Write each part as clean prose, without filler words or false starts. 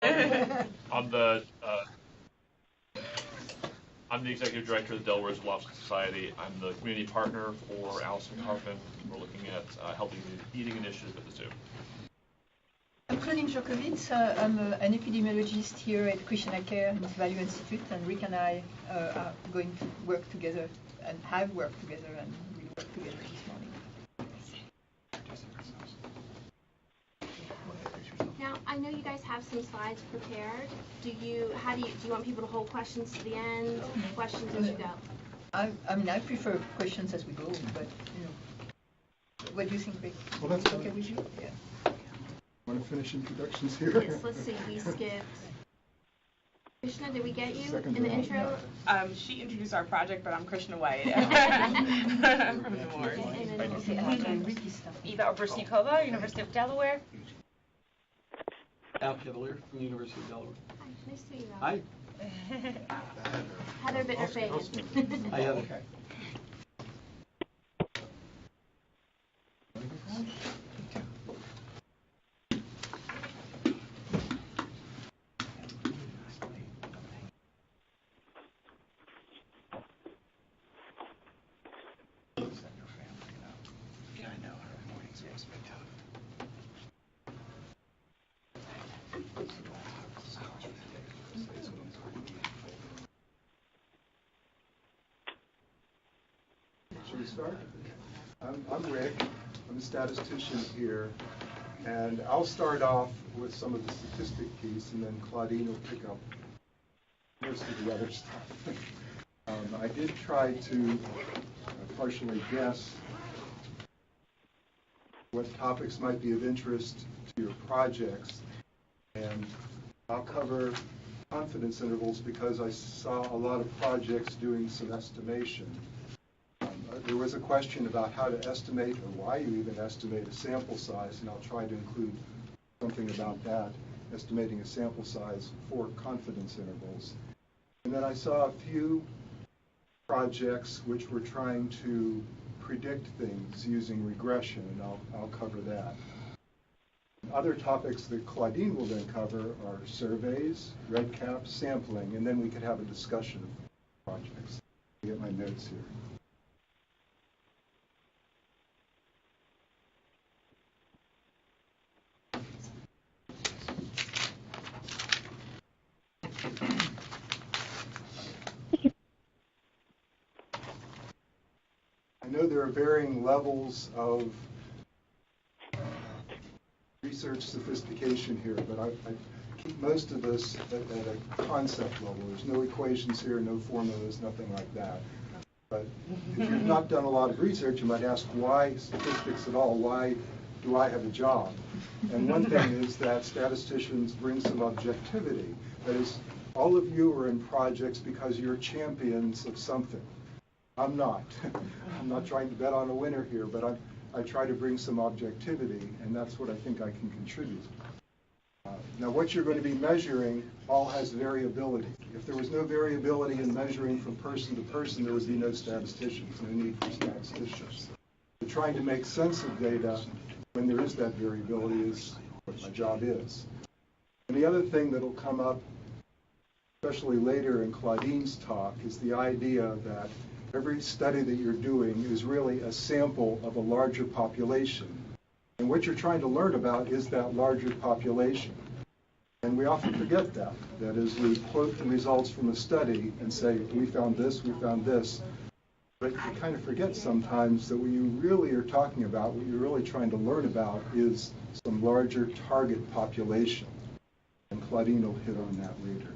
I'm the executive director of the Delaware Zoological Society. I'm the community partner for Allison Carpin. We're looking at helping the eating initiative at the zoo. I'm Claudine Jurkovitz. I'm an epidemiologist here at Krishna Care and Value Institute, and Rick and I are going to work together and have worked together and will work together this morning. Now, I know you guys have some slides prepared. Do you want people to hold questions to the end? Questions as you go? I mean, I prefer questions as we go, but you know, what do you think, Rick? Well, that's okay with you? Yeah. Want to finish introductions here? Yes. Let's see. We skipped. Krishna, did we get you in the intro? She introduced our project, but I'm Krishna White. I'm from Newark. Eva Oberskova, University of Delaware. Al Cavalier from the University of Delaware. Hi, nice to meet you. Hi. Heather Bittner-Fagan. Hi, Heather. Should we start? I'm Rick. I'm a statistician here, and I'll start off with some of the statistic piece, and then Claudine will pick up most of the other stuff. I did try to partially guess what topics might be of interest to your projects, and I'll cover confidence intervals because I saw a lot of projects doing some estimation. There was a question about how to estimate or why you even estimate a sample size, and I'll try to include something about that, estimating a sample size for confidence intervals. And then I saw a few projects which were trying to predict things using regression, and I'll cover that. Other topics that Claudine will then cover are surveys, REDCap, sampling, and then we could have a discussion of projects. I'll get my notes here. I know there are varying levels of research sophistication here, but I keep most of this at a concept level. There's no equations here, no formulas, nothing like that. But if you've not done a lot of research, you might ask, why statistics at all? Why do I have a job? And one thing is that statisticians bring some objectivity. That is, all of you are in projects because you're champions of something. I'm not. I'm not trying to bet on a winner here, but I try to bring some objectivity, and that's what I think I can contribute. Now, what you're going to be measuring all has variability. If there was no variability in measuring from person to person, there would be no statisticians, no need for statisticians. But trying to make sense of data when there is that variability is what my job is. And the other thing that will come up, especially later in Claudine's talk, is the idea that every study that you're doing is really a sample of a larger population. And what you're trying to learn about is that larger population. And we often forget that. That is, we quote the results from a study and say, we found this, we found this. But you kind of forget sometimes that what you really are talking about, what you're really trying to learn about, is some larger target population. And Claudine will hit on that later.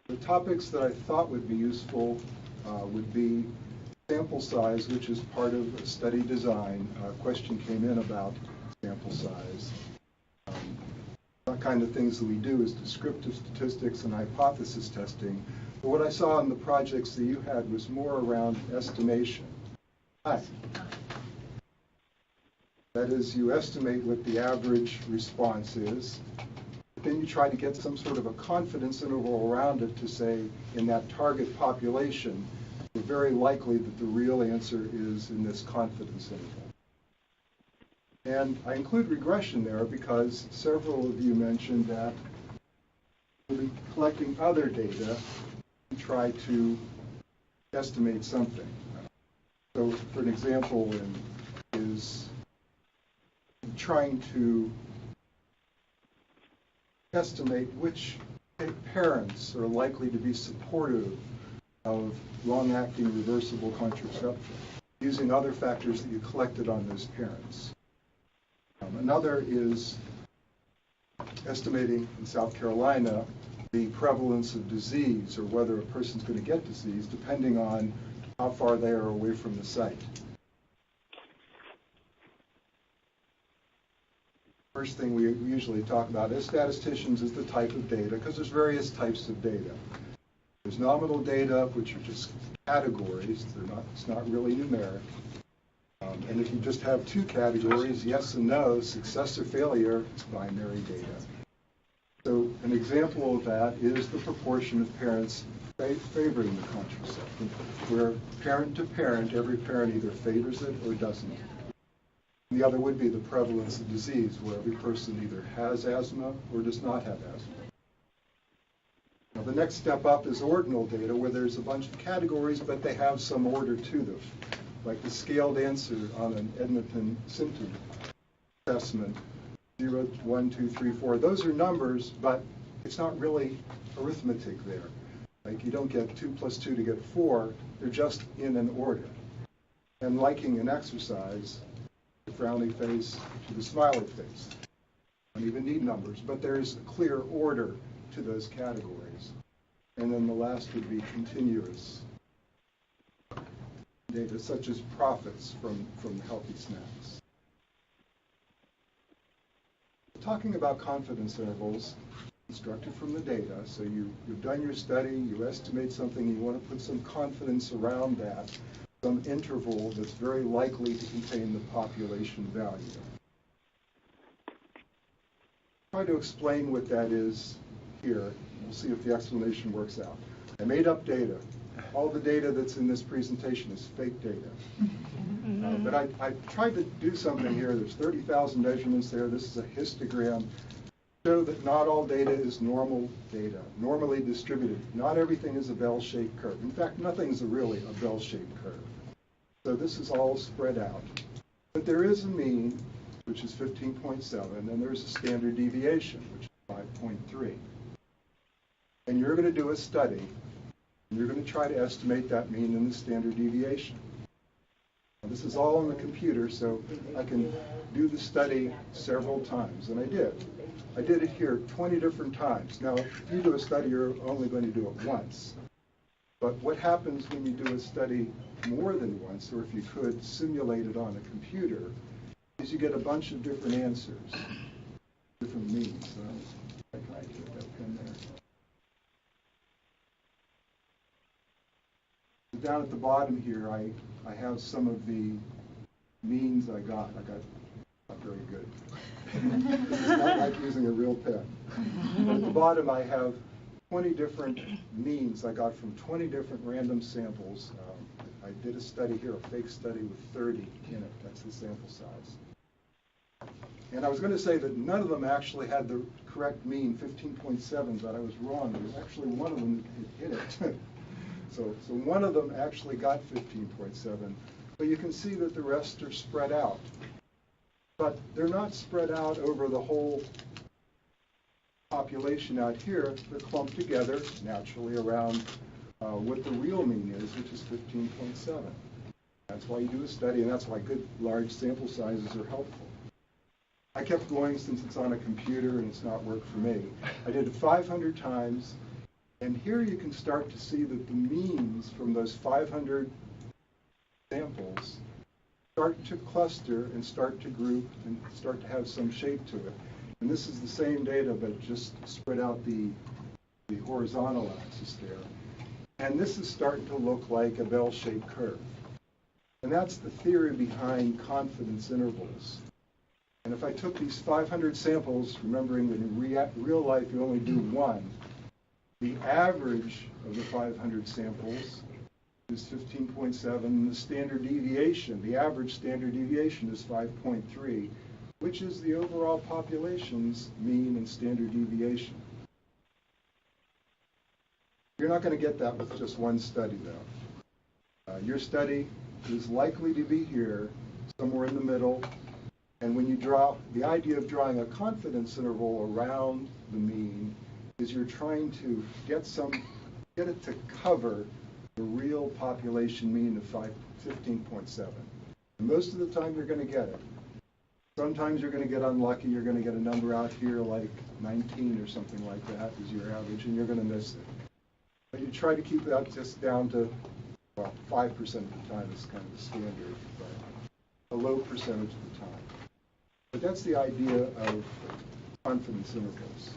The topics that I thought would be useful would be sample size, which is part of study design. A question came in about sample size. The kind of things that we do is descriptive statistics and hypothesis testing. But what I saw in the projects that you had was more around estimation. Hi. That is, you estimate what the average response is. Then you try to get some sort of a confidence interval around it to say, in that target population, we're very likely that the real answer is in this confidence interval. And I include regression there because several of you mentioned that we'll be collecting other data to try to estimate something. So for an example is trying to estimate which parents are likely to be supportive of long-acting reversible contraception using other factors that you collected on those parents. Another is estimating in South Carolina the prevalence of disease, or whether a person's going to get disease, depending on how far they are away from the site. First thing we usually talk about as statisticians is the type of data, because there's various types of data. There's nominal data, which are just categories. It's not really numeric. And if you just have two categories, yes and no, success or failure, it's binary data. So an example of that is the proportion of parents favoring the contraception, where parent to parent, every parent either favors it or doesn't. The other would be the prevalence of disease, where every person either has asthma or does not have asthma. Now, the next step up is ordinal data, where there's a bunch of categories, but they have some order to them, like the scaled answer on an Edmonton symptom assessment, 0, 1, 2, 3, 4. Those are numbers, but it's not really arithmetic there. Like you don't get 2 plus 2 to get 4. They're just in an order. And liking an exercise, the frowny face to the smiley face. I don't even need numbers, but there's a clear order to those categories. And then the last would be continuous data, such as profits from healthy snacks. Talking about confidence intervals, constructed from the data, so you've done your study, you estimate something, you want to put some confidence around that, some interval that's very likely to contain the population value. Try to explain what that is here. We'll see if the explanation works out. I made up data. All the data that's in this presentation is fake data. But I tried to do something here. There's 30,000 measurements there. This is a histogram. Show that not all data is normal data, normally distributed. Not everything is a bell-shaped curve. In fact, nothing's really a bell-shaped curve. So this is all spread out. But there is a mean, which is 15.7, and there's a standard deviation, which is 5.3. And you're going to do a study, and you're going to try to estimate that mean and the standard deviation. Now, this is all on the computer, so I can do the study several times, and I did. I did it here 20 different times. Now, if you do a study, you're only going to do it once. But what happens when you do a study more than once, or if you could simulate it on a computer, is you get a bunch of different answers, different means. So I can get that pen there. Down at the bottom here, I have some of the means I got. I got not very good. It's not like using a real pen. But at the bottom, I have 20 different means I got from 20 different random samples. I did a study here, a fake study with 30 in it. That's the sample size. And I was going to say that none of them actually had the correct mean, 15.7, but I was wrong. There was actually one of them that hit it. So one of them actually got 15.7, but you can see that the rest are spread out. But they're not spread out over the whole population out here. They're clumped together naturally around what the real mean is, which is 15.7. That's why you do a study, and that's why good large sample sizes are helpful. I kept going since it's on a computer and it's not worked for me. I did it 500 times. And here you can start to see that the means from those 500 samples start to cluster and start to group and start to have some shape to it. And this is the same data, but just spread out the horizontal axis there. And this is starting to look like a bell-shaped curve. And that's the theory behind confidence intervals. And if I took these 500 samples, remembering that in real life you only do one, the average of the 500 samples is 15.7. The standard deviation, the average standard deviation is 5.3. which is the overall population's mean and standard deviation. You're not going to get that with just one study, though. Your study is likely to be here, somewhere in the middle, and when you draw, the idea of drawing a confidence interval around the mean is you're trying to get it to cover the real population mean of 15.7. And most of the time you're going to get it. Sometimes you're going to get unlucky, you're going to get a number out here like 19 or something like that is your average, and you're going to miss it. But you try to keep that just down to, well, 5% of the time is kind of the standard, but a low percentage of the time. But that's the idea of confidence intervals.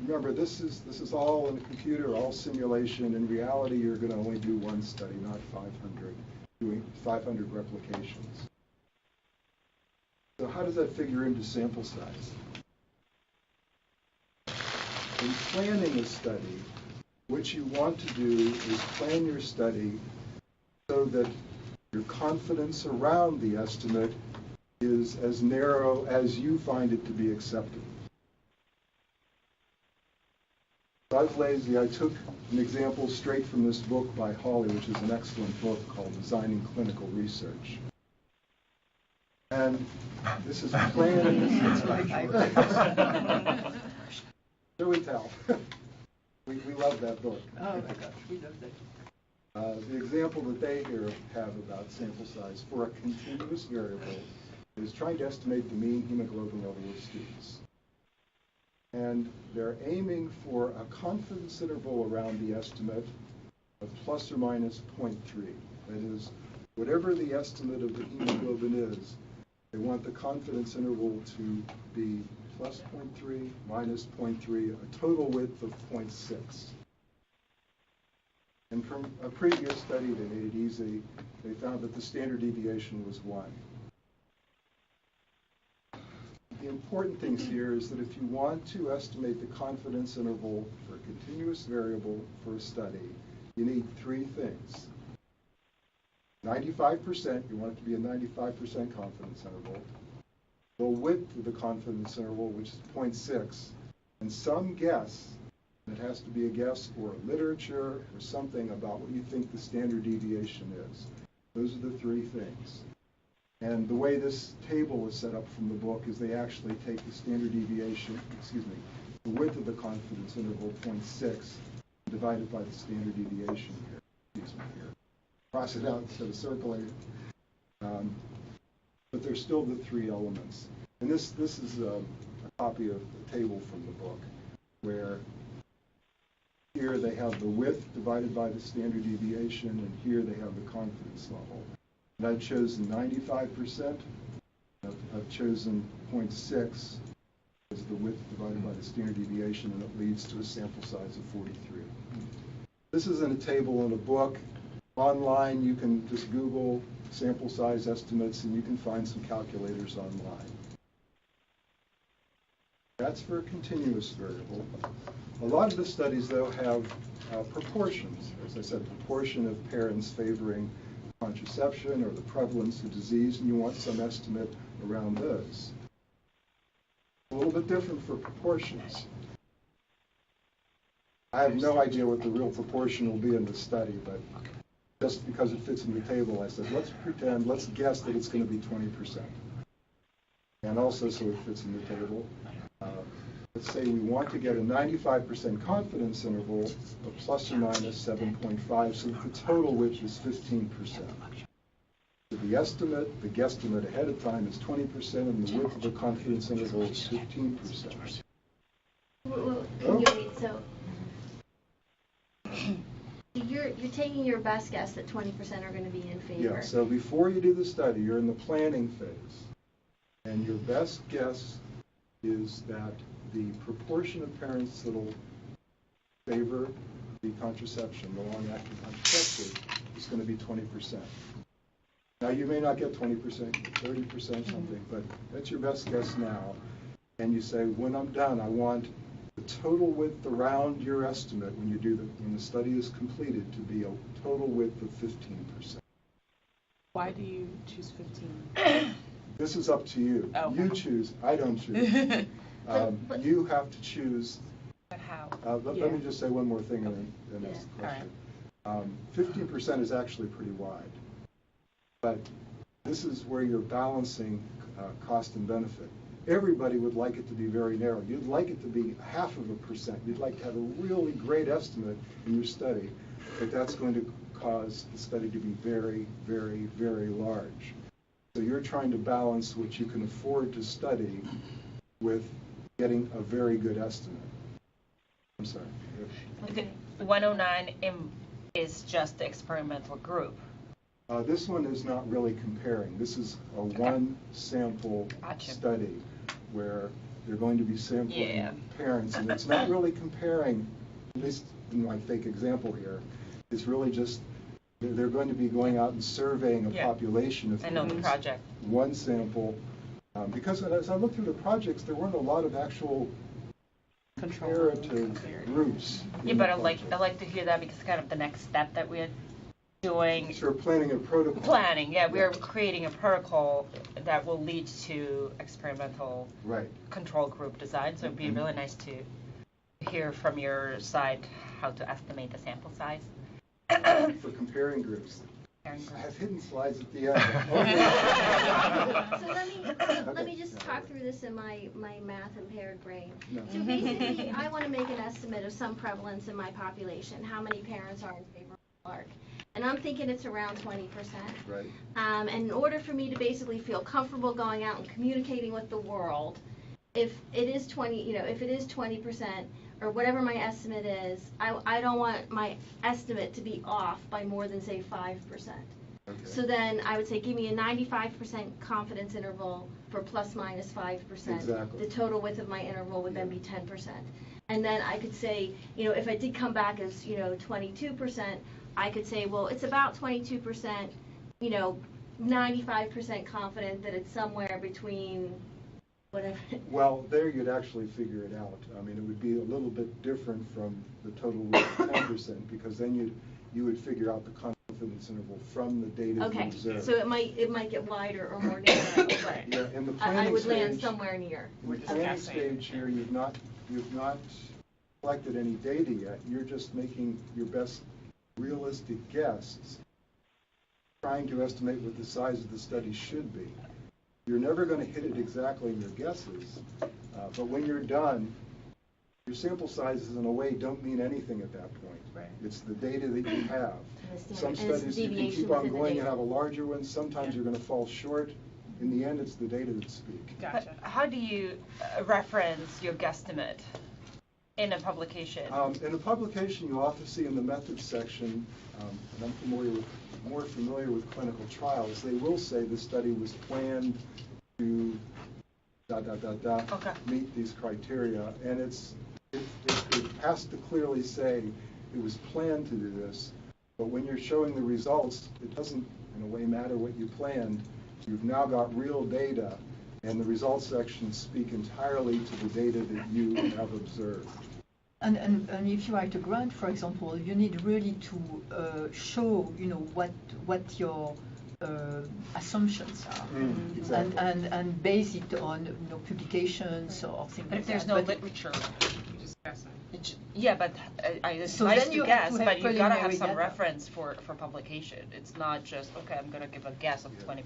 Remember, this is all in a computer, all simulation. In reality, you're going to only do one study, not 500, doing 500 replications. So how does that figure into sample size? In planning a study, what you want to do is plan your study so that your confidence around the estimate is as narrow as you find it to be acceptable. So I took an example straight from this book by Hawley, which is an excellent book called Designing Clinical Research. And this is planning. Show and tell. We love that book. Oh my gosh, we love that. The example that they here have about sample size for a continuous variable is trying to estimate the mean hemoglobin level of students. And they're aiming for a confidence interval around the estimate of plus or minus 0.3. That is, whatever the estimate of the hemoglobin is, they want the confidence interval to be plus 0.3, minus 0.3, a total width of 0.6. And from a previous study, they made it easy. They found that the standard deviation was 1. The important things here is that if you want to estimate the confidence interval for a continuous variable for a study, you need 3 things. 95%, you want it to be a 95% confidence interval. The width of the confidence interval, which is 0.6, and some guess, and it has to be a guess or literature or something about what you think the standard deviation is. Those are the 3 things. And the way this table is set up from the book is they actually take the standard deviation, the width of the confidence interval, 0.6, divided by the standard deviation here. Cross it out instead of circling it. But there's still the 3 elements. And this is a copy of the table from the book, where here they have the width divided by the standard deviation, and here they have the confidence level. And I've chosen 95%. I've chosen 0.6 as the width divided by the standard deviation, and it leads to a sample size of 43. This isn't a table in a book. Online, you can just Google sample size estimates, and you can find some calculators online. That's for a continuous variable. A lot of the studies, though, have proportions. As I said, proportion of parents favoring contraception or the prevalence of disease, and you want some estimate around those. A little bit different for proportions. I have no idea what the real proportion will be in this study, but just because it fits in the table, I said, let's guess that it's going to be 20%. And also so it fits in the table. Let's say we want to get a 95% confidence interval of plus or minus 7.5, so that the total width is 15%. So the guesstimate ahead of time is 20%, and the width of the confidence interval is 15%. Well, so you're taking your best guess that 20% are going to be in favor. Yeah, so before you do the study, you're in the planning phase. And your best guess is that the proportion of parents that will favor the contraception, the long-acting contraceptive, is going to be 20%. Now, you may not get 20%, 30%, something, but that's your best guess now. And you say, when I'm done, I want the total width around your estimate when the study is completed to be a total width of 15%. Why do you choose 15? This is up to you. Oh, You okay. choose, I don't choose. But- You have to choose. But how? Let me just say one more thing and then ask the Yeah. question. 15% is actually pretty wide. But this is where you're balancing cost and benefit. Everybody would like it to be very narrow. You'd like it to be 0.5%. You'd like to have a really great estimate in your study, but that's going to cause the study to be very, very, very large. So you're trying to balance what you can afford to study with getting a very good estimate. I'm sorry. The 109 is just the experimental group. This one is not really comparing. This is a one-sample Gotcha. study where they're going to be sampling Yeah. parents, and it's not really comparing, at least in my fake example here. It's really just they're going to be going out and surveying a Yeah. population of I know the parents. project. One sample, because as I looked through the projects, there weren't a lot of actual comparative groups. Yeah, in but the I like project. to hear that because it's kind of the next step that we're doing. So we're planning a protocol. Planning, yeah, we're creating a protocol that will lead to experimental Right. control group design. So it'd be really nice to hear from your side how to estimate the sample size. For comparing groups. Comparing I groups. have hidden slides at the end. So let me just talk through this in my math impaired brain. No. So basically, I want to make an estimate of some prevalence in my population, how many parents are in favor of ARC. And I'm thinking it's around 20%. Right. And in order for me to basically feel comfortable going out and communicating with the world, if it is 20%, or whatever my estimate is, I don't want my estimate to be off by more than, say, 5%. Okay. So then I would say give me a 95% confidence interval for plus minus 5%. Exactly. The total width of my interval would then be 10%. And then I could say, if I did come back as, 22%, I could say, well, it's about 22%, 95% confident that it's somewhere between whatever. Well, there you'd actually figure it out. I mean, it would be a little bit different from the total width of 10%, because then you would figure out the confidence interval from the data you Okay, observed. so it might get wider or more narrow, but Yeah, in the I planning would land stage- somewhere near. In the just planning guessing. stage here, you've not collected any data yet. You're just making your best realistic guess, trying to estimate what the size of the study should be. You're never going to hit it exactly in your guesses, but when you're done, your sample sizes in a way don't mean anything at that point. Right. It's the data that you have. Some And it's studies you can deviation keep on within the going and data. have a larger one. Sometimes Yeah. you're going to fall short. In the end, it's the data that speak. Gotcha. But how do you reference your guesstimate in a publication? In the publication, you'll often see in the methods section, and I'm more familiar with clinical trials, they will say the study was planned to ... Okay. meet these criteria, and it has to clearly say it was planned to do this, but when you're showing the results, it doesn't in a way matter what you planned. You've now got real data, and the results sections speak entirely to the data that you have observed. And if you write a grant, for example, you need really to show, what your assumptions are, Exactly. and base it on publications or things But like if there's that. no But- literature, You just guessing. yeah, but it's So nice then to you have guess, to have but you gotta have preliminary some data. reference for publication. It's not just, okay, I'm gonna give a guess of 20%.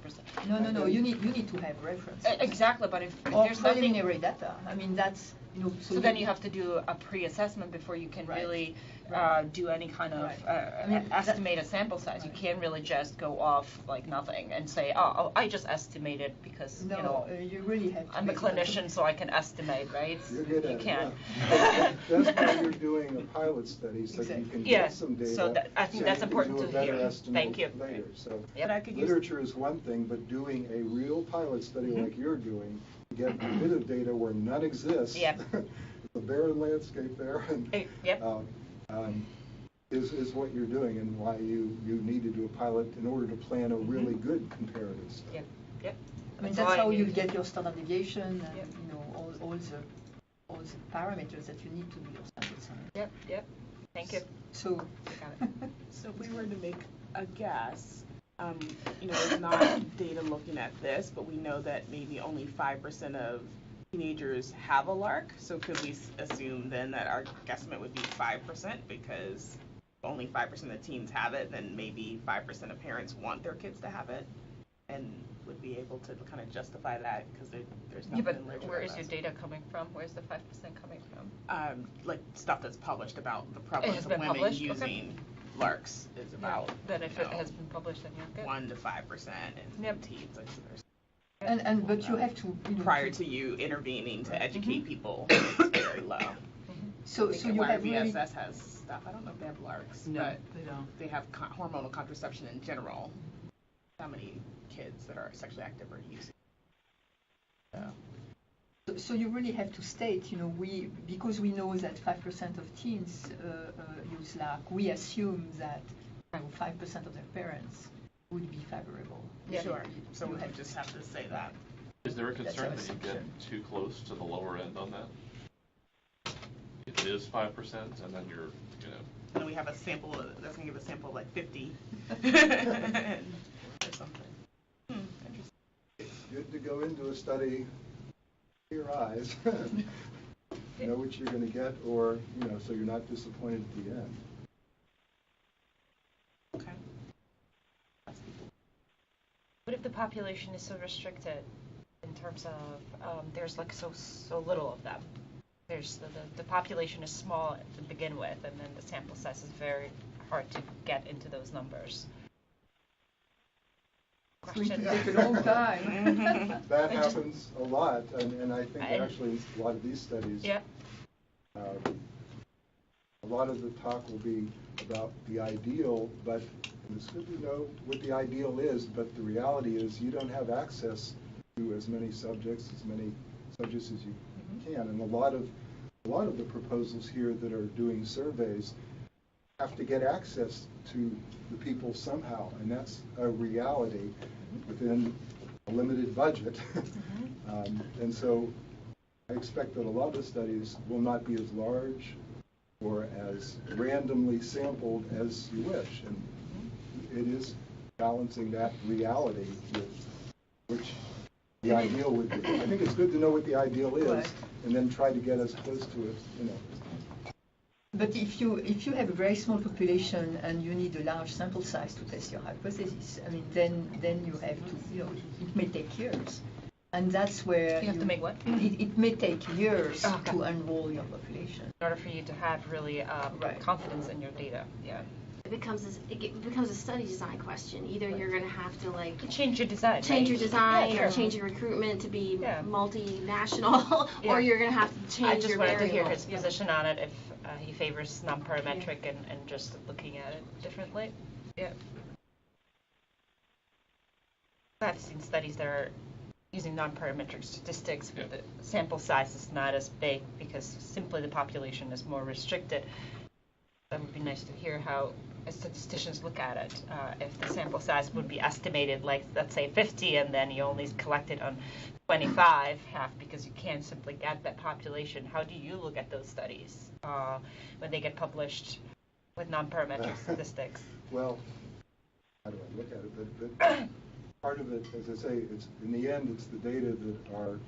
No, you need to have reference. Exactly, but if Or there's nothing, preliminary data. I mean, that's, so then you have to do a pre-assessment before you can Right. really Right. do any kind of Right. I mean, estimate a sample size. You Right. can't really just go off like nothing and say, oh, I just estimated because, No, you really have to. I'm a base it on clinician, so I can estimate, right? You're good at You it, can't. yeah. That's why you're doing a pilot study, so that you Exactly. can Yeah, get some data. so I think so that's you can important do a to better hear. estimate Thank you. later. So Yep. But I could use literature is one thing, but doing a real pilot study like you're doing, to get a bit of data where none exists. Yep. It's a barren landscape there, and Yep. is what you're doing, and why you need to do a pilot in order to plan a really good comparative study. Yep. Yep. I mean, all that's how need. you get your standard deviation and, Yep. all the parameters that you need to do your standard size. Yep. Yep. Thank you. So, Got it. So if we were to make a guess, There's not data looking at this, but we know that maybe only 5% of teenagers have a LARC. So could we assume then that our guesstimate would be 5% because only 5% of teens have it, then maybe 5% of parents want their kids to have it and would be able to kind of justify that because there's nothing but in literature where is about your it. data coming from? Where's the 5% coming from? Like stuff that's published about the prevalence has of been women published? using LARCs is about Then if it has been published, then you're good. 1 to 5% in teens. Like, so there's But you have to prior to you intervening to educate people, it's very low. So you have really. YRVSS has stuff. I don't know if they have LARCs, No, but they don't. they have hormonal contraception in general. How many kids that are sexually active are using? So you really have to state, because we know that 5% of teens use LARC, we assume that 5% of their parents would be favorable. Yeah. Sure. So You we have just have to say that. Is there a That's concern our that you get assumption. too close to the lower end on that? If it is 5%, and then you're, And then we have a sample that's going to give a sample of like 50 or something. Interesting. It's good to go into a study, your eyes, know what you're going to get, or, so you're not disappointed at the end. Okay. What if the population is so restricted in terms of there's like so little of them? There's the population is small to begin with, and then the sample size is very hard to get into those numbers. It's going to Question. take a long time. That happens a lot, and I think I- actually a lot of these studies, Yeah. a lot of the talk will be about the ideal, but it's good to know what the ideal is, but the reality is you don't have access to as many subjects as you can, and a lot of the proposals here that are doing surveys have to get access to the people somehow, and that's a reality within a limited budget. And so I expect that a lot of the studies will not be as large or as randomly sampled as you wish, and it is balancing that reality with which the ideal would be. I think it's good to know what the ideal is, Right. and then try to get as close to it, But if you have a very small population and you need a large sample size to test your hypothesis, then you have to, it may take years. And that's where You have to make what? It may take years Okay. to enroll your population. In order for you to have really Right. confidence in your data, yeah. It becomes a study design question. Either you're going to have to You change your design. change your right? design Yeah, or sure. change your recruitment to be Yeah. multinational, Yeah. or you're going to have to change I just your wanted to hear variable. his position on it, if he favors non-parametric and just looking at it differently. Yeah. I've seen studies that are using non-parametric statistics, but the sample size is not as big because simply the population is more restricted. That would be nice to hear how statisticians look at it. If the sample size would be estimated, like, let's say 50, and then you only collected on 25, half because you can't simply get that population, how do you look at those studies when they get published with non-parametric statistics? Well, how do I look at it? But part of it, as I say, it's in the end, it's the data that are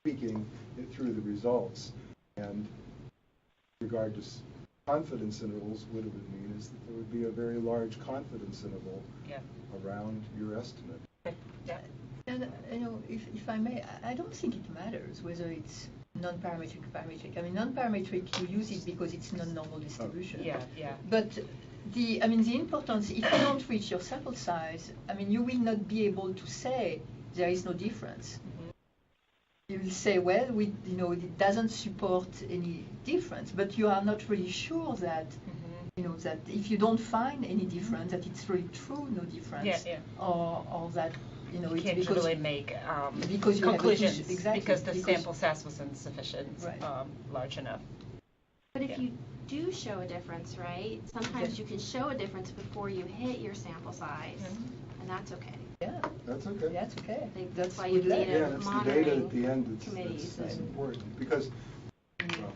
speaking it through the results. And with regard to confidence intervals, what it would mean is that there would be a very large confidence interval around your estimate. Yeah. And if I may, I don't think it matters whether it's non-parametric or parametric. Non-parametric, you use it because it's non-normal distribution. Yeah. But the importance, if you don't reach your sample size, you will not be able to say there is no difference. You will say, well, it doesn't support any difference, but you are not really sure that, that if you don't find any difference, that it's really true, no difference, or that, You it's can't because really make because you have a conclusions tissue- exactly, because the because- sample size wasn't sufficient, Right. large enough. But if you do show a difference, right? Sometimes Yes. you can show a difference before you hit your sample size, and that's okay. Yeah, That's okay. that's okay. That's why good you luck. data Yeah, it's the data monitoring at the end committees that's and- important, because, well,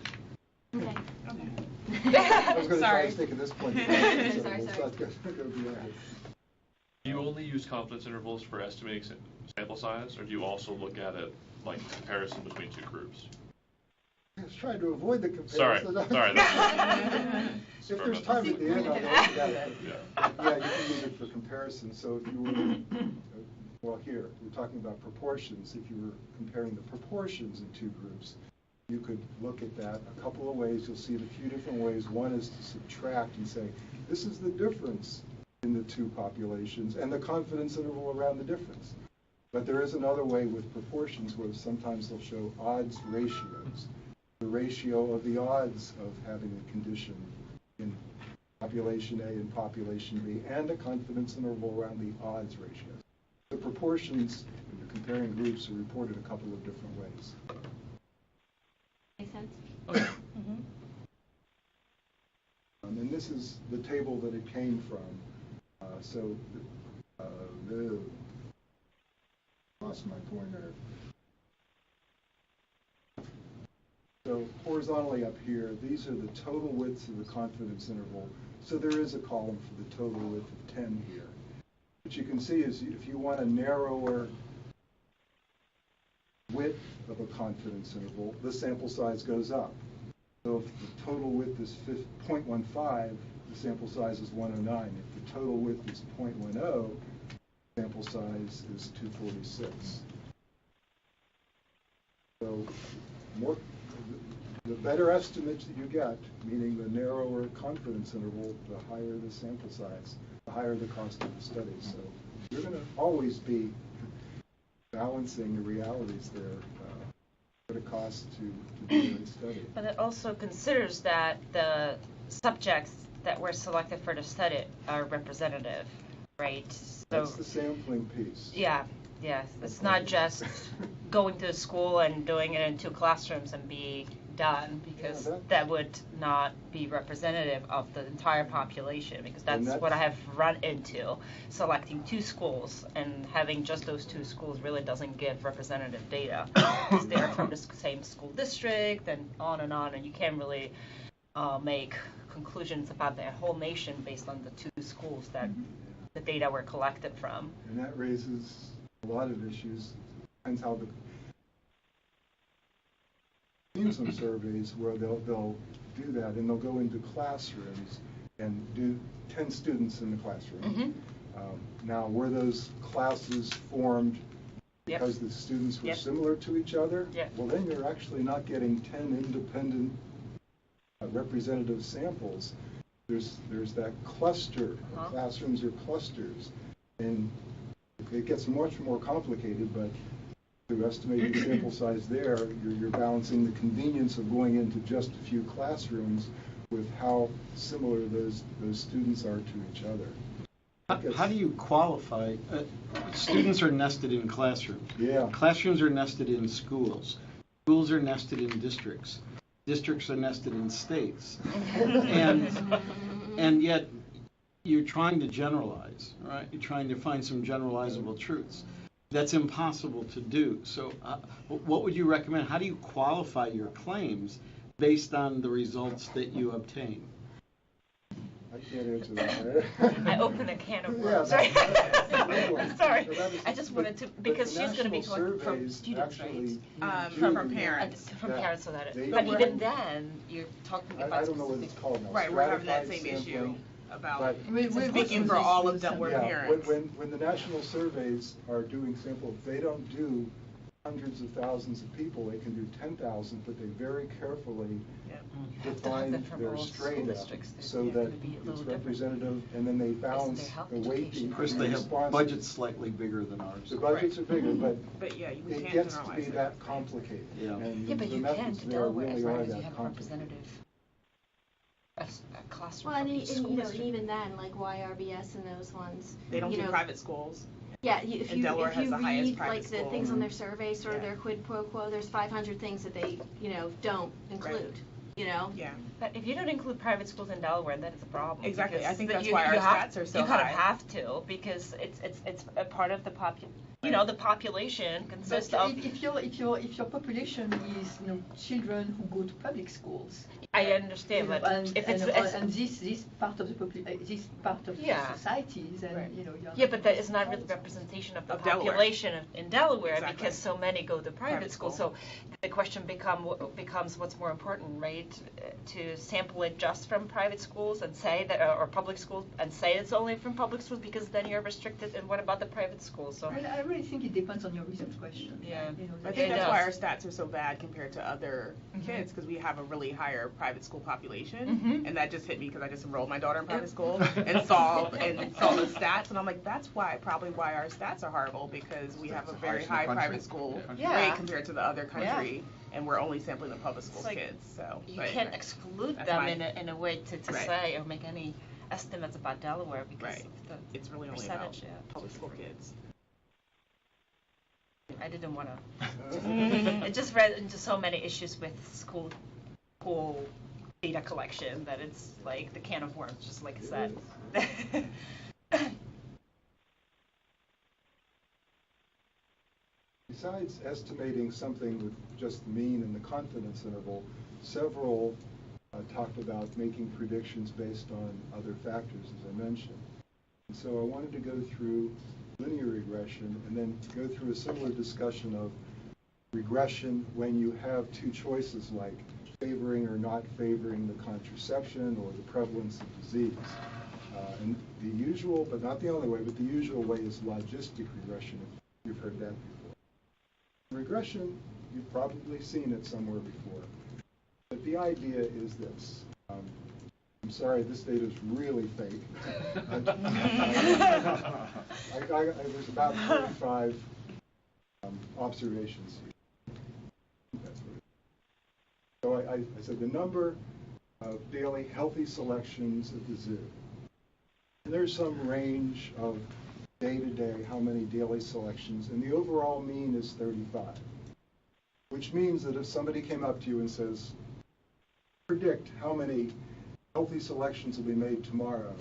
Okay. I was going to try Sorry. to stick at this point. Sorry, so sorry. let's not go beyond it. you only use confidence intervals for estimating sample size, or do you also look at it like comparison between two groups? I was trying to avoid the comparison. Sorry. If there's time at the end, I'll answer that. Yeah, you can use it for comparison. So if you were, well, here, we're talking about proportions. If you were comparing the proportions in two groups, you could look at that a couple of ways. You'll see it a few different ways. One is to subtract and say, this is the difference in the two populations and the confidence interval around the difference. But there is another way with proportions where sometimes they'll show odds ratios. The ratio of the odds of having a condition in population A and population B, and a confidence interval around the odds ratios. The proportions, when you're comparing groups, are reported a couple of different ways. Makes sense? Okay. And this is the table that it came from. Lost my pointer. So horizontally up here, these are the total widths of the confidence interval. So there is a column for the total width of 10 here. What you can see is if you want a narrower width of a confidence interval, the sample size goes up. So if the total width is 0.15, the sample size is 109. If the total width is 0.10, sample size is 246. So the better estimates that you get, meaning the narrower confidence interval, the higher the sample size, the higher the cost of the study. So you're going to always be balancing the realities there. What it costs to do a study. But it also considers that the subjects that were selected for the study are representative, right? So that's the sampling piece. Yeah, yes. It's not just going to a school and doing it in 2 classrooms and be done, because that would not be representative of the entire population, because that's what I have run into. Selecting 2 schools and having just those 2 schools really doesn't give representative data, because they're from the same school district and on, and you can't really make conclusions about their whole nation based on the 2 schools that the data were collected from. And that raises a lot of issues. Depends how the seen some surveys where they'll do that, and they'll go into classrooms and do 10 students in the classroom. Now, were those classes formed because the students were similar to each other? Well, then you're actually not getting 10 independent representative samples. There's that cluster. Classrooms are clusters, and it gets much more complicated, but to estimate the sample size there, you're balancing the convenience of going into just a few classrooms with how similar those students are to each other. How do you qualify? Students are nested in classrooms. Yeah. Classrooms are nested in schools. Schools are nested in districts. Districts are nested in states. And yet you're trying to generalize, right? You're trying to find some generalizable truths. That's impossible to do. So what would you recommend? How do you qualify your claims based on the results that you obtain? I can't answer that. I opened a can of worms. Yeah, I'm sorry. I just wanted to, because she's going to be collecting from students, right? From parents. From parents, so that They- but even then, you're talking about I don't know what it's called now. Right, we're having that same Stratified issue sampling. about But speaking for all of Delaware parents. When the national surveys are doing samples, they don't do hundreds of thousands of people. They can do 10,000, but they very carefully define their strata so that it's representative, and then they balance the weighting. Of course, they have budgets slightly bigger than ours. The budgets are bigger, But yeah, you it can't gets to be generalize it. that complicated. Yeah. And Yeah, but the you can methods to there Delaware as really long are as you that have a complicated. representative a classroom Well, from and, each and school you know, district. even then, like YRBS and those ones. They don't you do know, private schools. Yeah, if And you Delaware if has you the highest read private like the school. things on their survey, sort of Yeah. their quid pro quo, there's 500 things that they don't include. You know. Yeah. But if you don't include private schools in Delaware, then it's a problem. Exactly. because I think that that's why our have- stats are so you kind high. of have to, because it's a part of the You know, the population consists But of. if your population is children who go to public schools, I understand, but if it's this part of the this part of society, then Right. yeah, but that is not really representation of the population in Delaware Exactly. because so many go to private school. So the question becomes what's more important, right? To sample it just from private schools and say that, or public schools, and say it's only from public schools because then you're restricted. And what about the private schools? So I really think it depends on your research question. Yeah. I think that's why our stats are so bad compared to other kids, because we have a really higher private school population, and that just hit me because I just enrolled my daughter in private school and saw the stats, and I'm like, that's probably why our stats are horrible, because we have a very high private school rate compared to the other country, and we're only sampling the public school kids. So you can't exclude them in a way to say or make any estimates about Delaware because of the it's really only about public school kids. I didn't want to. It just read into so many issues with school data collection that it's like the can of worms, just like I said. Besides estimating something with just the mean and the confidence interval, several talked about making predictions based on other factors, as I mentioned. And so I wanted to go through linear regression and then go through a similar discussion of regression when you have two choices like favoring or not favoring the contraception or the prevalence of disease. And the usual, but not the only way, but the usual way is logistic regression, if you've heard that before. Regression, you've probably seen it somewhere before. But the idea is this. I'm sorry, this data is really fake. There's about 35 observations here. So I said the number of daily healthy selections at the zoo. And there's some range of day-to-day how many daily selections, and the overall mean is 35. Which means that if somebody came up to you and says, predict how many healthy selections will be made tomorrow,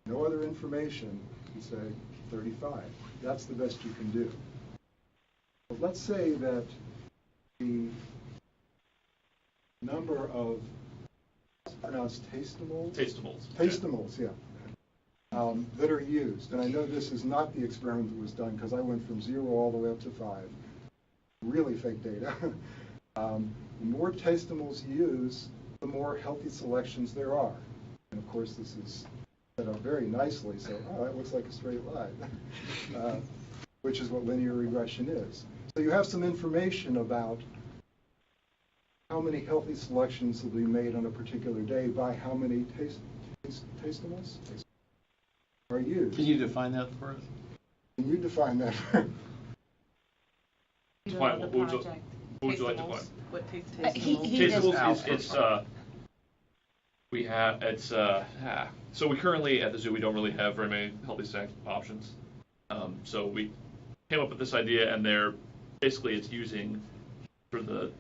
no other information, you say 35. That's the best you can do. But let's say that the number of, what's it pronounced, tastimals? Tastimals, yeah. That are used. And I know this is not the experiment that was done because I went from 0 all the way up to 5. Really fake data. The more tastimals you use, the more healthy selections there are. And of course, this is set up very nicely, so that looks like a straight line, which is what linear regression is. So you have some information about how many healthy selections will be made on a particular day by how many tastimals are used. Can you define that for us? Can you define that for us? What would you like to define? What Tastables, so we currently at the zoo, we don't really have very many healthy snack options. So we came up with this idea, and it's using for the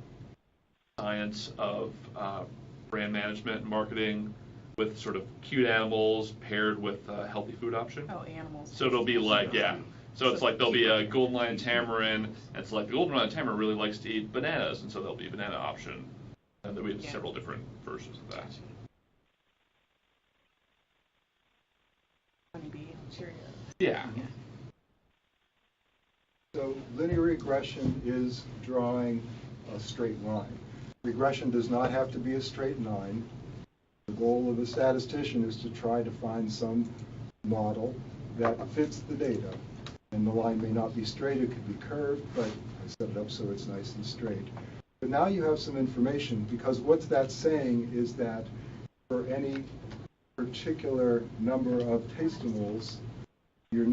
science of brand management and marketing with sort of cute animals paired with a healthy food option. Oh, animals. So it'll be like, So it's like there'll be a golden lion tamarin, and it's like the golden lion tamarin really likes to eat bananas, and so there'll be a banana option. And then we have several different versions of that. Honeybee, Cheerios. Yeah. So linear regression is drawing a straight line. Regression does not have to be a straight line. The goal of a statistician is to try to find some model that fits the data. And the line may not be straight, it could be curved, but I set it up so it's nice and straight. But now you have some information, because what that's saying is that for any particular number of tastimals, your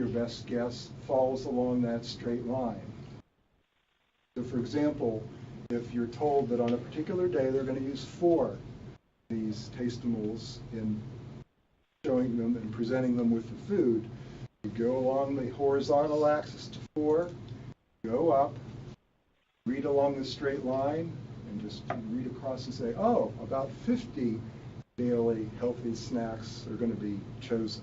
best guess falls along that straight line. So for example, if you're told that on a particular day they're going to use 4 these tastimals in showing them and presenting them with the food, you go along the horizontal axis to 4, go up, read along the straight line, and just read across and say, oh, about 50 daily healthy snacks are going to be chosen.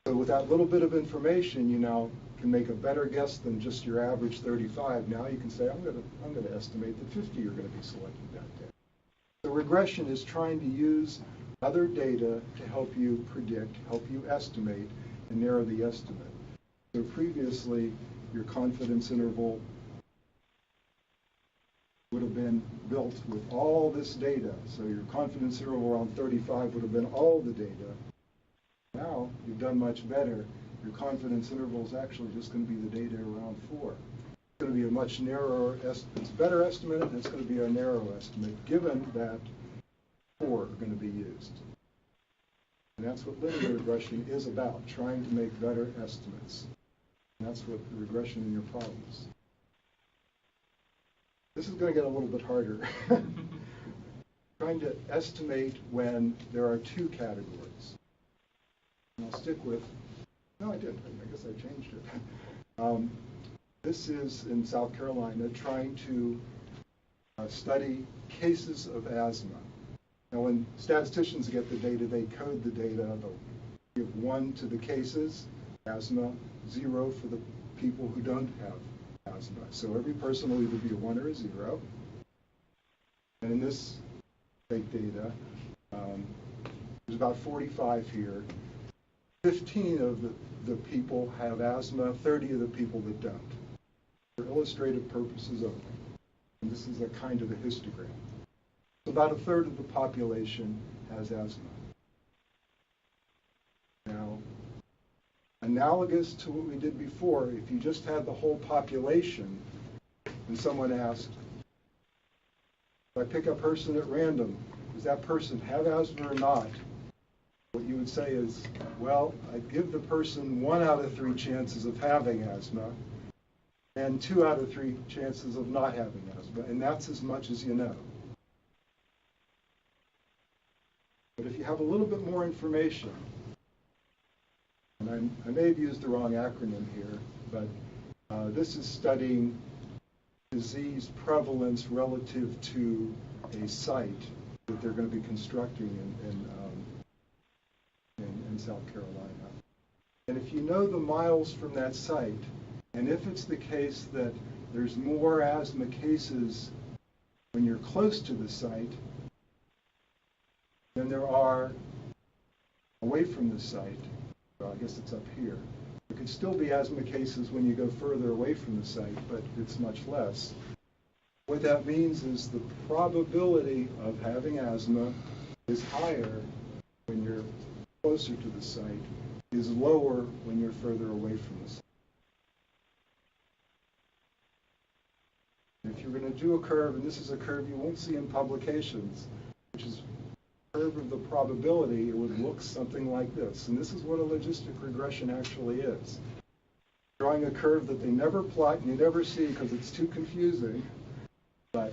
So with that little bit of information, you now can make a better guess than just your average 35. Now you can say, I'm going to estimate that 50 are going to be selected that day. So regression is trying to use other data to help you predict, help you estimate, and narrow the estimate. So previously, your confidence interval would have been built with all this data. So your confidence interval around 35 would have been all the data. Now, you've done much better. Your confidence interval is actually just going to be the data around 4. It's going to be a much narrower, it's better estimate, and it's going to be a narrow estimate, given that 4 are going to be used. And that's what linear regression is about, trying to make better estimates. And that's what the regression in your problem is. This is going to get a little bit harder. Trying to estimate when there are 2 categories. And I'll stick with, no, I did. I guess I changed it. This is in South Carolina, trying to study cases of asthma. Now, when statisticians get the data, they code the data. They'll give 1 to the cases, asthma, 0 for the people who don't have asthma. So every person will either be a 1 or a 0. And in this fake data, there's about 45 here. 15 of the people have asthma, 30 of the people that don't. For illustrative purposes only. And this is a kind of a histogram. So about a third of the population has asthma. Now, analogous to what we did before, if you just had the whole population and someone asked, if I pick a person at random, does that person have asthma or not? What you would say is, well, I'd give the person 1 out of 3 chances of having asthma and 2 out of 3 chances of not having asthma, and that's as much as you know. But if you have a little bit more information, and I may have used the wrong acronym here, but this is studying disease prevalence relative to a site that they're going to be constructing in South Carolina. And if you know the miles from that site, and if it's the case that there's more asthma cases when you're close to the site than there are away from the site, well, I guess it's up here. There could still be asthma cases when you go further away from the site, but it's much less. What that means is the probability of having asthma is higher when you're closer to the site, is lower when you're further away from the site. If you're going to do a curve, and this is a curve you won't see in publications, which is a curve of the probability, it would look something like this. And this is what a logistic regression actually is. Drawing a curve that they never plot and you never see because it's too confusing. But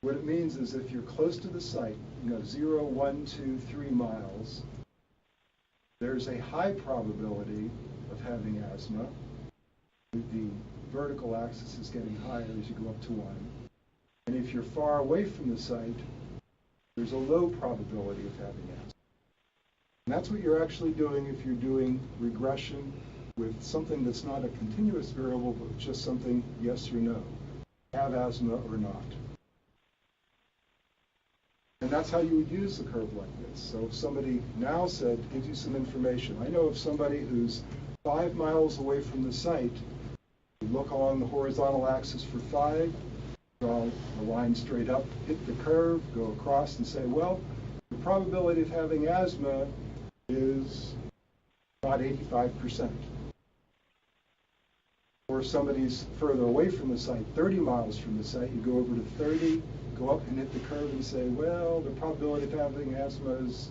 what it means is if you're close to the site, 0, 1, 2, 3 miles, there's a high probability of having asthma. The vertical axis is getting higher as you go up to 1. And if you're far away from the site, there's a low probability of having asthma. And that's what you're actually doing if you're doing regression with something that's not a continuous variable, but just something yes or no. Have asthma or not. And that's how you would use a curve like this. So if somebody now said, gives you some information, I know of somebody who's 5 miles away from the site, you look along the horizontal axis for 5, draw a line straight up, hit the curve, go across and say, well, the probability of having asthma is about 85%. Or if somebody's further away from the site, 30 miles from the site, you go over to 30, go up and hit the curve and say, well, the probability of having asthma is,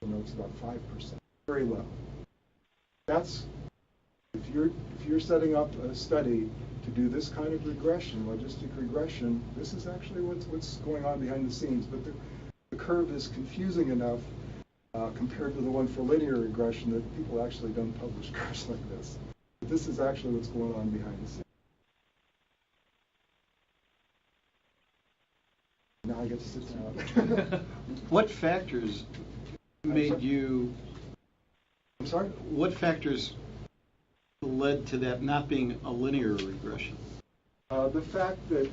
it's about 5%, very low. That's, if you're setting up a study to do this kind of regression, logistic regression, this is actually what's going on behind the scenes. But the curve is confusing enough compared to the one for linear regression that people actually don't publish curves like this. But this is actually what's going on behind the scenes. Now I get to sit down. What factors made you I'm sorry? What factors led to that not being a linear regression? The fact that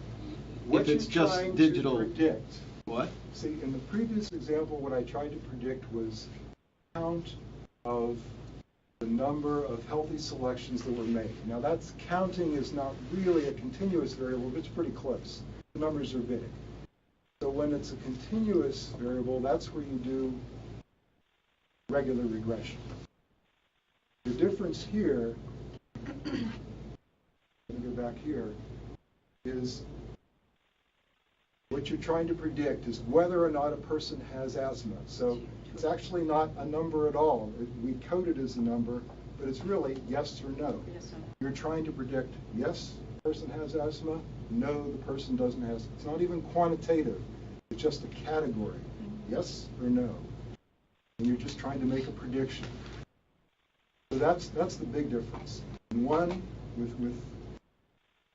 what If it's you're just trying digital- to predict. What? See, in the previous example, what I tried to predict was count of the number of healthy selections that were made. Now, that's counting is not really a continuous variable, but it's pretty close. The numbers are big. So when it's a continuous variable, that's where you do regular regression. The difference here, let me go back here, is what you're trying to predict is whether or not a person has asthma. So it's actually not a number at all. We code it as a number, but it's really yes or no. You're trying to predict, yes, the person has asthma, no, the person doesn't have asthma. It's not even quantitative. It's just a category, yes or no. And you're just trying to make a prediction. So that's the big difference. In one, with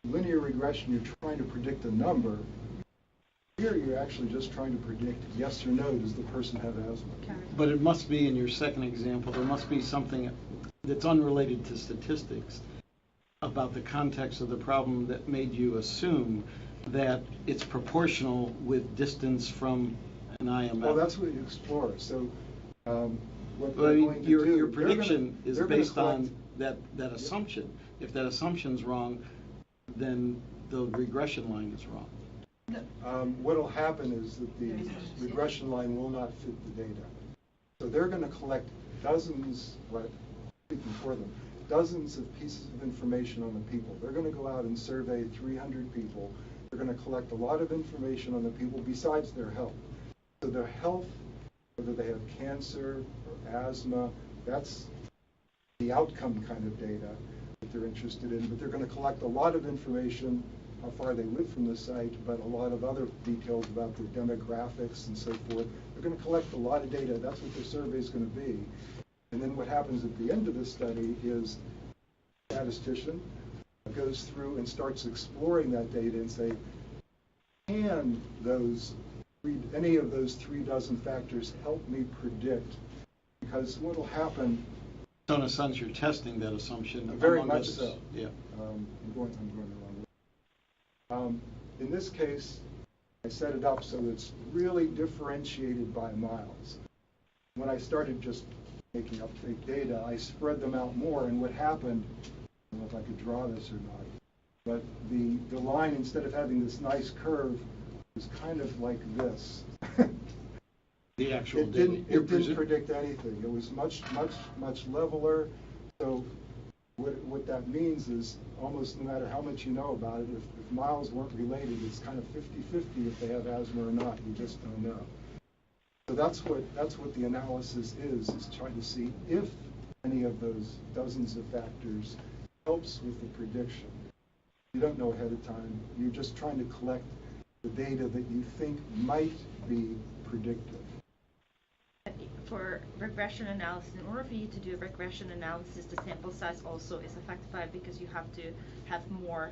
linear regression, you're trying to predict a number. Here, you're actually just trying to predict yes or no, does the person have asthma? But it must be, in your second example, there must be something that's unrelated to statistics about the context of the problem that made you assume that it's proportional with distance from an IMF. Well, that's what you explore. So what But I they're mean, going to your do, prediction is they're gonna based collect- on that assumption. If that assumption's wrong, then the regression line is wrong. What will happen is that the regression line will not fit the data. So they're going to collect dozens, speaking for them, dozens of pieces of information on the people. They're going to go out and survey 300 people. They're going to collect a lot of information on the people besides their health. So their health, whether they have cancer or asthma, that's the outcome kind of data that they're interested in. But they're going to collect a lot of information, how far they live from the site, but a lot of other details about their demographics and so forth. They're going to collect a lot of data. That's what their survey is going to be. And then what happens at the end of the study is a statistician goes through and starts exploring that data and say, can any of those 36 factors help me predict? Because what will happen... So in a sense, you're testing that assumption. Very among much others. so. Yeah. I'm going the wrong way. In this case, I set it up so it's really differentiated by miles. When I started just making up fake data, I spread them out more, and what happened, I don't know if I could draw this or not, but the line, instead of having this nice curve, was kind of like this. The actual It data. didn't predict anything. It was much leveler. So what that means is almost no matter how much you know about it, if miles weren't related, it's kind of 50-50 if they have asthma or not. You just don't know. So that's what the analysis is trying to see if any of those dozens of factors helps with the prediction. You don't know ahead of time. You're just trying to collect the data that you think might be predictive. For regression analysis, in order for you to do a regression analysis, the sample size also is affected by it because you have to have more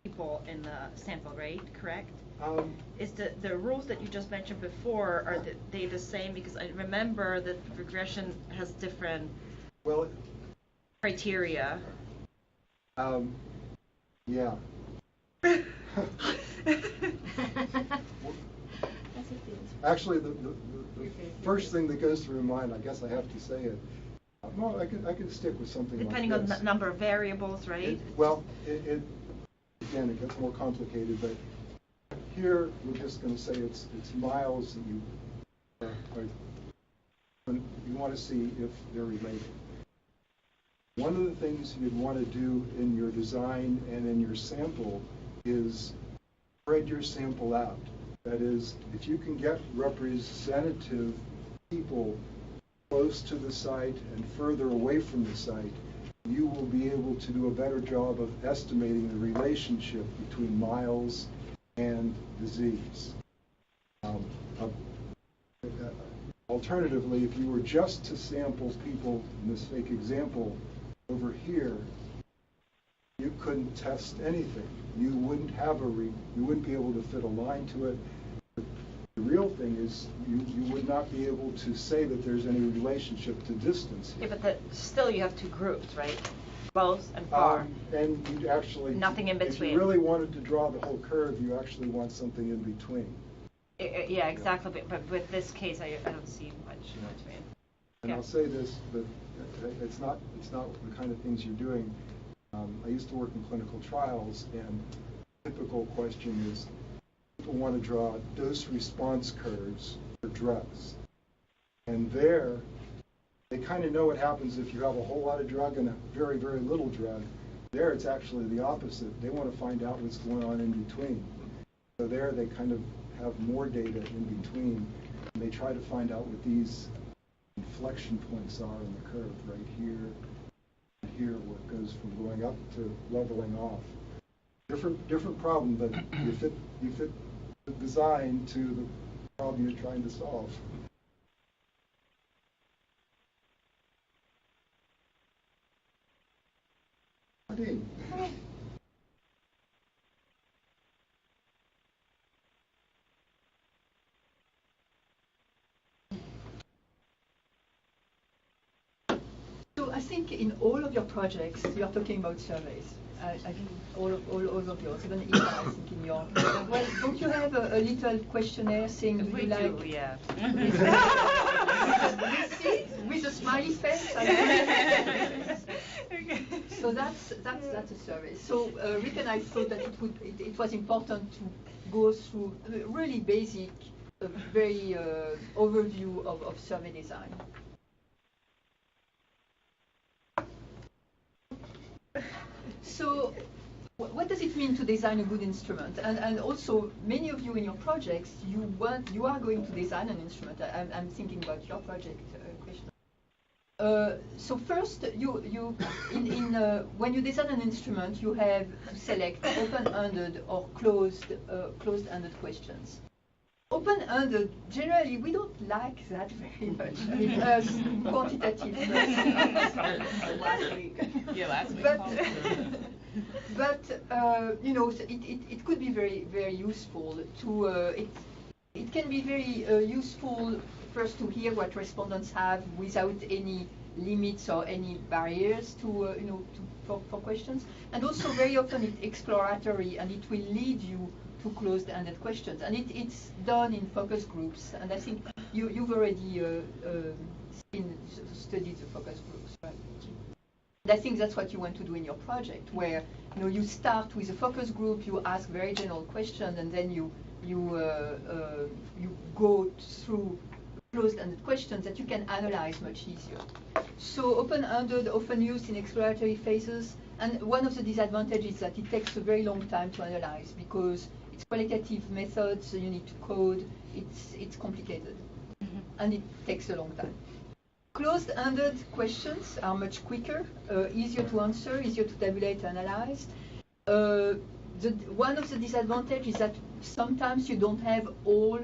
people in the sample, right? Correct? Is the rules that you just mentioned before, are they the same? Because I remember that regression has different criteria. Yeah. Actually, the first thing that goes through my mind, I guess I have to say it. Well, I could stick with something Depending like on this. the number of variables, right? It again, it gets more complicated, but here we're just going to say it's miles that you want to see if they're related. One of the things you'd want to do in your design and in your sample is spread your sample out. That is, if you can get representative people close to the site and further away from the site, you will be able to do a better job of estimating the relationship between miles and disease. Alternatively, if you were just to sample people in this fake example over here, you couldn't test anything. You wouldn't have you wouldn't be able to fit a line to it. The real real thing is you would not be able to say that there's any relationship to distance here. Yeah, but still you have two groups, right? Close and far. And you'd actually... Nothing in between. If you really wanted to draw the whole curve, you actually want something in between. Yeah, exactly. But with this case, I don't see much in between. And I'll say this, but it's not the kind of things you're doing. I used to work in clinical trials, and the typical question is people want to draw dose-response curves for drugs. And there, they kind of know what happens if you have a whole lot of drug and a very, very little drug. There, it's actually the opposite. They want to find out what's going on in between. So there, they kind of have more data in between, and they try to find out what these inflection points are in the curve right here, and here, where it goes from going up to leveling off. Different problem, but you fit the design to the problem you're trying to solve. So I think in all of your projects, you are talking about surveys. I think all of yours, even Eva, I think in your... Well, don't you have a little questionnaire saying do We you like... do, yeah. With a smiley face? So that's a survey. So Rick and I thought that it was important to go through a really basic, very overview of survey design. So what does it mean to design a good instrument? And also, many of you in your projects, you are going to design an instrument. I'm thinking about your project, Krishna. So first, when you design an instrument, you have to select open-ended or closed-ended questions. Open-ended, generally, we don't like that very much. Quantitative. Last week. Yeah, last week. But you know, it could be very, very useful to. It can be very useful first to hear what respondents have without any limits or any barriers to for questions, and also very often it's exploratory and it will lead you to closed-ended questions, and it's done in focus groups, and I think you've already studied the focus groups, right? And I think that's what you want to do in your project, where you start with a focus group, you ask very general questions, and then you go through closed-ended questions that you can analyze much easier. So open-ended, often used in exploratory phases, and one of the disadvantages is that it takes a very long time to analyze because it's qualitative methods, you need to code, it's complicated, and it takes a long time. Closed-ended questions are much quicker, easier to answer, easier to tabulate, analyze. One of the disadvantages is that sometimes you don't have all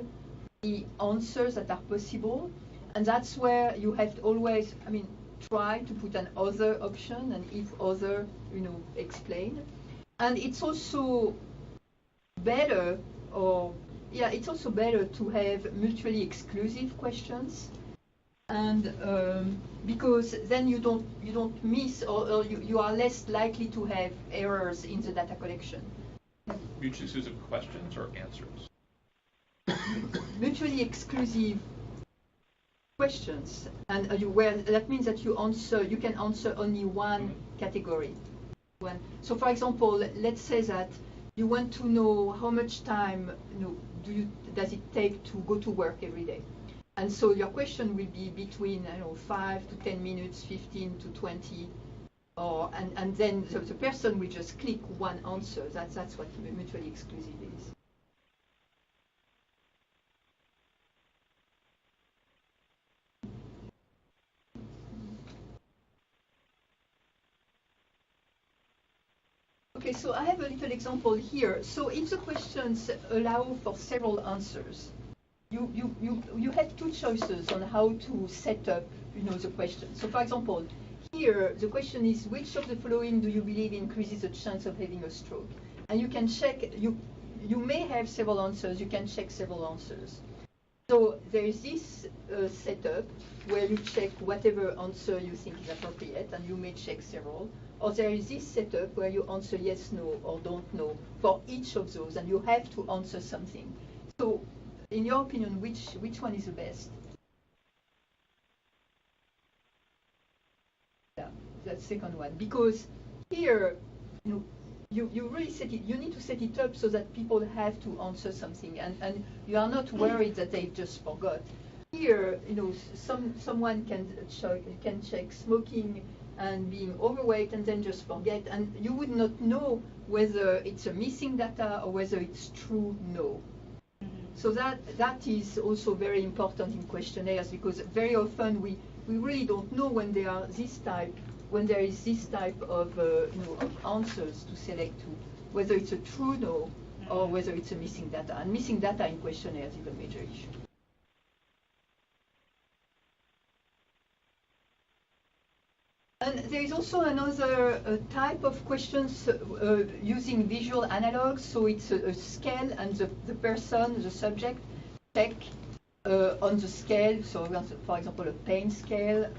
the answers that are possible, and that's where you have to always, try to put an other option, and if other, explain. And it's also better, to have mutually exclusive questions, and because then you don't miss, or you are less likely to have errors in the data collection. Mutually exclusive questions or answers? Mutually exclusive questions, and that means that you can answer only one category. So, for example, let's say that you want to know how much time does it take to go to work every day, and so your question will be between 5 to 10 minutes, 15 to 20, and then the person will just click one answer. That's what mutually exclusive is. Okay, so I have a little example here. So if the questions allow for several answers, you have two choices on how to set up, the question. So for example, here the question is, which of the following do you believe increases the chance of having a stroke? And you can check, you may have several answers, you can check several answers. So there is this setup where you check whatever answer you think is appropriate, and you may check several. Or there is this setup where you answer yes, no, or don't know for each of those, and you have to answer something. So, in your opinion, which one is the best? Yeah, that second one, because here, you really set it. You need to set it up so that people have to answer something, and you are not worried that they just forgot. Here, someone can check smoking and being overweight and then just forget, and you would not know whether it's a missing data or whether it's true no. So that is also very important in questionnaires, because very often we really don't know when there is this type of of answers to select to, whether it's a true no or whether it's a missing data. And missing data in questionnaires is a major issue. And there is also another type of questions using visual analogs. So it's a scale, and the person, the subject, check on the scale. So for example, a pain scale,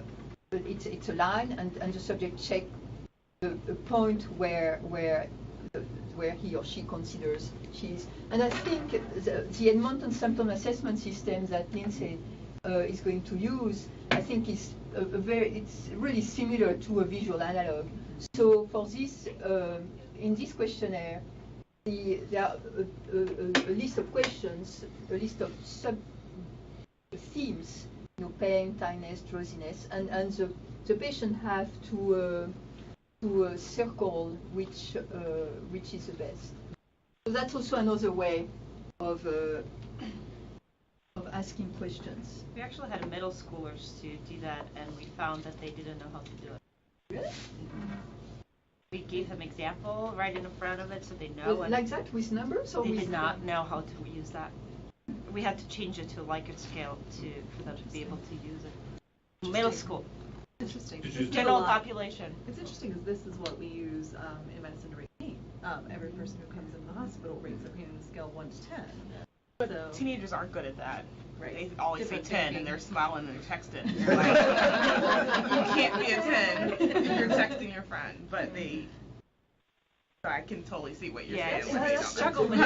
it's a line, and the subject check a point where he or she considers she is. And I think the Edmonton symptom assessment system that Lindsay is going to use, I think is it's really similar to a visual analog. So for this, in this questionnaire, there are a list of questions, a list of sub-themes, pain, tiredness, drowsiness, and the patient have to circle which is the best. So that's also another way of asking questions. We actually had middle schoolers to do that, and we found that they didn't know how to do it. Really? Mm-hmm. We gave them example right in front of it, so they know. Like that with numbers, or they with did not know how to use that. We had to change it to a Likert scale for them to be able to use it. Middle school. Interesting. General population. It's interesting because this is what we use in medicine to rate pain. Every person who comes in the hospital rates their pain on a scale of 1 to 10. So, teenagers aren't good at that. Right. They always Different say 10 thinking. and they're smiling and they're texting. You're like, you can't be a 10 if you're texting your friend. But so I can totally see what you're saying. It's struggle with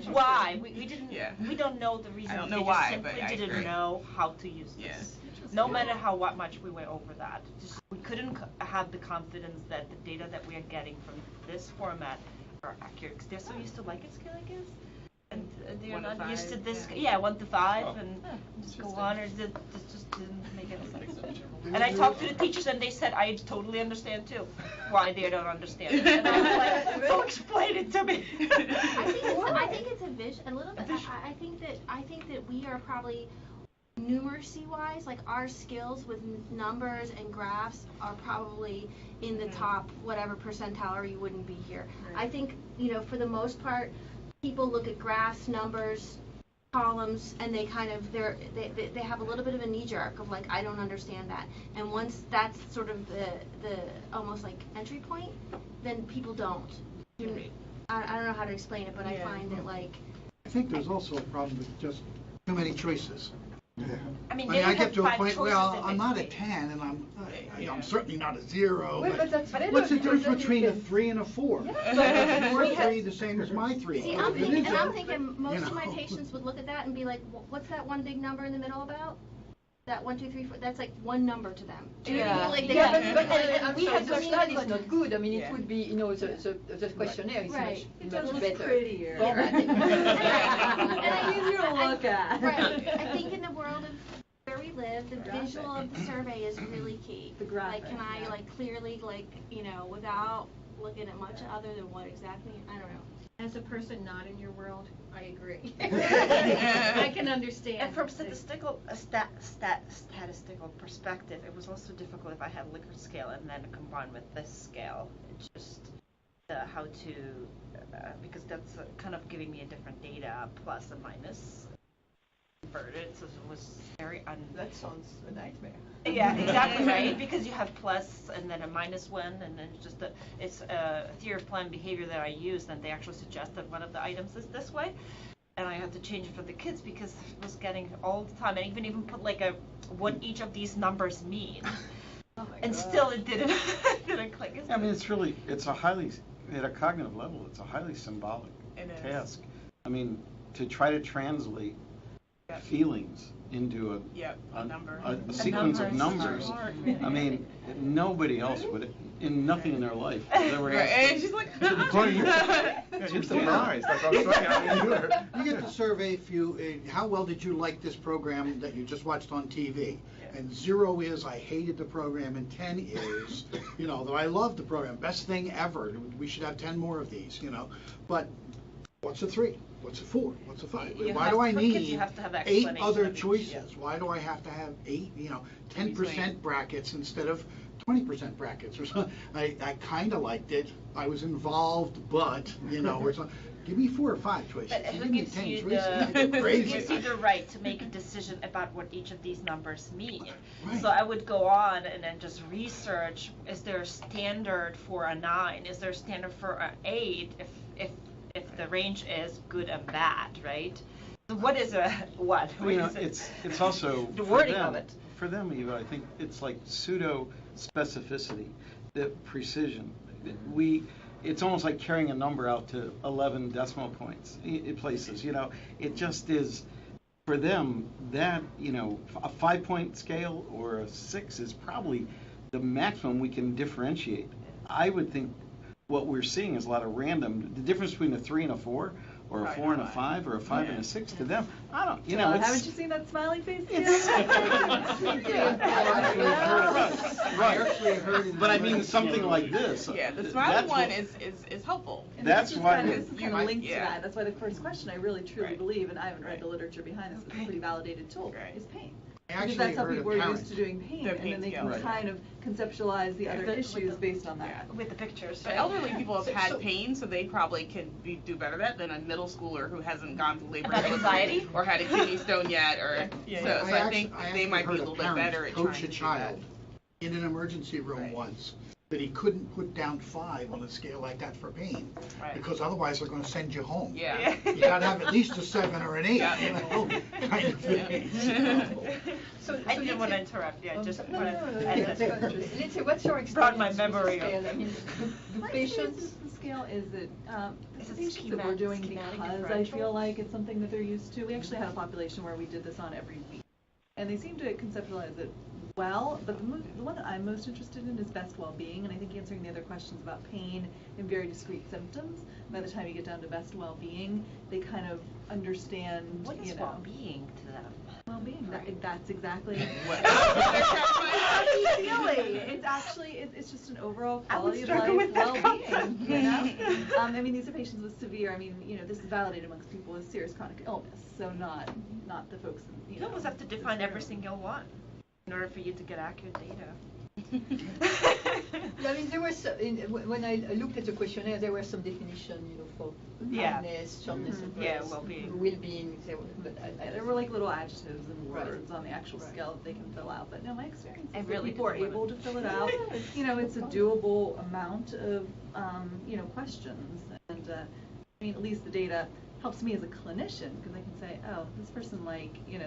why. We didn't. Yeah. We don't know the reason. I don't know they why, just but simply I didn't agree. know how to use this. Yeah. No matter how much we went over that, just we couldn't have the confidence that the data that we are getting from this format are accurate. Because they're so used to Likert scale, I guess. And they're 1 to not used to 5, this. yeah. Yeah, 1 to 5, Oh. and just go on, or it just didn't make any sense. And I talked to the teachers, and they said, I totally understand too why they don't understand it. And I was like, so explain it to me. I think it's a little bit. I think that we are probably numeracy wise, like our skills with numbers and graphs are probably in the top whatever percentile, or you wouldn't be here. Right. I think for the most part, people look at graphs, numbers, columns, and they kind of they have a little bit of a knee jerk of like, I don't understand that. And once that's sort of the almost like entry point, then people don't. I don't know how to explain it, but I find that like. I think there's also a problem with just too many choices. I mean, I get to a five point, choices well, that I'm they not a make. 10, and I'm certainly not a 0. Well, but that's what's the difference then between you a can- 3 and a 4? Yeah. Your 3 the same as my 3. See, It I'm thinking, isn't, and I'm thinking most you of my know. patients would look at that and be like, what's that one big number in the middle about? That 1, 2, 3, 4, that's like one number to them. Do you know what I mean? Like they but we have the green slide is input. not good. I mean, Yeah. it would be, the questionnaire is Right. much better. prettier. formatted. Easier to look at. Right. I think in the world of where we live, the Graphic. visual of the survey is really key. The graphic, Like, can I yeah. like clearly without looking at much other than what exactly, I don't know. As a person not in your world, I agree. I can understand. And from statistical perspective, it was also difficult if I had Likert scale and then combined with this scale. It's just how to, because that's kind of giving me a different data, plus and minus converted, so it was very That sounds a nightmare. Yeah, exactly, right? Because you have plus and then a minus one, and then it's a theory of planned behavior that I used, and they actually suggested one of the items is this way. and I had to change it for the kids because it was getting all the time, and even put like what each of these numbers mean. Oh my And God. still it didn't click. I mean, it's a highly, at a cognitive level, it's a highly symbolic task. I mean, to try to translate feelings into a number. a sequence of numbers. I mean, nobody else would, in nothing in their life, would ever ask. And she's like, You're surprised. That's what I'm saying. I mean, You get the survey if you, how well did you like this program that you just watched on TV? And 0 is, I hated the program, and 10 is, though I love the program, best thing ever. We should have 10 more of these, But what's a 3? What's a 4? What's a 5? Why do I need 8 other choices? Why do I have to have 8, 10% brackets instead of 20% brackets or something? I kind of liked it. I was involved, but, or something. Give me 4 or 5 choices. But Give who me gives 10 you choices. the Crazy. gives you the right to make a decision about what each of these numbers mean? Right. So I would go on and then just research: is there a standard for a 9? Is there a standard for an 8? If the range is good and bad, right? So what is a what? It's also the wording of it. For them, Eva, I think it's like pseudo specificity, the precision. It's almost like carrying a number out to 11 decimal points places. It just is. For them, that a 5-point scale or a 6 is probably the maximum we can differentiate. I would think what we're seeing is a lot of random. The difference between a 3 and a 4, or a 4 and a 5, or a 5 and a 6 to them, I don't. Haven't you seen that smiling face? Right. But I mean something like this. Yeah, the smiling one is helpful. And That's this is why kind of linked to that. That's why the first question, I really truly believe, and I haven't read the literature behind this, but it's a pretty validated tool, is pain. Because that's how people are used to doing pain, and then they can kind of conceptualize the other issues based on that. With the pictures. But elderly people have had pain, so they probably can do better at that than a middle schooler who hasn't gone to labor About anxiety? or had a kidney stone yet, or so I think they might be a little bit better at trying coach to a do child in an emergency room once that he couldn't put down 5 on a scale like that for pain, because otherwise they're going to send you home. Yeah. You got to have at least a 7 or an 8. Kind of thing. So I didn't want to interrupt. Yeah, just No, want to. Lindsay, what's your experience Brought my with memory the up. scale? I mean, do My patients? experience with the scale is that Is the it patients that we're doing schematic because I differential? feel like it's something that they're used to. We actually had a population where we did this on every week, and they seem to conceptualize it well, but the one that I'm most interested in is best well-being, and I think answering the other questions about pain and very discrete symptoms, by the time you get down to best well-being, they kind of understand, What is well-being to them? Well-being, that's exactly What? silly. It's actually, it's just an overall I would quality of struggle life with that well-being, I mean, these are patients with severe, this is validated amongst people with serious chronic illness, so not the folks, You almost have to define every single one in order for you to get accurate data. Yeah, I mean, there was when I looked at the questionnaire, there were some definition, for kindness, shortness of breath, well-being. There were like little adjectives and words on the actual scale that they can fill out, but no, my experience is that really people are didn't able wanna- to fill it out. It's a doable amount of, questions, and, at least the data helps me as a clinician, because I can say, oh, this person,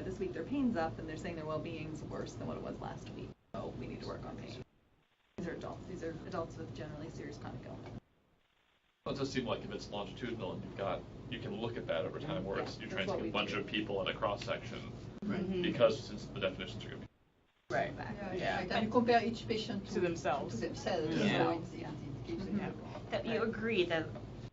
this week their pain's up, and they're saying their well-being's worse than what it was last week, so we need to work on pain. These are adults with generally serious chronic illness. Well, it does seem like if it's longitudinal and you can look at that over time, where you're trying to get a bunch of people in a cross section, because since the definitions are going to be Right. Yeah. And you compare each patient To themselves. To themselves. Yeah. So it gives you. That you agree that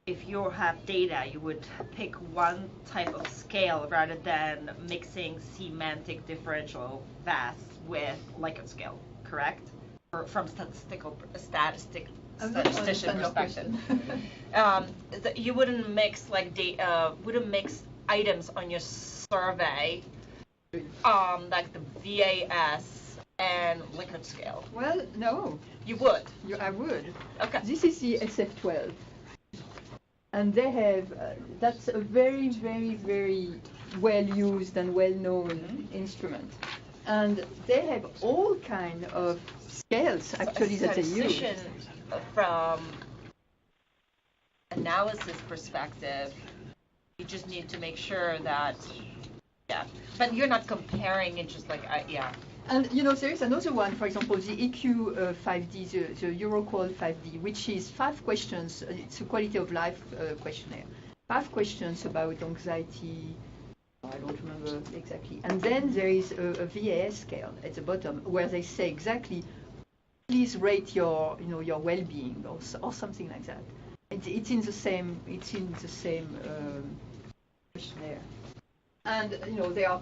if you have data, you would pick one type of scale rather than mixing semantic differential VAS with Likert scale, correct? Or from statistician perspective. You wouldn't mix wouldn't mix items on your survey, like the VAS and Likert scale. Well, no. You would. I would. Okay. This is the SF12. And they have, that's a very, very, very well-used and well-known instrument. And they have all kind of scales, actually, that they use. From analysis perspective, You just need to make sure that, yeah. But you're not comparing it just like, yeah. And you know, there is another one, for example, the EQ 5D, the Euroqual 5D, which is 5 questions. It's a quality of life questionnaire. 5 questions about anxiety. I don't remember exactly. And then there is a VAS scale at the bottom where they say exactly, please rate your, you know, your well-being or something like that. It's in the same questionnaire. And you know, there are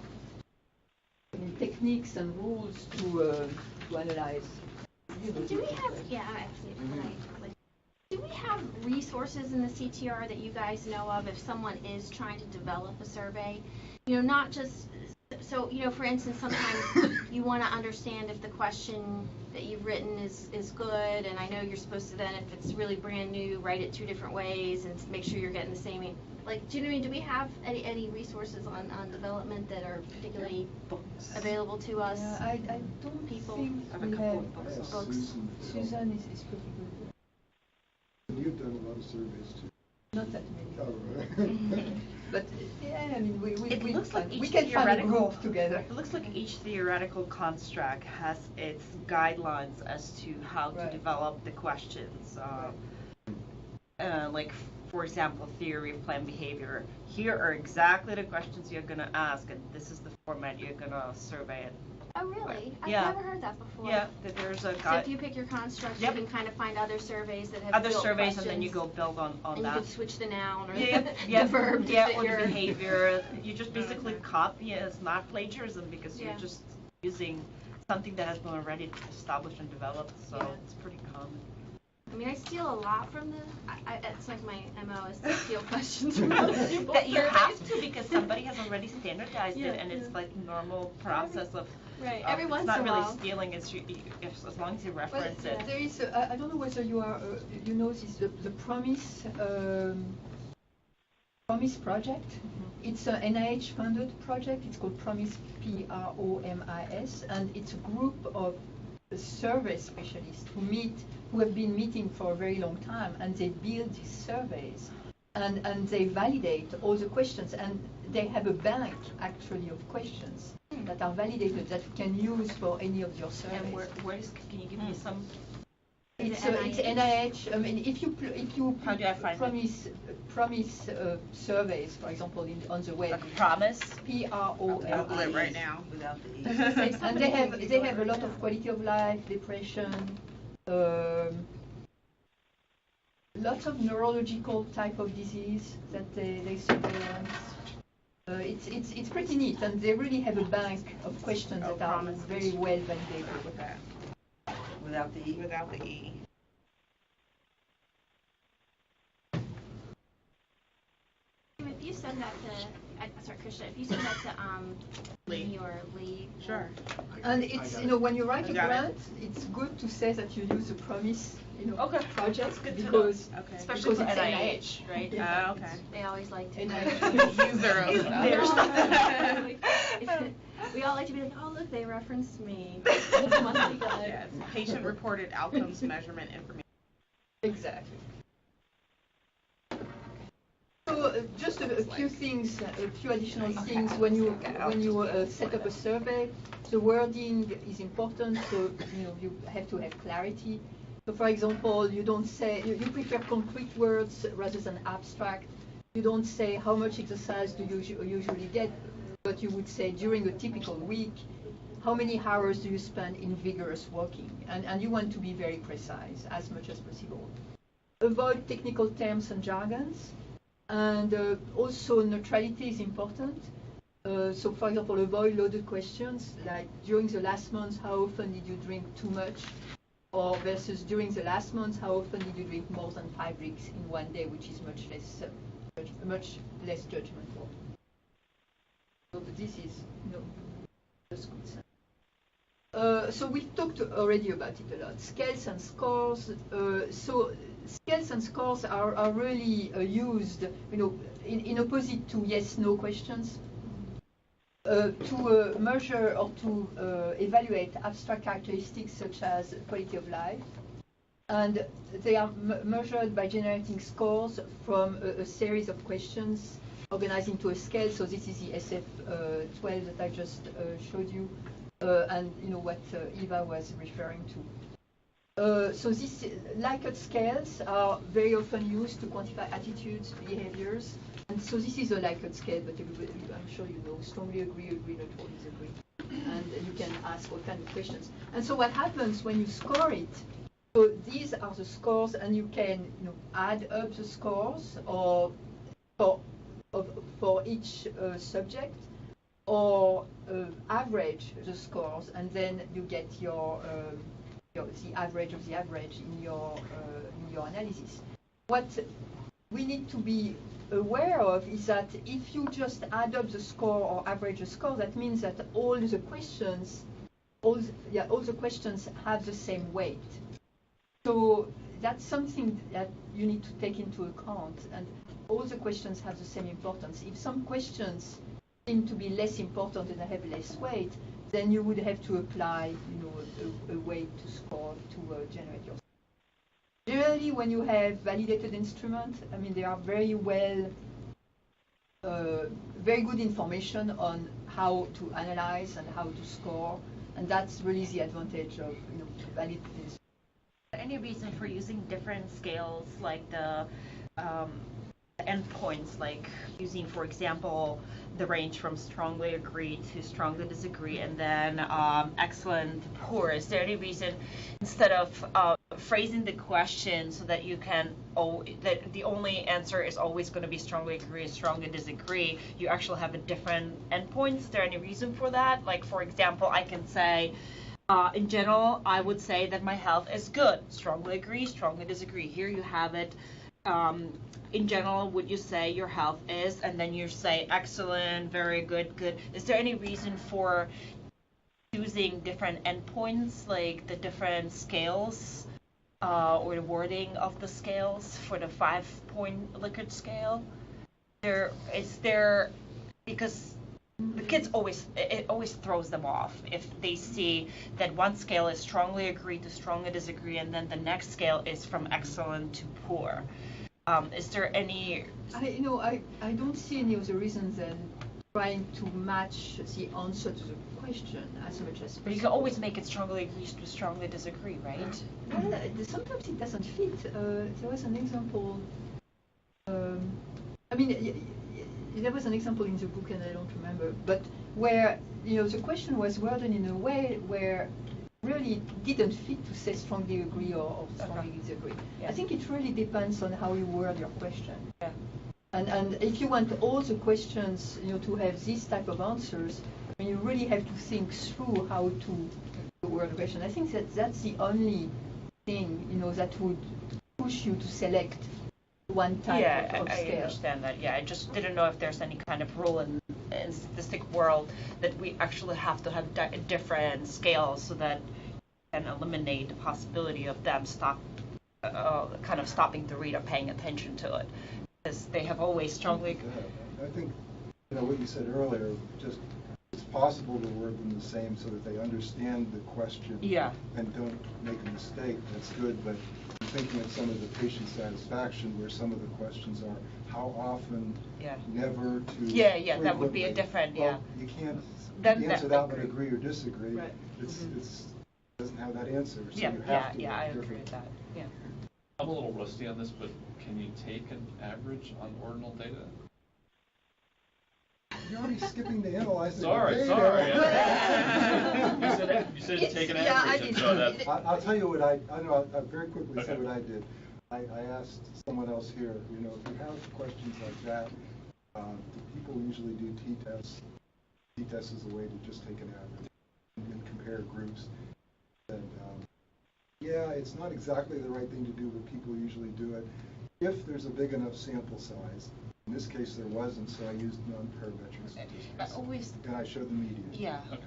techniques and rules to analyze. You know, Do we have? Yeah, actually, do we have resources in the CTR that you guys know of if someone is trying to develop a survey? You know, not just so, you know, for instance, sometimes you want to understand if the question that you've written is good, and I know you're supposed to then, if it's really brand new, write it 2 different ways and make sure you're getting the same. Like, do you know what I mean? Do we have any resources on development that are particularly available to us? Yeah, I don't People think I have a we couple have of books. Susan is pretty good. You've done a lot of surveys too. Not that many. Oh, right. But yeah, I mean, we looks like we each can find a theoretical group together. It looks like each theoretical construct has its guidelines as to how to Right. develop the questions. Like, for example, theory of planned behavior. Here are exactly the questions you're going to ask, and this is the format you're going to survey it. Oh, really? I've Yeah. never heard that before. Yeah, there's a So guide. if you pick your construct, Yep. you can kind of find other surveys that have Other built surveys, and then you questions, go build on and that. you could switch the noun or Yeah, the verb to yeah, fit or your the behavior. You just basically copy it. It's not plagiarism because Yeah. you're just using something that has been already established and developed, so Yeah. it's pretty common. I mean, I steal a lot from the. It's like my MO is to steal questions from other people's That you have surveys. to because somebody has already standardized Yeah, it, and it's yeah. like normal process of. Right. Every once it's not in a really while. stealing. It's as long as you Well, reference it. there is. I don't know whether you are. You know this the Promise. Promise project. Mm-hmm. It's an NIH-funded project. It's called Promise, PROMIS, and it's a group of survey specialists who have been meeting for a very long time, and they build these surveys, and they validate all the questions, and they have a bank actually of questions that are validated that you can use for any of your surveys. And where is? Can you give me some? It's NIH. I mean, if you How do I find promise surveys, for example, on the web. Like promise. PROMIS. Google it right now. Without the E. And they have a lot of quality of life, depression, lots of neurological type of disease that they surveillance. It's pretty neat, and they really have a bank of questions that are very well validated. Okay. Without the E. Without the E. If you send that to, sorry, Krishna, if you send that to Lee or Lee. Sure. And it's, you know, when you write a Got it. grant, it's good to say that you use a Promise, you know, Okay. project That's good to know. because Okay. Especially because for it's NIH, right? Yeah. Okay. They always like to NIH. Use their own stuff. Their stuff. We all like to be like, oh look, they referenced me. It must be good. Yes. Patient-reported outcomes measurement information. Exactly. So just a few things, a few additional things when you set up a survey. The wording is important, so you know you have to have clarity. So for example, you don't say you prefer concrete words rather than abstract. You don't say how much exercise do you usually get, but you would say during a typical week, how many hours do you spend in vigorous walking? And you want to be very precise as much as possible. Avoid technical terms and jargons. And also neutrality is important. So for example, avoid loaded questions like during the last month, how often did you drink too much? Or versus during the last month, how often did you drink more than 5 drinks in one day, which is much less judgmental. So this is, you know, just good. So we talked already about it a lot. Scales and scores. So scales and scores are really used, you know, in opposite to yes/no questions, to measure or to evaluate abstract characteristics such as quality of life, and they are measured by generating scores from a series of questions organized into a scale. So this is the SF12 that I just showed you, and what Eva was referring to. So these Likert scales are very often used to quantify attitudes, behaviors, and so this is a Likert scale, but everybody, I'm sure you know, strongly agree, neutral, disagree, and you can ask all kinds of questions. And so what happens when you score it? So these are the scores, and you can add up the scores, or for each subject, or average the scores, and then you get the average of the average in your analysis. What we need to be aware of is that if you just add up the score or average the score, that means that all the questions have the same weight. So that's something that you need to take into account, and all the questions have the same importance. If some questions seem to be less important and have less weight, then you would have to apply, a weight to score to generate your. Generally, when you have validated instruments, they are very good information on how to analyze and how to score, and that's really the advantage of validated instruments. Any reason for using different scales, like the endpoints, like using, for example, the range from strongly agree to strongly disagree, and then excellent to poor? Is there any reason, instead of phrasing the question so that you can, that the only answer is always going to be strongly agree or strongly disagree, you actually have a different endpoint? Is there any reason for that? Like, for example, I can say, in general, I would say that my health is good. Strongly agree, strongly disagree. Here you have it. In general, would you say your health is, and then you say excellent, very good, good. Is there any reason for using different endpoints, like the different scales, or the wording of the scales for the 5-point Likert scale? Because the kids it always throws them off if they see that one scale is strongly agree to strongly disagree, and then the next scale is from excellent to poor. Is there any? I don't see any other reason than trying to match the answer to the question as much as possible. But you can always make it strongly agree to strongly disagree, right? Well, sometimes it doesn't fit. There was an example. There was an example in the book, and I don't remember, but where the question was worded in a way where really didn't fit to say strongly agree or strongly disagree. Yeah. I think it really depends on how you word your question. Yeah. And if you want all the questions to have this type of answers, you really have to think through how to word the question. I think that's the only thing that would push you to select one type of scale. I understand that. Yeah, I just didn't know if there's any kind of rule in statistic world that we actually have to have different scales so that can eliminate the possibility of them kind of stopping the reader paying attention to it, because they have always strongly. I think what you said earlier, just it's possible to word them the same so that they understand the question and don't make a mistake. That's good, but I'm thinking of some of the patient satisfaction where some of the questions are how often, never, to that would be a different you can't answer that one agree or disagree. Right. It doesn't have that answer, so you have to I agree with that. Yeah. I'm a little rusty on this, but can you take an average on ordinal data? You're already skipping to analyzing sorry. the data. you said take an average. I'll tell you what I'll very quickly say what I did. I asked someone else here, if you have questions like that, people usually do t-tests. T-test is a way to just take an average and compare groups. And it's not exactly the right thing to do, but people usually do it. If there's a big enough sample size, in this case there wasn't, so I used non-parametric statistics. And I showed the median. Yeah. Okay.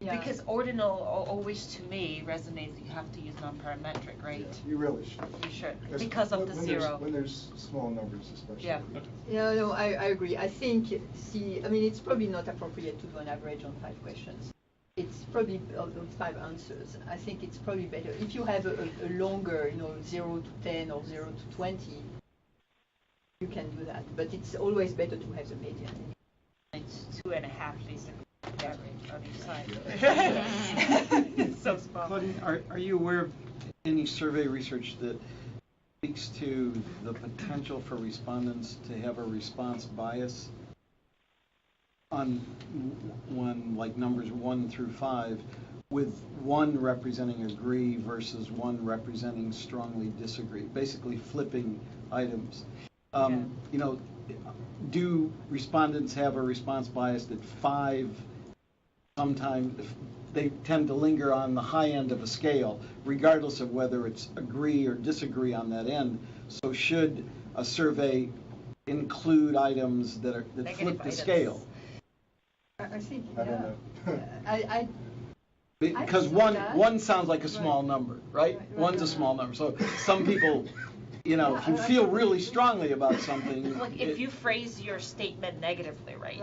Yeah. Because ordinal always, to me, resonates that you have to use non-parametric, right? Yeah, you really should. You should, because of the zero. When there's small numbers, especially. Yeah. Yeah, no, I agree. I think, it's probably not appropriate to do an average on 5 questions. It's probably on 5 answers. I think it's probably better. If you have a longer, 0 to 10 or 0 to 20, you can do that. But it's always better to have the median. It's 2.5 basically average on each side. It's so small. Claudine, are you aware of any survey research that speaks to the potential for respondents to have a response bias on one, like numbers 1 through 5, with 1 representing agree versus 1 representing strongly disagree, basically flipping items? You know, do respondents have a response bias that 5 sometimes they tend to linger on the high end of a scale, regardless of whether it's agree or disagree on that end? So should a survey include items that flip the scale? I think, I don't know. Because one sounds like a small number, right? One's a small number. So some people, you know, if you feel really strongly about something. Like if you phrase your statement negatively, right?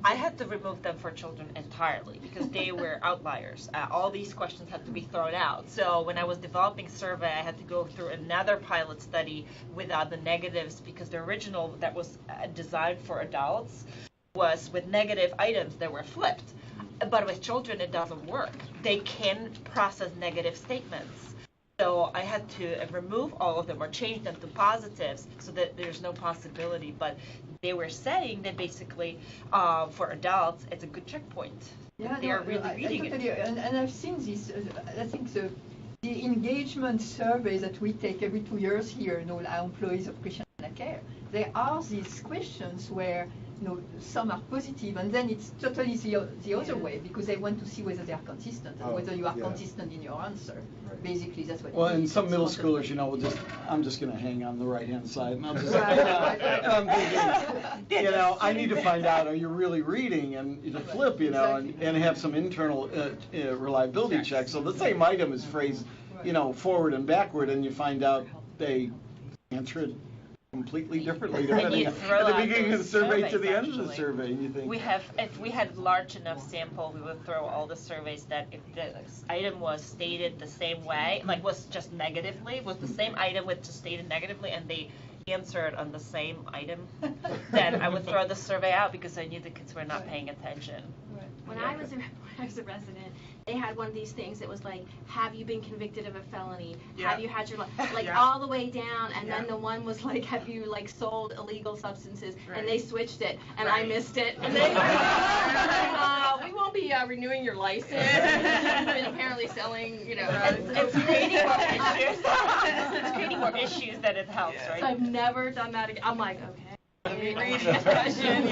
I had to remove them for children entirely because they were outliers. All these questions had to be thrown out. So when I was developing survey, I had to go through another pilot study without the negatives because the original that was designed for adults was with negative items that were flipped. But with children, it doesn't work. They can process negative statements. So I had to remove all of them or change them to positives so that there's no possibility. But they were saying that basically for adults, it's a good checkpoint. Yeah, they are really reading totally, it. And I've seen this. I think the engagement survey that we take every 2 years here, you know, our employees of Christian Care, there are these questions where, you know, some are positive, and then it's totally the other way, because they want to see whether they are consistent and whether you are consistent in your answer. Right. Basically, that's what. Well, and some middle schoolers, you know, I'm just going to hang on the right-hand side, and I'll just. I'm thinking, you know, I need to find out, are you really reading, and to flip, you know, and have some internal reliability checks. So the same item is phrased, you know, forward and backward, and you find out they answer it completely differently depending at the beginning of the survey to the end of the survey. And you think, if we had large enough sample, we would throw all the surveys that if the item was stated the same way, like was just negatively, was the same item with just stated negatively, and they answered on the same item, then I would throw the survey out because I knew the kids were not paying attention. When I was a resident, they had one of these things that was like, have you been convicted of a felony? Have you had your like all the way down, and then the one was like, have you like sold illegal substances? And they switched it, and I missed it. And they we won't be renewing your license. You've been apparently selling, you know. It's creating more issues. It's creating more issues than it helps, right? So I've never done that again. I'm like, okay. Let me read this question.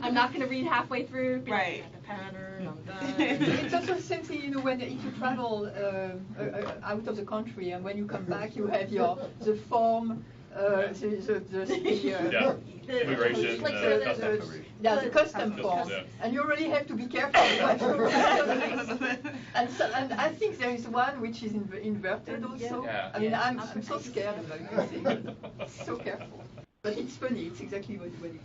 I'm not going to read halfway through. Right. The pattern. I'm done. It's also the same thing, you know, when if you travel out of the country, and when you come back, you have the form. Immigration, the custom form, and you really have to be careful. and I think there is one which is inverted also. I mean, I'm so scared about this thing. So careful. But it's funny. It's exactly what it is.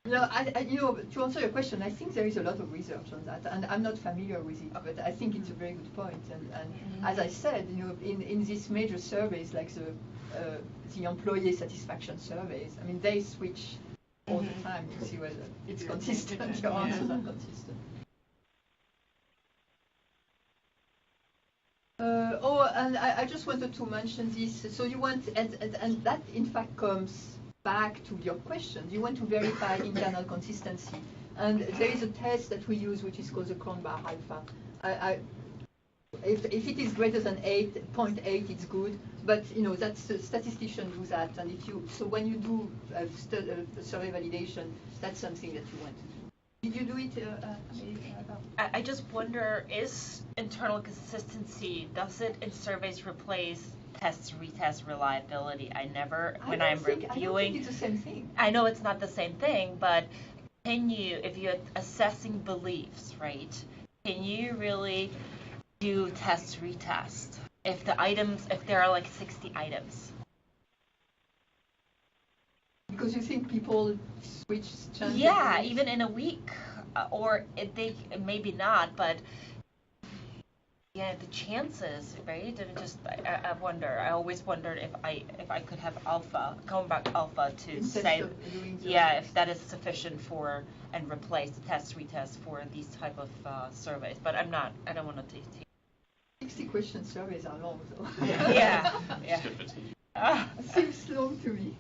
No, you know, to answer your question, I think there is a lot of research on that, and I'm not familiar with it, but I think it's a very good point. And as I said, you know, in these major surveys like the employee satisfaction surveys, I mean, they switch all the time to see whether it's consistent. Your answers are consistent. And I just wanted to mention this. So you want, and that in fact comes back to your question. You want to verify internal consistency. And there is a test that we use which is called the Cronbach alpha. If it is greater than 8.8, it's good. But you know, that's statisticians do that. And when you do survey validation, that's something that you want to do. Did you do it? I just wonder, is internal consistency, does it in surveys replace test, retest reliability? When I'm reviewing. I don't think it's the same thing. I know it's not the same thing, but if you're assessing beliefs, right, can you really do test, retest? If there are like 60 items. Because you think people switch chances? Yeah, even in a week, or maybe not, but Yeah, the chances, right? And I wonder. I always wondered if I could have alpha, going back to alpha to say, yeah, if that is sufficient for and replace the test retest for these type of surveys. But I'm not. I don't want to take. 60-question surveys are long, though. Yeah. Seems long to me.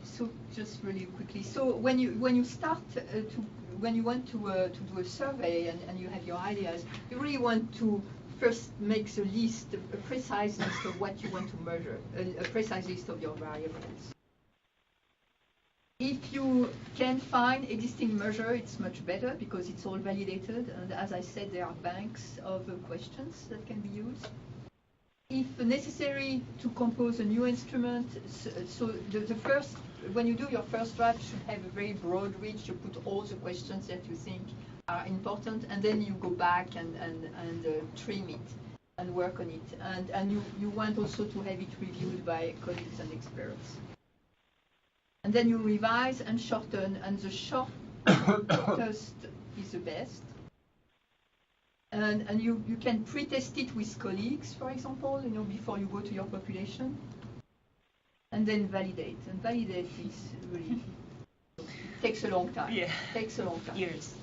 So just really quickly. So when you start when you want to do a survey and you have your ideas, you really want to first make a list, a precise list of what you want to measure, a precise list of your variables. If you can find existing measure, it's much better because it's all validated. And as I said, there are banks of questions that can be used. If necessary to compose a new instrument, so the first, when you do your first draft, you should have a very broad reach. You put all the questions that you think are important, and then you go back and trim it and work on it. And you want also to have it reviewed by colleagues and experts. And then you revise and shorten, and the shortest is the best. And you can pre-test it with colleagues, for example, before you go to your population, and then validate. And validate is really takes a long time. Yeah. Takes a long time. Years.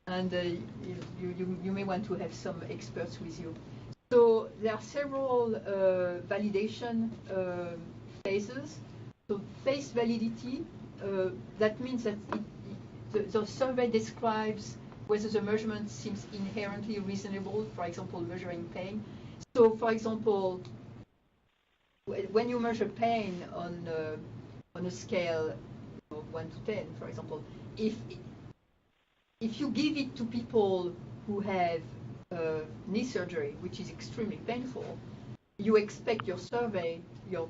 And you may want to have some experts with you. So there are several validation phases. So phase validity, that means that the survey describes whether the measurement seems inherently reasonable, for example, measuring pain. So, for example, when you measure pain on a scale of 1 to 10, for example, if you give it to people who have knee surgery, which is extremely painful, you expect your survey, your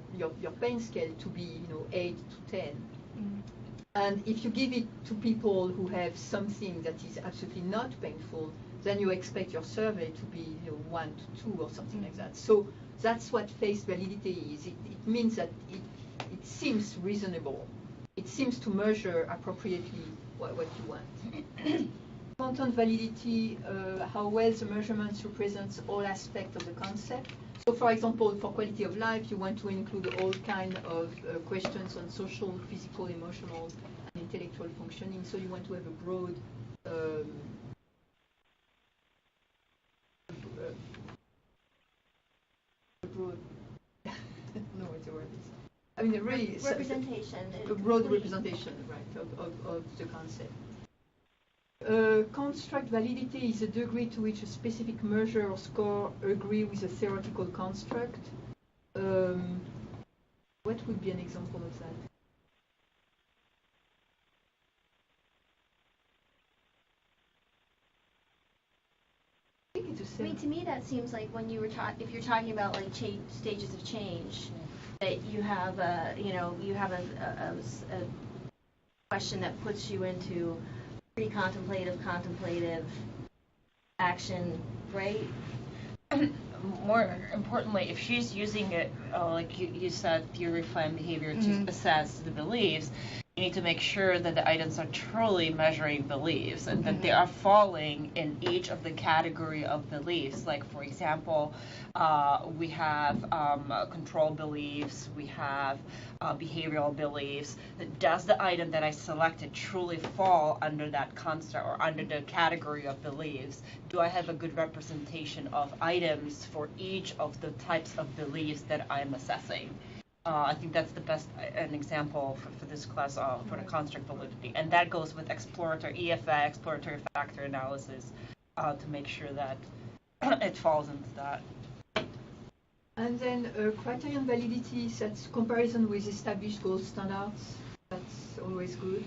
pain scale to be 8 to 10. Mm-hmm. And if you give it to people who have something that is absolutely not painful, then you expect your survey to be 1 to 2 or something like that. So that's what phase validity is. It means that it seems reasonable. It seems to measure appropriately what you want. Content validity, how well the measurements represents all aspects of the concept. So, for example, for quality of life, you want to include all kinds of questions on social, physical, emotional, and intellectual functioning. So you want to have a broad, I don't know what the word is. I mean, really representation. A broad representation, right, of the concept. Construct validity is the degree to which a specific measure or score agree with a theoretical construct. What would be an example of that? I think it's the same. I mean, to me, that seems like when you were if you're talking about like stages of change, that you have a question that puts you into pre-contemplative, contemplative action, right? More importantly, if she's using it, like you said, theory, plan, behavior to assess the beliefs, you need to make sure that the items are truly measuring beliefs and that they are falling in each of the category of beliefs. Like, for example, we have control beliefs, we have behavioral beliefs. Does the item that I selected truly fall under that construct or under the category of beliefs? Do I have a good representation of items for each of the types of beliefs that I'm assessing? I think that's the best an example for this class for the construct validity. And that goes with exploratory factor analysis to make sure that it falls into that. And then criterion validity, that's comparison with established gold standards. That's always good.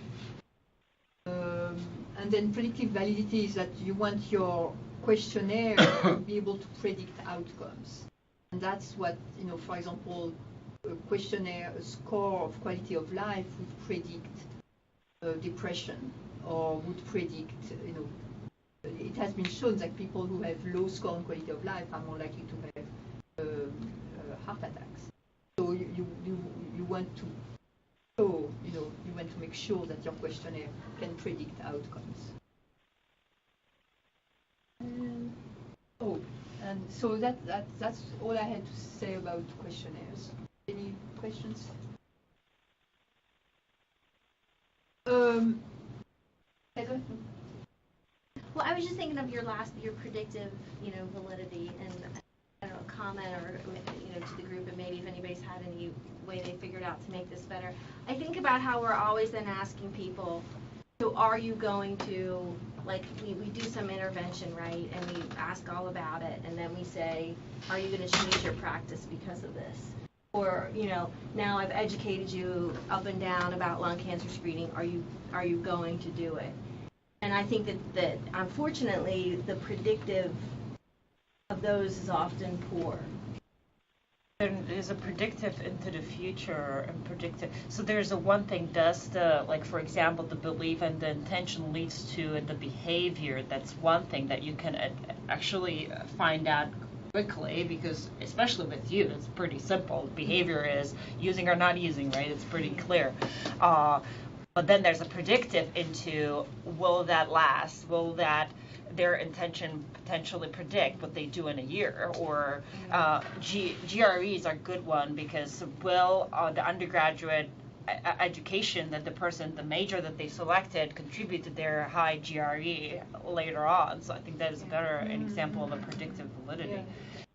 And then predictive validity is that you want your questionnaire to be able to predict outcomes. And that's what, for example, a questionnaire, a score of quality of life would predict depression, or would predict, it has been shown that people who have low score on quality of life are more likely to have heart attacks. So you want to show, you want to make sure that your questionnaire can predict outcomes. And so that's all I had to say about questionnaires. Any questions? Heather? Well, I was just thinking of your predictive, validity, and I don't know, comment or, to the group, and maybe if anybody's had any way they figured out to make this better. I think about how we're always then asking people, so are you going to, like, we do some intervention, right, and we ask all about it, and then we say, are you going to change your practice because of this? Or, now I've educated you up and down about lung cancer screening, are you going to do it? And I think that unfortunately the predictive of those is often poor. There's a predictive into the future and predictive. So there's a one thing, does the, like for example, the belief and the intention leads to the behavior. That's one thing that you can actually find out quickly, because especially with you, it's pretty simple. Behavior is using or not using, right? It's pretty clear. But then there's a predictive into, will that last? Will that their intention potentially predict what they do in a year? Or GREs are a good one, because will the undergraduate education that the major that they selected contribute to their high GRE later on? So I think that is a better an example of a predictive validity. Yeah.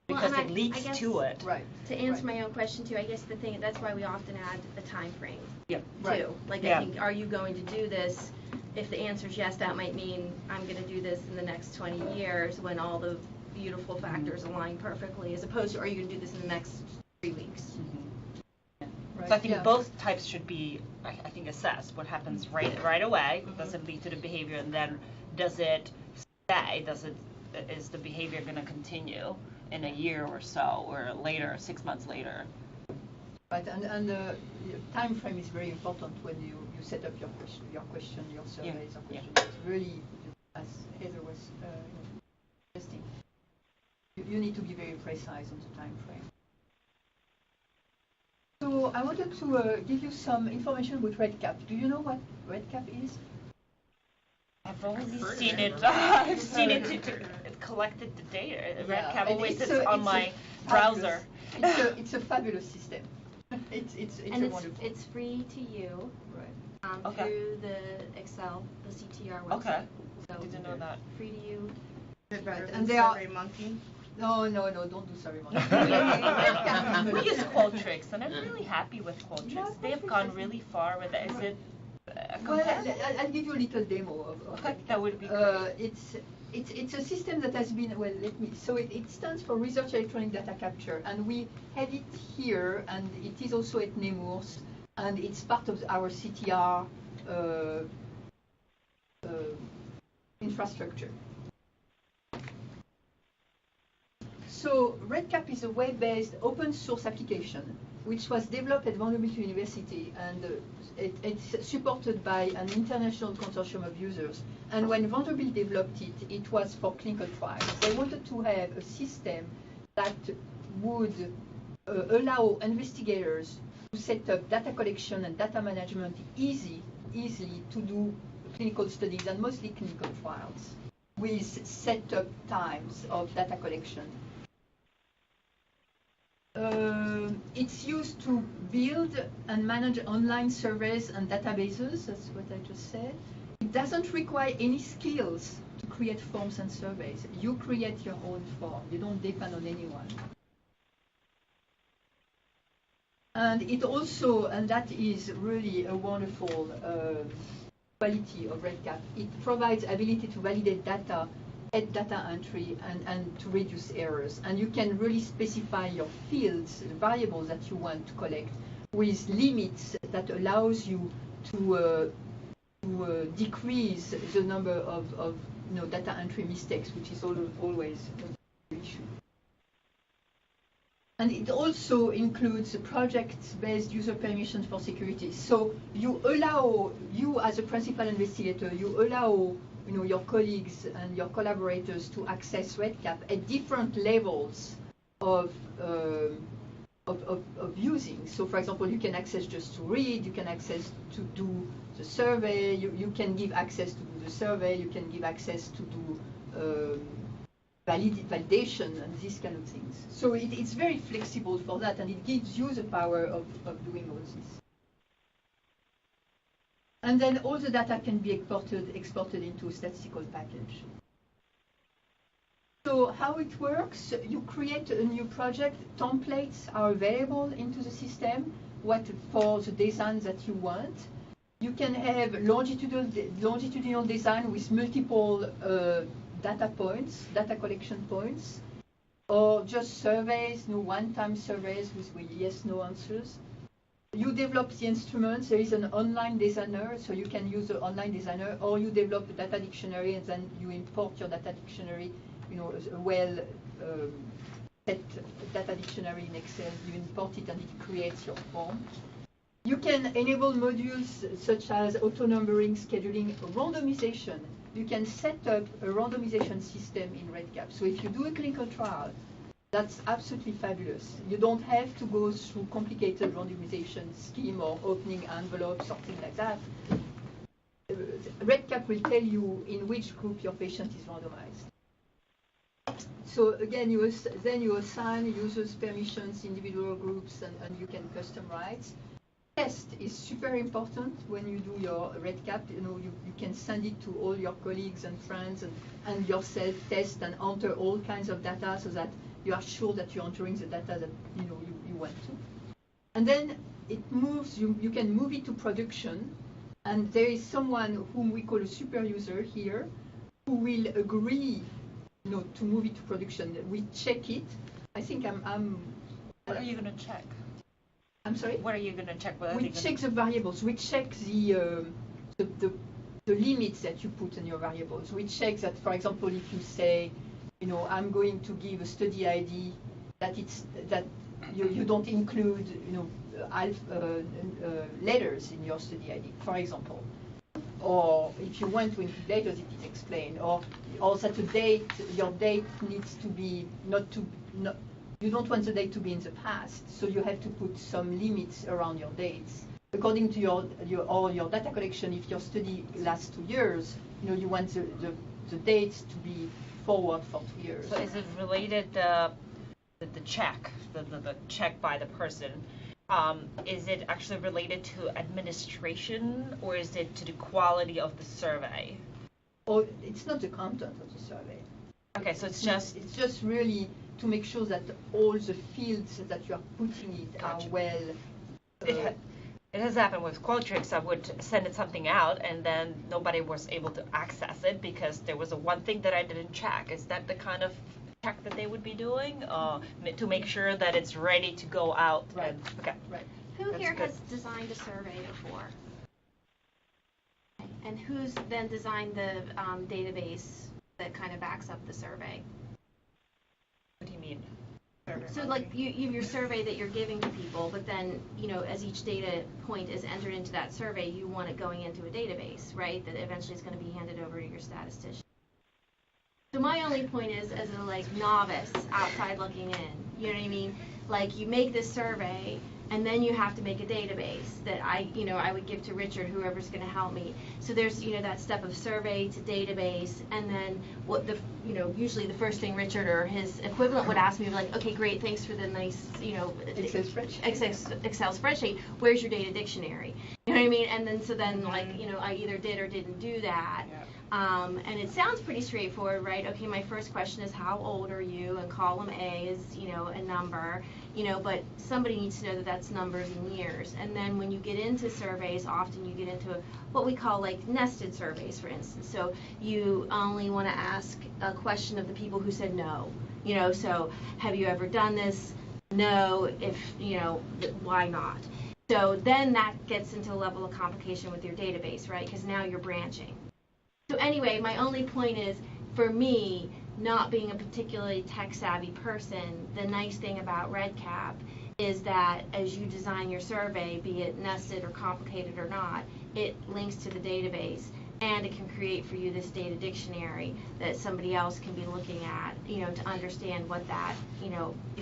Because it leads to it. Right. To answer my own question too, I guess that's why we often add a time frame. Yeah. Too. Right. Like I think, are you going to do this? If the answer is yes, that might mean I'm going to do this in the next 20 years when all the beautiful factors align perfectly, as opposed to, are you going to do this in the next 3 weeks? Mm-hmm. Right. So I think both types should be, I think, assessed. What happens right away? Does it lead to the behavior, and then does it stay? Is the behavior going to continue in a year or so, or later, 6 months later? Right, and the time frame is very important when you set up your question, your surveys, your questions. It's really, as Heather was suggesting, you need to be very precise on the time frame. So I wanted to give you some information about REDCap. Do you know what REDCap is? I've only seen it. I've seen it. It collected the data. REDCap always sits on my browser. It's a fabulous system. It's wonderful. It's free to you. Right. Through the Excel, the CTR website. Okay. So Didn't know that. Free to you. Right. And they are Monkey. No, don't do SurveyMonkey. We use Qualtrics, and I'm really happy with Qualtrics. They have gone really far with it. Is it well, I'll give you a little demo of okay, it. that would be great. It's a system that has been, so it stands for Research Electronic Data Capture, and we have it here, and it is also at Nemours, and it's part of our CTR infrastructure. So REDCap is a web-based open source application which was developed at Vanderbilt University, and it's supported by an international consortium of users. And when Vanderbilt developed it, it was for clinical trials. They wanted to have a system that would allow investigators to set up data collection and data management easily to do clinical studies, and mostly clinical trials, with set up times of data collection. It's used to build and manage online surveys and databases. That's what I just said. It doesn't require any skills to create forms and surveys. You create your own form. You don't depend on anyone. And it also, and that is really a wonderful quality of REDCap, it provides ability to validate data at data entry and to reduce errors. And you can really specify your fields, the variables that you want to collect, with limits that allows you to decrease the number of data entry mistakes, which is always an issue. And it also includes project-based user permissions for security. So you as a principal investigator, you allow your colleagues and your collaborators to access REDCap at different levels of using. So for example, you can access just to read, you can access to do the survey, you can give access to do the survey, you can give access to do validation and these kind of things. So it's very flexible for that, and it gives you the power of doing all this. And then all the data can be exported into a statistical package. So how it works, you create a new project, templates are available into the system, for the design that you want. You can have longitudinal design with multiple data collection points, or just surveys, one-time surveys with yes/no answers. You develop the instruments. There is an online designer, so you can use the online designer, or you develop a data dictionary and then you import your data dictionary, a well set data dictionary in Excel. You import it and it creates your form. You can enable modules such as auto-numbering, scheduling, randomization. You can set up a randomization system in REDCap. So if you do a clinical trial, that's absolutely fabulous. You don't have to go through complicated randomization scheme or opening envelopes, something like that. REDCap will tell you in which group your patient is randomized. So again, you assign users permissions, individual groups, and you can custom rights. Test is super important when you do your REDCap. You can send it to all your colleagues and friends and yourself test and enter all kinds of data so that you are sure that you're entering the data that you want to. And then it moves, you can move it to production, and there is someone whom we call a super user here who will agree to move it to production. We check it. I think What are you going to check? I'm sorry? What are you going to check? We check the variables. We check the limits that you put in your variables. We check that, for example, if you say, I'm going to give a study ID, that you don't include, letters in your study ID, for example. Or if you want to include letters, it is explained. Or that your date needs to be you don't want the date to be in the past, so you have to put some limits around your dates. According to your data collection, if your study lasts 2 years, you want the dates to be forward for 2 years. So is it related, the check, the check by the person, is it actually related to administration, or is it to the quality of the survey? Oh, it's not the content of the survey. Okay, so it's just really to make sure that all the fields that you are putting it are well. It has happened with Qualtrics. I would send it something out, and then nobody was able to access it because there was one thing that I didn't check. Is that the kind of check that they would be doing to make sure that it's ready to go out? Right. Okay. Right. Who here has designed a survey before? And who's then designed the database that kind of backs up the survey? What do you mean? So like you have your survey that you're giving to people, but then, as each data point is entered into that survey, you want it going into a database, right? That eventually is going to be handed over to your statistician. So my only point is, as a novice outside looking in, you know what I mean? Like you make this survey, and then you have to make a database that I would give to Richard, whoever's going to help me. So there's, that step of survey to database, and then usually the first thing Richard or his equivalent would ask me, like, okay, great, thanks for the nice, Excel spreadsheet. Excel spreadsheet. Where's your data dictionary? You know what I mean? And then I either did or didn't do that. Yeah. And it sounds pretty straightforward, right? Okay, my first question is how old are you? And column A is, a number, but somebody needs to know that that's numbers and years. And then when you get into surveys, often you get into what we call like nested surveys, for instance. So you only want to ask a question of the people who said no. So have you ever done this? No. If, why not? So then that gets into a level of complication with your database, right? Because now you're branching. So anyway, my only point is, for me, not being a particularly tech-savvy person, the nice thing about REDCap is that as you design your survey, be it nested or complicated or not, it links to the database, and it can create for you this data dictionary that somebody else can be looking at, to understand what that,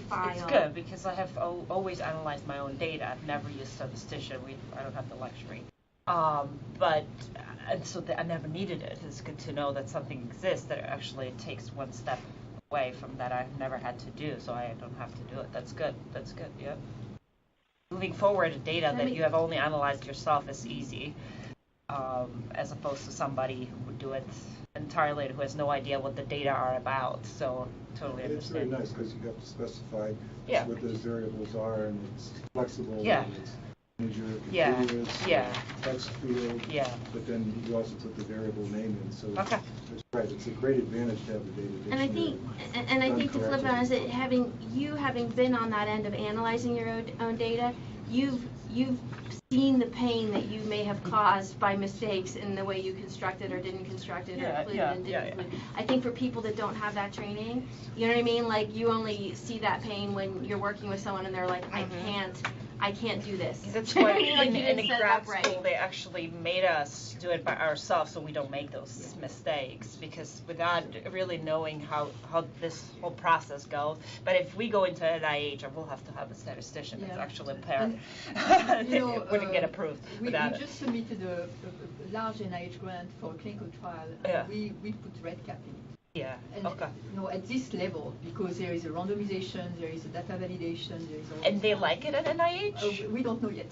file. It's good because I have always analyzed my own data. I've never used statistician. I don't have the luxury. And so I never needed it. It's good to know that something exists that actually takes one step way from that I've never had to do, so I don't have to do it. That's good. That's good. Yep. Moving forward, data that you have only analyzed yourself is easy, as opposed to somebody who would do it entirely, who has no idea what the data are about. So totally It's very understand. nice because you have to specify Yeah. what those variables are, and it's flexible. Yeah. And it's integer, Yeah. continuous, Yeah. text field. Yeah. But then you also put the variable name in, so Okay. it's right. It's a great advantage to have the data And I think, dictionary and I done think to flip it on is correctly. that having been on that end of analyzing your own data, you've seen the pain that you may have caused by mistakes in the way you constructed or didn't construct it or Yeah, included yeah, and yeah, didn't include. I think for people that don't have that training, you know what I mean? Like you only see that pain when you're working with someone and they're like, I can't do this. That's You know why what I mean? Like, you in didn't set it grad up right. school they actually made us do it by ourselves so we don't make those mistakes, because without really knowing how this whole process goes. But if we go into NIH, we'll have to have a statistician that's Yeah. actually a parent. And, you know, It wouldn't get approved we without it. just submitted a large NIH grant for a clinical trial, and Yeah. we put REDCap in it. Yeah, And okay. you know, at this level, because there is a randomization, there is a data validation, there is all And this they stuff. like it at NIH? We don't know yet.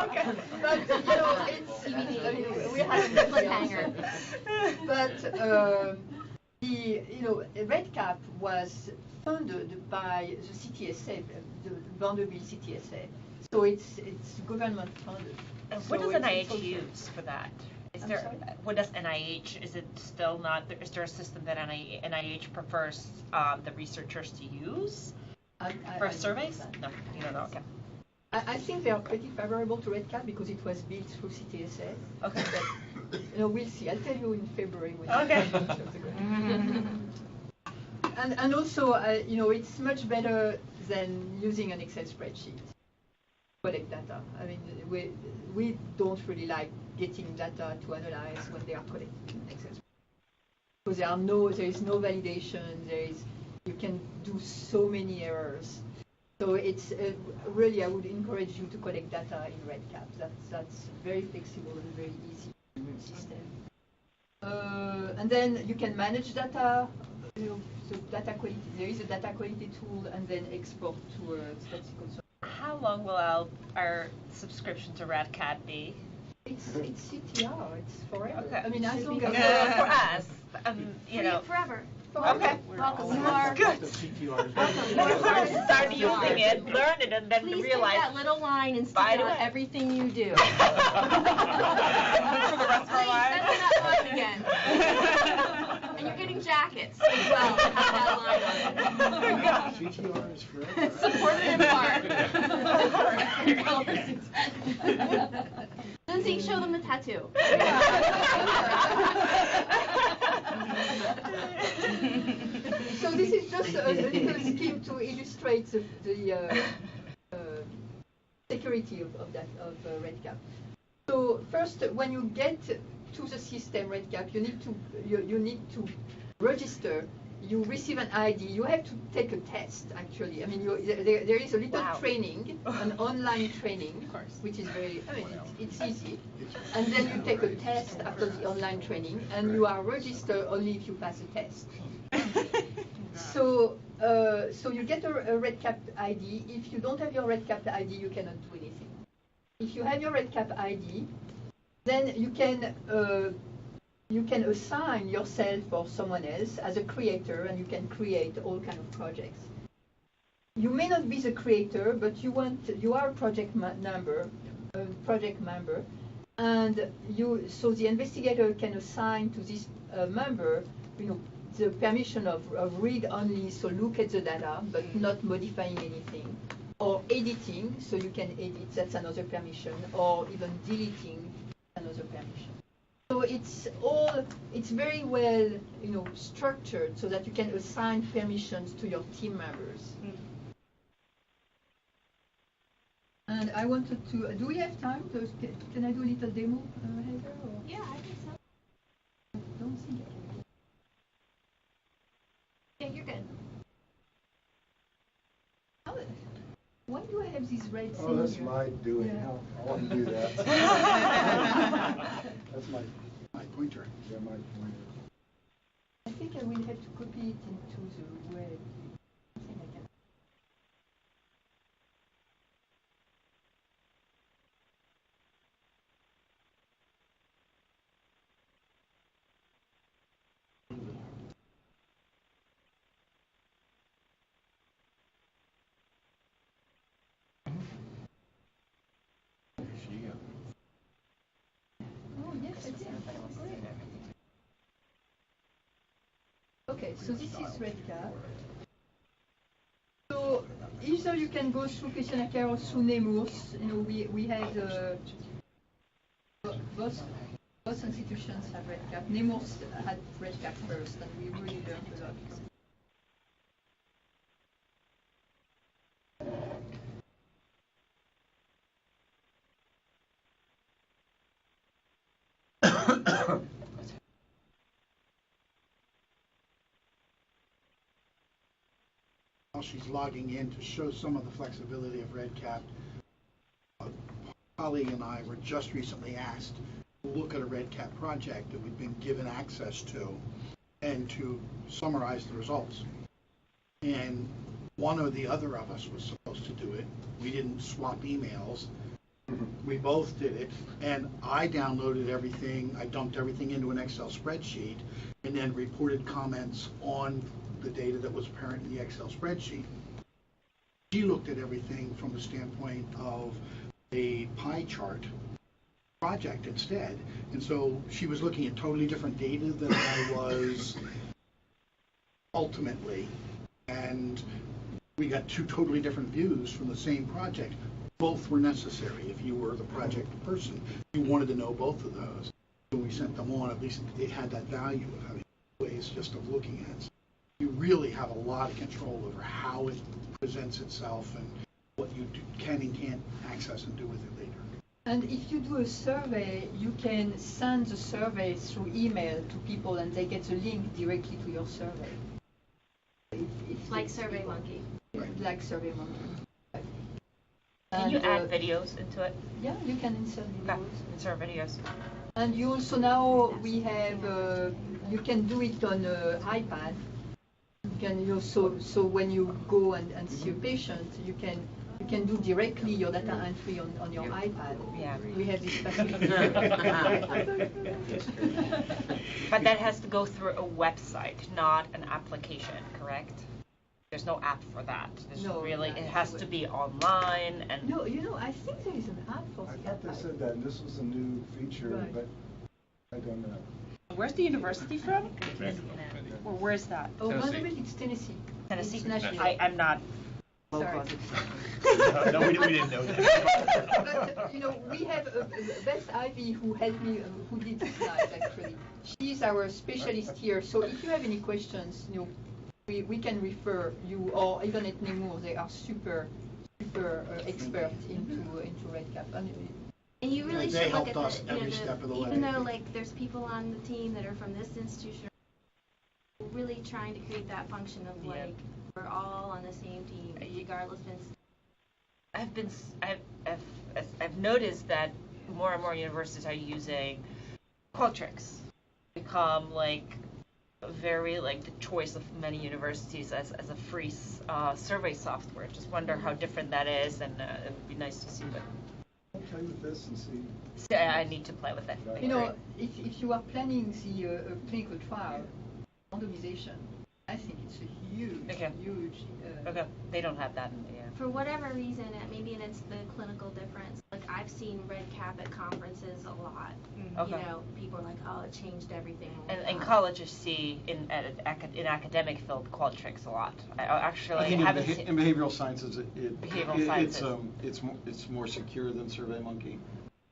Okay. But you know, it's I mean, we have a Cliffhanger. But REDCap was funded by the CTSA, the Vanderbilt CTSA. So it's government funded. What So does it's NIH also- use for that? Is I'm there, sorry? what does NIH, is it still not, is there a system that NIH prefers the researchers to use for I surveys? don't know No, you don't know, okay. I think they are pretty favorable to REDCap because it was built through CTSA. Okay. But, we'll see. I'll tell you in February when Okay. And also, it's much better than using an Excel spreadsheet to collect data. I mean, we don't really like getting data to analyze when they are collected in Excel spreadsheets. Because there is no validation, you can do so many errors. So it's really, I would encourage you to collect data in REDCap. That's very flexible and very easy system. And then you can manage data. So data quality. There is a data quality tool, and then export to a statistical software. How long will our subscription to RadCat be? It's CTR. It's forever. Okay. I mean, as long For as us, you know. Forever. Okay. Welcome. You All are. about the CTRs. Welcome. Start using it, learn it, and then Please realize. take that little line and stick By it the on way. everything you do. For the rest of our Please, lives. send me that line again. And you're getting jackets as well. With that line on it. CTR is forever. Supported in part. Lindsay, show them the tattoo. So this is just a little scheme to illustrate the security of REDCap. So first, when you get to the system REDCap, you need to register. You receive an ID. You have to take a test. Actually, I mean, there is a little training, an online training, which is very. I mean, it's easy. And then you take a test after the online training, and you are registered only if you pass a test. So you get a REDCap ID. If you don't have your REDCap ID, you cannot do anything. If you have your REDCap ID, then you can assign yourself or someone else as a creator, and you can create all kind of projects. You may not be the creator, but you are a project member, and so the investigator can assign to this member, the permission of read only, so look at the data, but not modifying anything, or editing, so you can edit, that's another permission, or even deleting, another permission. So it's very well, structured so that you can assign permissions to your team members. And I wanted to, do we have time? Can I do a little demo, Heather? Or? Yeah, I think so. I don't think I can. Yeah, you're good. Why do I have these red things? Oh, that's here? my doing. Yeah. I want to do that. That's my My pointer. yeah, my pointer. I think I will have to copy it into the web. I think I can. Oh, yes, it's great. Okay, so this is RedCap. So either you can go through questionnaire or through Nemours. You know, we had both institutions have RedCap. Nemours had RedCap first, and we really learned a lot. While she's logging in to show some of the flexibility of RedCap, a colleague and I were just recently asked to look at a RedCap project that we've been given access to and to summarize the results. And one or the other of us was supposed to do it. We didn't swap emails. We both did it, and I downloaded everything, I dumped everything into an Excel spreadsheet, and then reported comments on the data that was apparent in the Excel spreadsheet. She looked at everything from the standpoint of a pie chart project instead, and so she was looking at totally different data than I was ultimately, and we got two totally different views from the same project. Both were necessary. If you were the project person, you wanted to know both of those. When we sent them on, at least it had that value of having ways just of looking at it. So you really have a lot of control over how it presents itself and what you can and can't access and do with it later. And if you do a survey, you can send the survey through email to people, and they get the link directly to your survey. If Like SurveyMonkey. Like SurveyMonkey. Can you add videos into it? Yeah, you can insert videos. Okay, insert videos. And you also now we have you can do it on iPad. You can so when you go and see a patient, you can do directly your data entry on your iPad. Yeah. We have this facility. But that has to go through a website, not an application, correct? There's no app for that. No, really, yeah, it has to be online and. No, I think there is an app for I the thought they iPad. said that, and this was a new feature, Right. but I don't know. Where's the university from? Or where's that? Oh, Tennessee. Vanderbilt, it's Tennessee. Tennessee? It's national. I'm not Sorry. local. No, we didn't know that. But, you know, we have Beth Ivy who helped me, who did the slides actually. She's our specialist here. So if you have any questions, you know, we can refer you, or even at Nemours, they are super expert into RedCap. And you really They should look helped at us the, every step of the even way. though like there's people on the team that are from this institution, really trying to create that function of Yeah. like we're all on the same team, regardless of I've noticed that more and more universities are using Qualtrics. Become like very like the choice of many universities as a free survey software. Just wonder how different that is, and it would be nice to see. But I'll play with this and see. so I need to play with it. You know, if you are planning the clinical trial randomization, I think it's a huge. Okay, they don't have that. Yeah. for whatever reason, maybe it's the clinical difference. Like I've seen RedCap at conferences a lot. Okay. You know, people are like, oh, it changed everything. And colleges see in academic field Qualtrics a lot. I actually I think haven't seen. in behavioral sciences, Behavioral sciences. it's more secure than SurveyMonkey.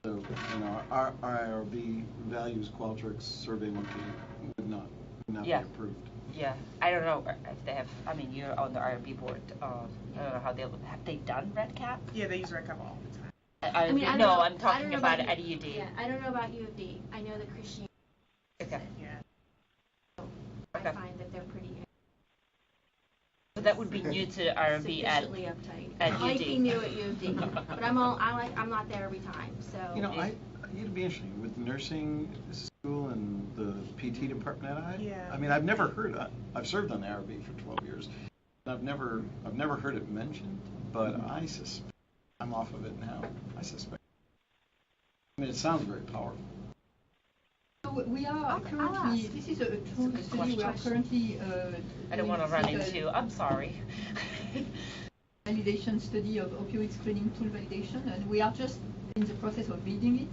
So, you know, our IRB values Qualtrics, SurveyMonkey would not be Yeah. approved. Yeah, I don't know if they have. I mean, you're on the IRB board. I don't know how they have they done RedCap. Yeah, they use RedCap all the time. I mean, I don't no, know, I'm I don't talking know about U- at UD. Yeah, I don't know about U of D. I know that Christian. Okay. Yeah. I Okay. find that they're pretty. So that would be new to IRB at Sufficiently uptight. at It might UD. be new at U of D, but I'm not there every time. So You know, it'd be interesting with nursing school and the PT department at I. Yeah. I mean, I've never heard that. I've served on the IRB for 12 years. I've never heard it mentioned, but I suspect, I'm off of it now, I suspect. I mean, it sounds very powerful. So we are currently, ask. this is a true good study, we are question. currently I don't want to run into, I'm sorry. validation study of opioid screening tool validation, and we are just in the process of building it.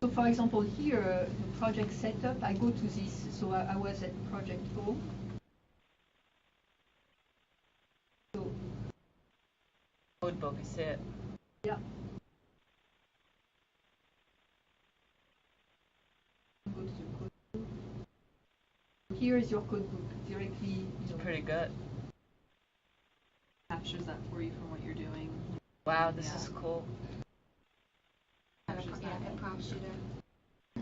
So for example, here, the project setup, I go to this, so I was at project 4. So, Code book is it. yeah. Go to the code book. Here is your code book directly. It's pretty good. Captures that for you from what you're doing. Wow, this Yeah. is cool. Captures that. Yeah, it prompts you to.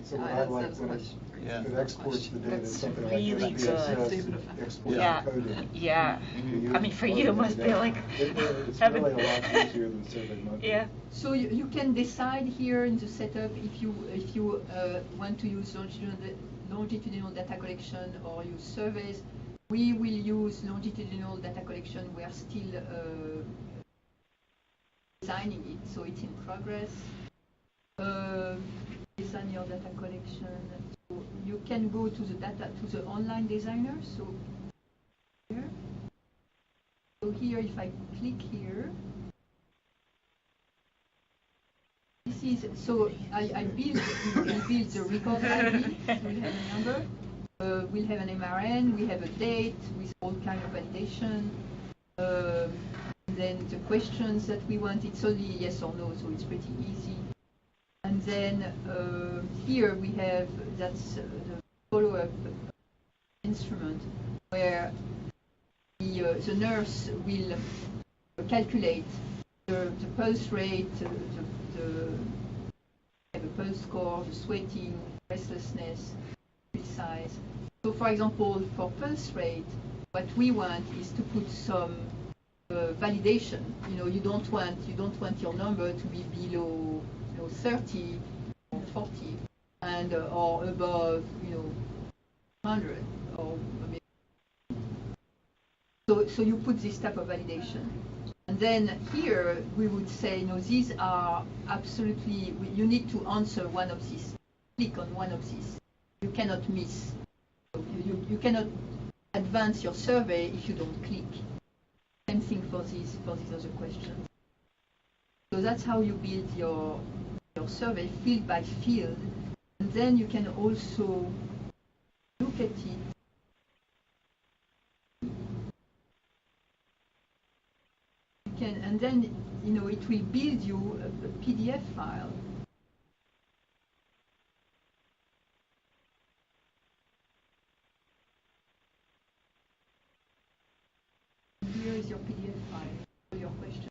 So what I That like was when a it, question for you. Yeah. it exports the data, That's something really like good. SPSS, exports Yeah. the code. Yeah. I mean, for you, it must be like It's heaven. really a lot easier than SurveyMonkey. Yeah. So you can decide here in the setup if you want to use longitudinal data collection or use surveys. We will use longitudinal data collection. We are still designing it, so it's in progress. Design your data collection. So you can go to the online designer. So here, if I click here. This is, so I build the record ID. We'll have a number, we'll have an MRN, we have a date with all kind of validation. Then the questions that we want, it's only yes or no, so it's pretty easy. And then here we have, that's the follow-up instrument where the nurse will calculate the pulse rate, the pulse score, the sweating, restlessness, size. So for example, for pulse rate, what we want is to put some validation. You don't want your number to be below 30 or 40 and or above 100 or maybe. So you put this type of validation. And then here we would say, these are absolutely, you need to answer one of these, click on one of these. You cannot miss. You cannot advance your survey if you don't click. Same thing for these other questions. So that's how you build your survey field by field. And then you can also look at it. And then it will build you a PDF file. Here is your PDF file for your question.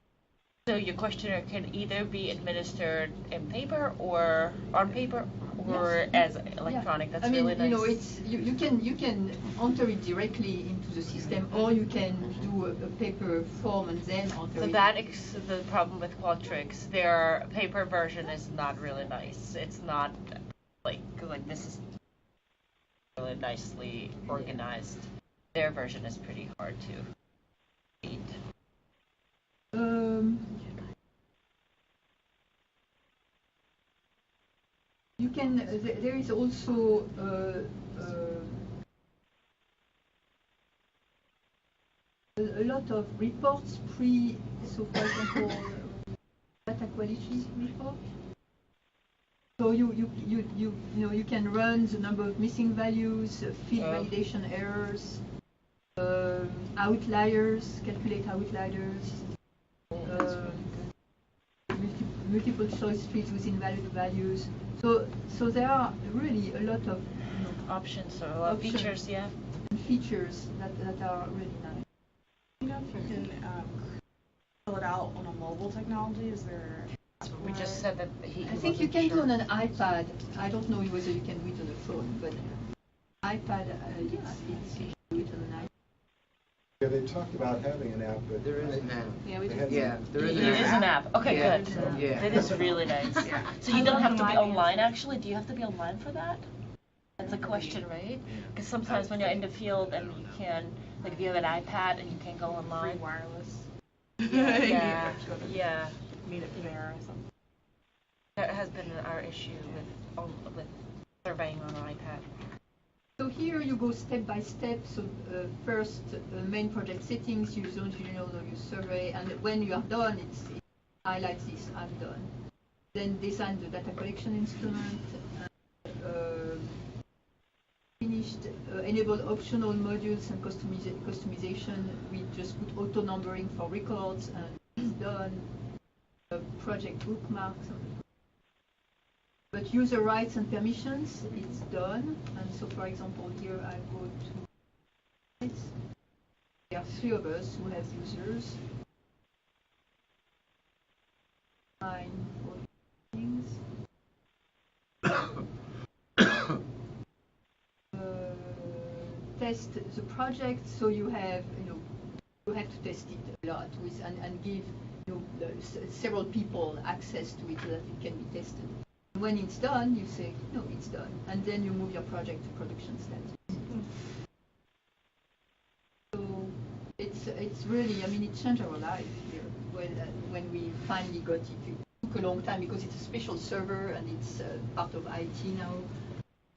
So your questionnaire can either be administered in paper or on paper or Yes. as electronic. Yeah. That's really nice. It's you can enter it directly into the system, or you can do a paper form and then enter So it. that is the problem with Qualtrics. Their paper version is not really nice. It's not like this is really nicely organized. Their version is pretty hard to read. You can. There is also a lot of reports so for example, data quality report. So you can run the number of missing values, field validation errors, outliers, calculate outliers, multiple choice fields with invalid values. So there are really a lot of Options or a lot of features, yeah. Features that are really nice. You know if you can fill it out on a mobile technology? Is there? We just said that I think you can do on an iPad. I don't know whether you can do it on a phone, but iPad, it's you can do it on an iPad. Yeah, they talked about having an app, but There is an app. Yeah, we They just. had Yeah, there is It an is app. an app. Okay, Yeah. good. Yeah. That is really nice. Yeah. So you don't have to be online, actually? Do you have to be online for that? That's a question, right? Because sometimes when you're in the field and you can, like if you have an iPad and you can go online. Free wireless. Yeah. Meet it there or something. That has been our issue with surveying on an iPad. So here you go step by step. So first, main project settings, use longitudinal your survey, and when you are done, it highlights this, I'm done. Then design the data collection instrument. Finished, enable optional modules and customization. We just put auto numbering for records, and it's done. Project bookmarks. But user rights and permissions, it's done. And so, for example, here I go to this. There are 3 of us who have users. Fine for things. Test the project, so you have, you have to test it a lot with and give several people access to it so that it can be tested. When it's done, you say, no, it's done. And then you move your project to production status. So it's really, I mean, it changed our life here when we finally got it. It took a long time because it's a special server and it's part of IT now.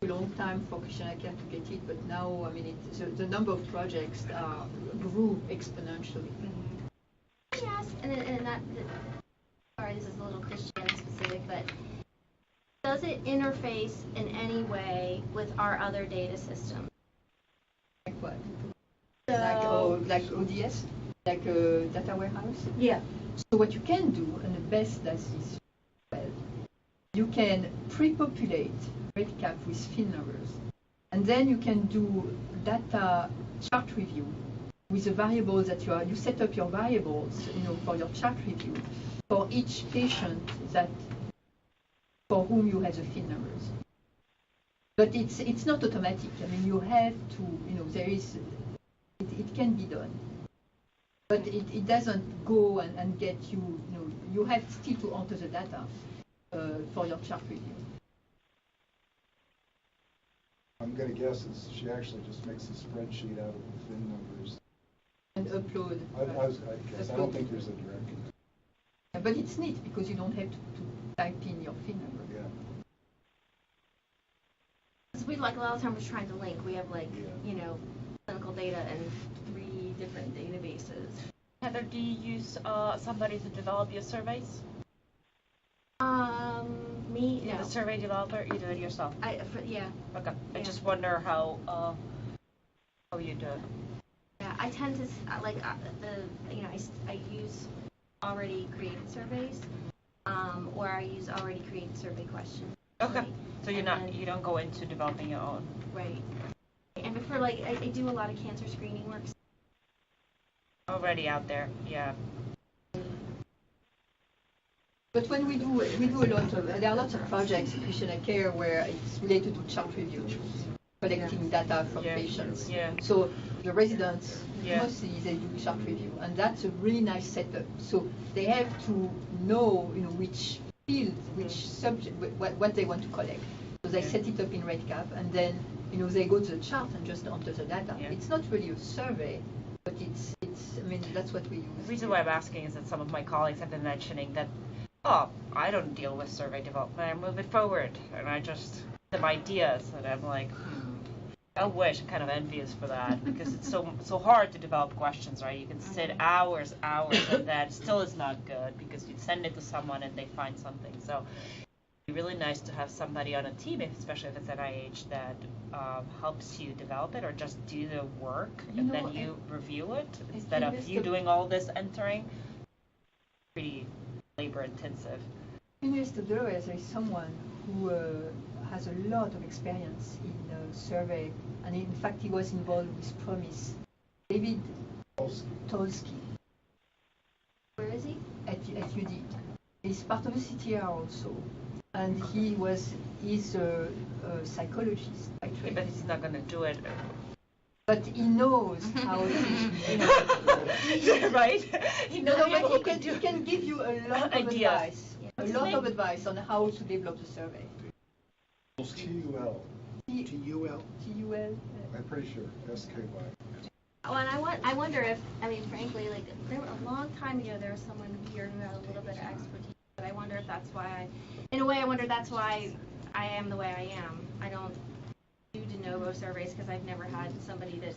It took a long time for questionnaire to get it, but now, I mean, the number of projects grew exponentially. Yes, and that, sorry, this is a little Christian specific, but does it interface in any way with our other data systems? Like what? So, Like ODS? Like a data warehouse? yeah. So what you can do, and the best does this well, you can pre-populate RedCap with field numbers, and then you can do data chart review with the variables that you set up your variables, for your chart review for each patient for whom you have the field numbers. But it's not automatic. I mean, you have to, there is, it can be done. But it doesn't go and get you, you have still to enter the data for your chart review. I'm going to guess she actually just makes a spreadsheet out of the VIN numbers. And upload. I don't think there's a direct. But it's neat because you don't have to type in your VIN number. Yeah. We a lot of times we're trying to link. We have clinical data in 3 different databases. Heather, do you use somebody to develop your surveys? Me, You're no. the survey developer. You do it yourself. Yeah. Okay. I Yeah. just wonder how you do it. Yeah, I tend to I use already created surveys, or I use already created survey questions. Okay. So you don't go into developing your own. Right. And for I do a lot of cancer screening work. Already out there. Yeah. But when we do a lot of, there are lots of projects in questionnaire care where it's related to chart review, collecting data from patients. Yeah. So the residents, mostly they do chart review, and that's a really nice setup. So they have to know, which field, which subject, what they want to collect. So they set it up in RedCap, and then, they go to the chart and just enter the data. Yeah. It's not really a survey, but it's, I mean, that's what we use. The reason why I'm asking is that some of my colleagues have been mentioning that, I don't deal with survey development, I move it forward, and I just have ideas, and I'm like, I wish, I'm kind of envious for that, because it's so hard to develop questions, right? You can sit hours, and that still is not good, because you send it to someone and they find something, so it'd be really nice to have somebody on a team, especially if it's NIH, that helps you develop it, or just do the work, and then you review it, instead of you doing all this entering. Pretty labor intensive. There is someone who has a lot of experience in survey, and in fact he was involved with Promise. David Tolsky. Where is he? At UD. He's part of the CTR also, and he's a psychologist by training. But he's not going to do it. But he knows how to, right? He can give you a lot of advice. A lot of advice on how to develop the survey. TUL. TUL? TUL. I'm pretty sure, SKY. Oh, and I wonder if, I mean, frankly, like, there a long time ago, there was someone here who had a little bit of expertise, but I wonder if that's why, in a way, I wonder that's why I am the way I am. I don't do de novo surveys because I've never had somebody that,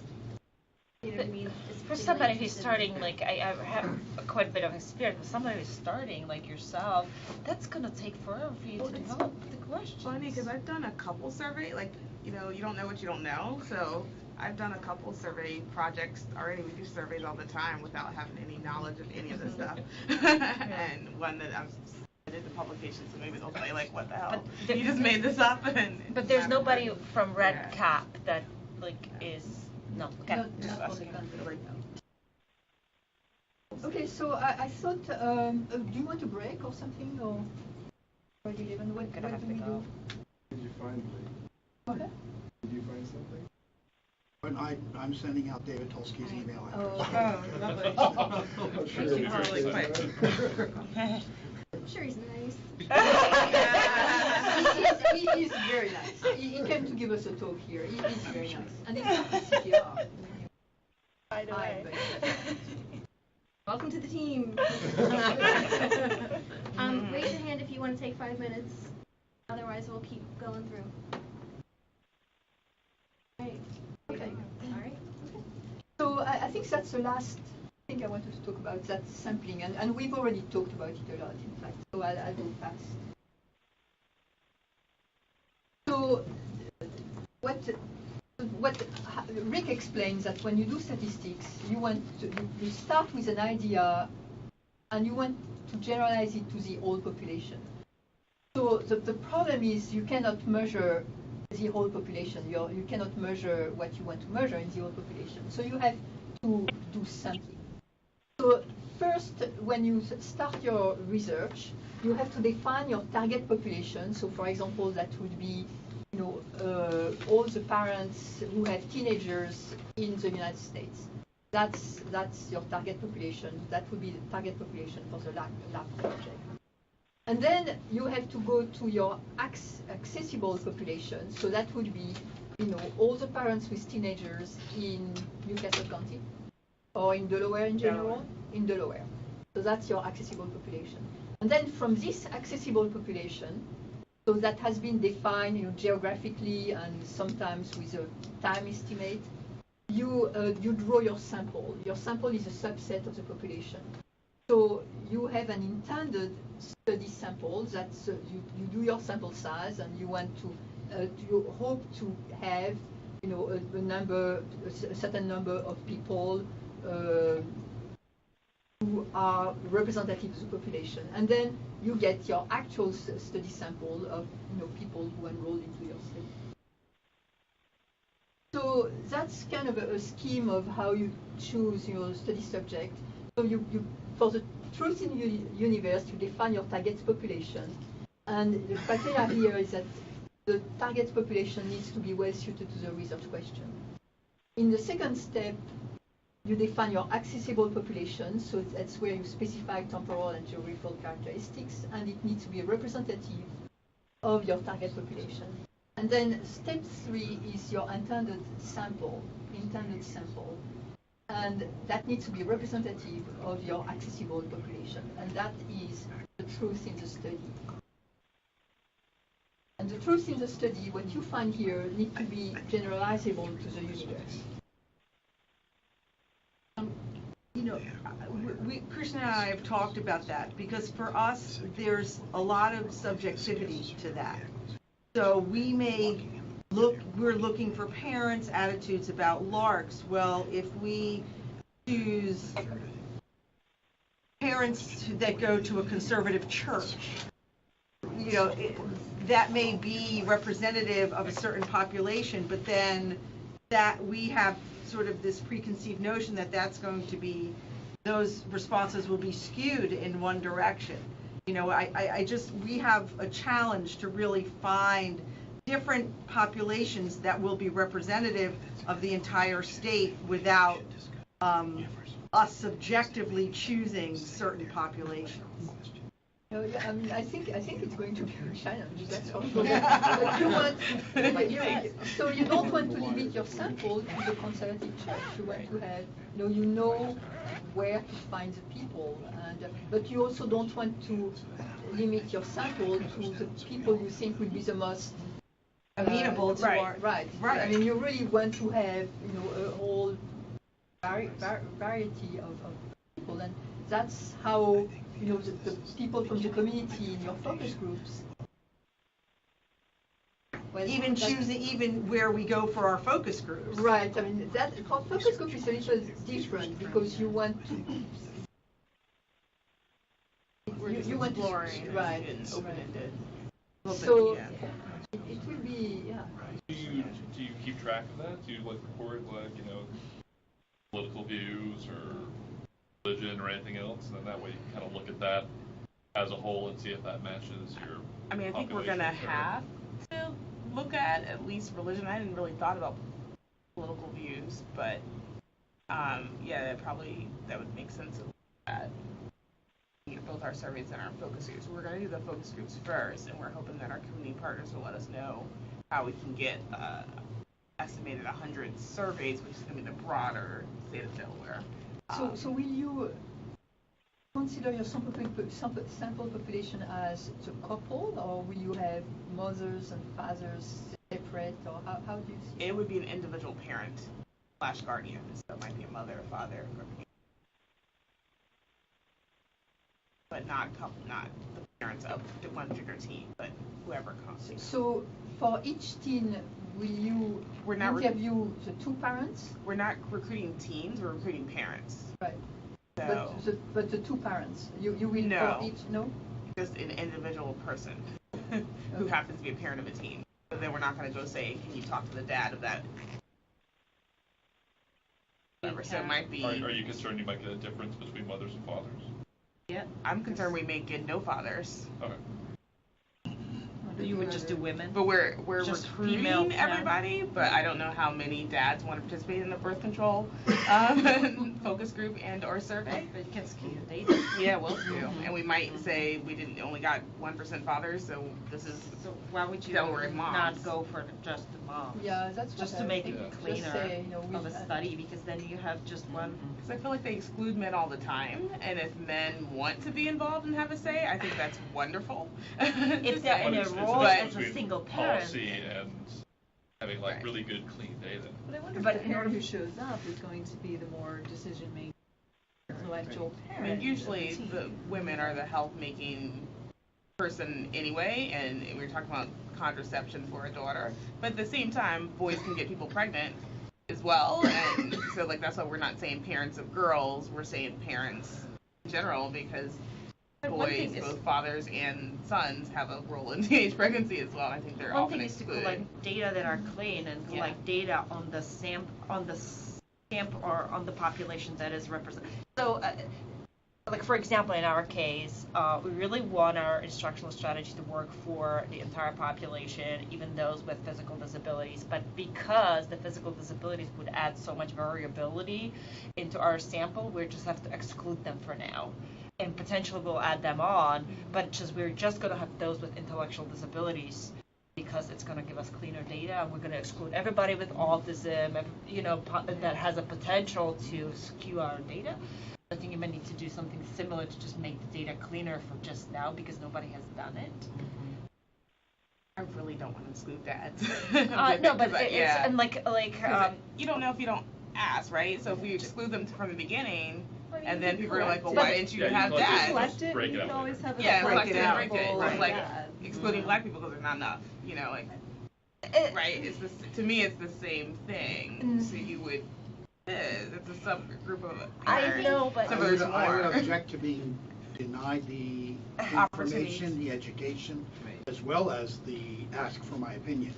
you know what I mean? is For particularly somebody who's interested in- starting, like, I have quite a bit of experience, but somebody who's starting, like yourself, that's going to take forever for you to develop the questions. Funny, because I've done a couple survey, like, you know, you don't know what you don't know, so I've done a couple survey projects already. We do surveys all the time without having any knowledge of any of this stuff. And one that I've submitted to publication, so maybe they'll say, like, what the hell? But You just made this up? But there's nobody from Red Cap that, like, is, no, okay. Not Just for the asking. country. Okay, so I thought, do you want a break or something, or already 11? What Gonna have do to we go. do? Did you find Okay. Did you find something? But I'm sending out David Tolsky's email Oh, address. Oh, sure. Thank you. Really quick. I'm sure he's nice. he is very nice. He came to give us a talk here. He is very nice. And it's not ACECR. By the way. Welcome to the team. Raise your hand if you want to take 5 minutes. Otherwise, we'll keep going through. Right. Okay. All right. So I think that's the last thing I wanted to talk about, that sampling. And we've already talked about it a lot, in fact. So I'll go fast. So what Rick explains that when you do statistics, you start with an idea and you want to generalize it to the whole population. So the problem is you cannot measure the whole population. You cannot measure what you want to measure in the whole population. So you have to do sampling. So first, when you start your research, you have to define your target population. So for example, that would be all the parents who have teenagers in the United States. That's your target population. That would be the target population for the lab project. And then you have to go to your accessible population. So that would be, all the parents with teenagers in Newcastle County or in Delaware in general, in Delaware. So that's your accessible population. And then from this accessible population, so that has been defined, geographically and sometimes with a time estimate, you draw your sample. Your sample is a subset of the population. So you have an intended study sample. That's you do your sample size, and you want to you hope to have a certain number of people who are representative of the population, and then you get your actual study sample of people who enrolled into your study. So that's kind of a scheme of how you choose your study subject. So you for the truth in the universe, you define your target population, and the criteria here is that the target population needs to be well suited to the research question. In the second step, you define your accessible population, so that's where you specify temporal and geographical characteristics, and it needs to be representative of your target population. And then step 3 is your intended sample, and that needs to be representative of your accessible population, and that is the truth in the study. And the truth in the study, what you find here, needs to be generalizable to the universe. Krishna and I have talked about that, because for us, there's a lot of subjectivity to that. So we're looking for parents' attitudes about larks. Well, if we choose parents that go to a conservative church, that may be representative of a certain population, but then that we have sort of this preconceived notion that that's going to be, those responses will be skewed in one direction. We have a challenge to really find different populations that will be representative of the entire state without us subjectively choosing certain populations. No, yeah, I mean, I think it's going to be a challenge, that's for sure. But so you don't want to limit your sample to the conservative church. You want to have, you know where to find the people, but you also don't want to limit your sample to the people you think will be the most amenable to our right. I mean, you really want to have a whole variety of people, and that's how the people from the community in your focus groups. Well, even where we go for our focus groups. Right. I mean, that for focus group is a little different because you want to. You want to right. Open-ended. So it will be Do you keep track of that? Do you record political views or religion or anything else, and then that way you can kind of look at that as a whole and see if that matches your. I mean, I think we're gonna have to look at least religion. I hadn't really thought about political views, but yeah, that would make sense to look at both our surveys and our focus groups. We're gonna do the focus groups first, and we're hoping that our community partners will let us know how we can get estimated 100 surveys, which is gonna be the broader state of Delaware. So will you consider your sample population as the couple, or will you have mothers and fathers separate, or how do you see it? It would be an individual parent / guardian, so it might be a mother, a father, but not the parents of one particular teen, but whoever comes. So for each teen, will you interview the two parents? We're not recruiting teens, we're recruiting parents. Right. So, but the two parents, you will no, for each, no? Just an individual person who happens to be a parent of a teen. So then we're not going to go say, can you talk to the dad of that? So it might be. Are you concerned you might get a difference between mothers and fathers? Yeah. I'm concerned we may get no fathers. Okay. You would just do women? But we're just recruiting female everybody, but I don't know how many dads want to participate in the birth control focus group and or survey. But you can skew the data. Yeah, we'll do. And we might say we only got 1% fathers, so this is. So why would you Delaware moms. not go for just the moms? Yeah, that's just what to I make think. it Just cleaner say, of a study, because then you have just one. Because I feel like they exclude men all the time, and if men want to be involved and have a say, I think that's wonderful. If they're in a role as a single parent. Policy and having really good, clean data. But I wonder if the parent who shows up is going to be the more decision-making, influential parent. I mean, usually the women are the health-making person anyway, and we were talking about contraception for a daughter. But at the same time, boys can get people pregnant as well, and so that's why we're not saying parents of girls, we're saying parents in general, because boys, both fathers and sons, have a role in teenage pregnancy as well. I think they're often excluded. One thing is to collect data that are clean and collect data on the sample or on the population that is represented. So, for example, in our case, we really want our instructional strategy to work for the entire population, even those with physical disabilities. But because the physical disabilities would add so much variability into our sample, we just have to exclude them for now. And potentially we'll add them on, but we're just going to have those with intellectual disabilities because it's going to give us cleaner data, and we're going to exclude everybody with autism, that has a potential to skew our data. I think you might need to do something similar to just make the data cleaner for just now because nobody has done it. I really don't want to exclude dads. No, but and you don't know if you don't ask, right? So if we exclude them from the beginning. And then people are like, well, why didn't you have that? Break it out. Always have break it out. Like excluding black people because they're not enough. Right? It's to me, it's the same thing. So you would, it's a subgroup of. I know, but I would object to being denied the information, the education, as well as the ask for my opinion.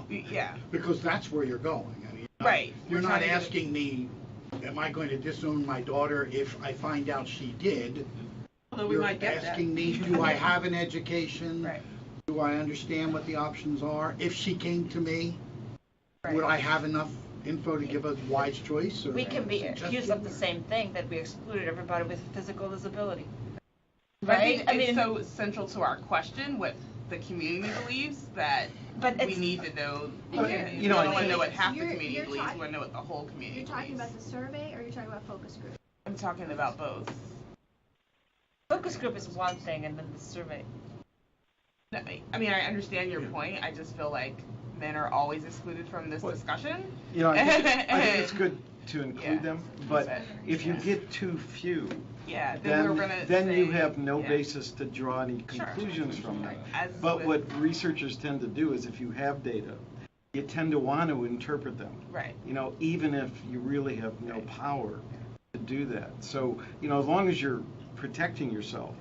Yeah. Because that's where you're going. I mean, right. You're not asking me, am I going to disown my daughter if I find out she did? Although we You're might get asking me, do I have an education? Right. Do I understand what the options are? If she came to me, would I have enough info to give a wise choice? Or we can be accused of the same thing, that we excluded everybody with physical disability. Right? I mean, it's so central to our question what the community believes that But we it's- need to know. Okay, You you know, don't I want to think- know what half the You're- community you're believes. talk- You want to know what the whole community You're talking believes. about the survey, or you're talking about focus group? I'm talking about both. Focus group is one thing, and then the survey. No, I mean, I understand your point. I just feel like men are always excluded from this discussion. You know, I think it's good to include Yeah. them, but But- if you yeah. get too few, Yeah, then we're gonna then you say- have no yeah. basis to draw any Sure. conclusions from them. As But with- what researchers tend to do is if you have data, you tend to want to interpret them. Right. You know, even if you really have no power to do that. So, you know, as long as you're protecting yourself,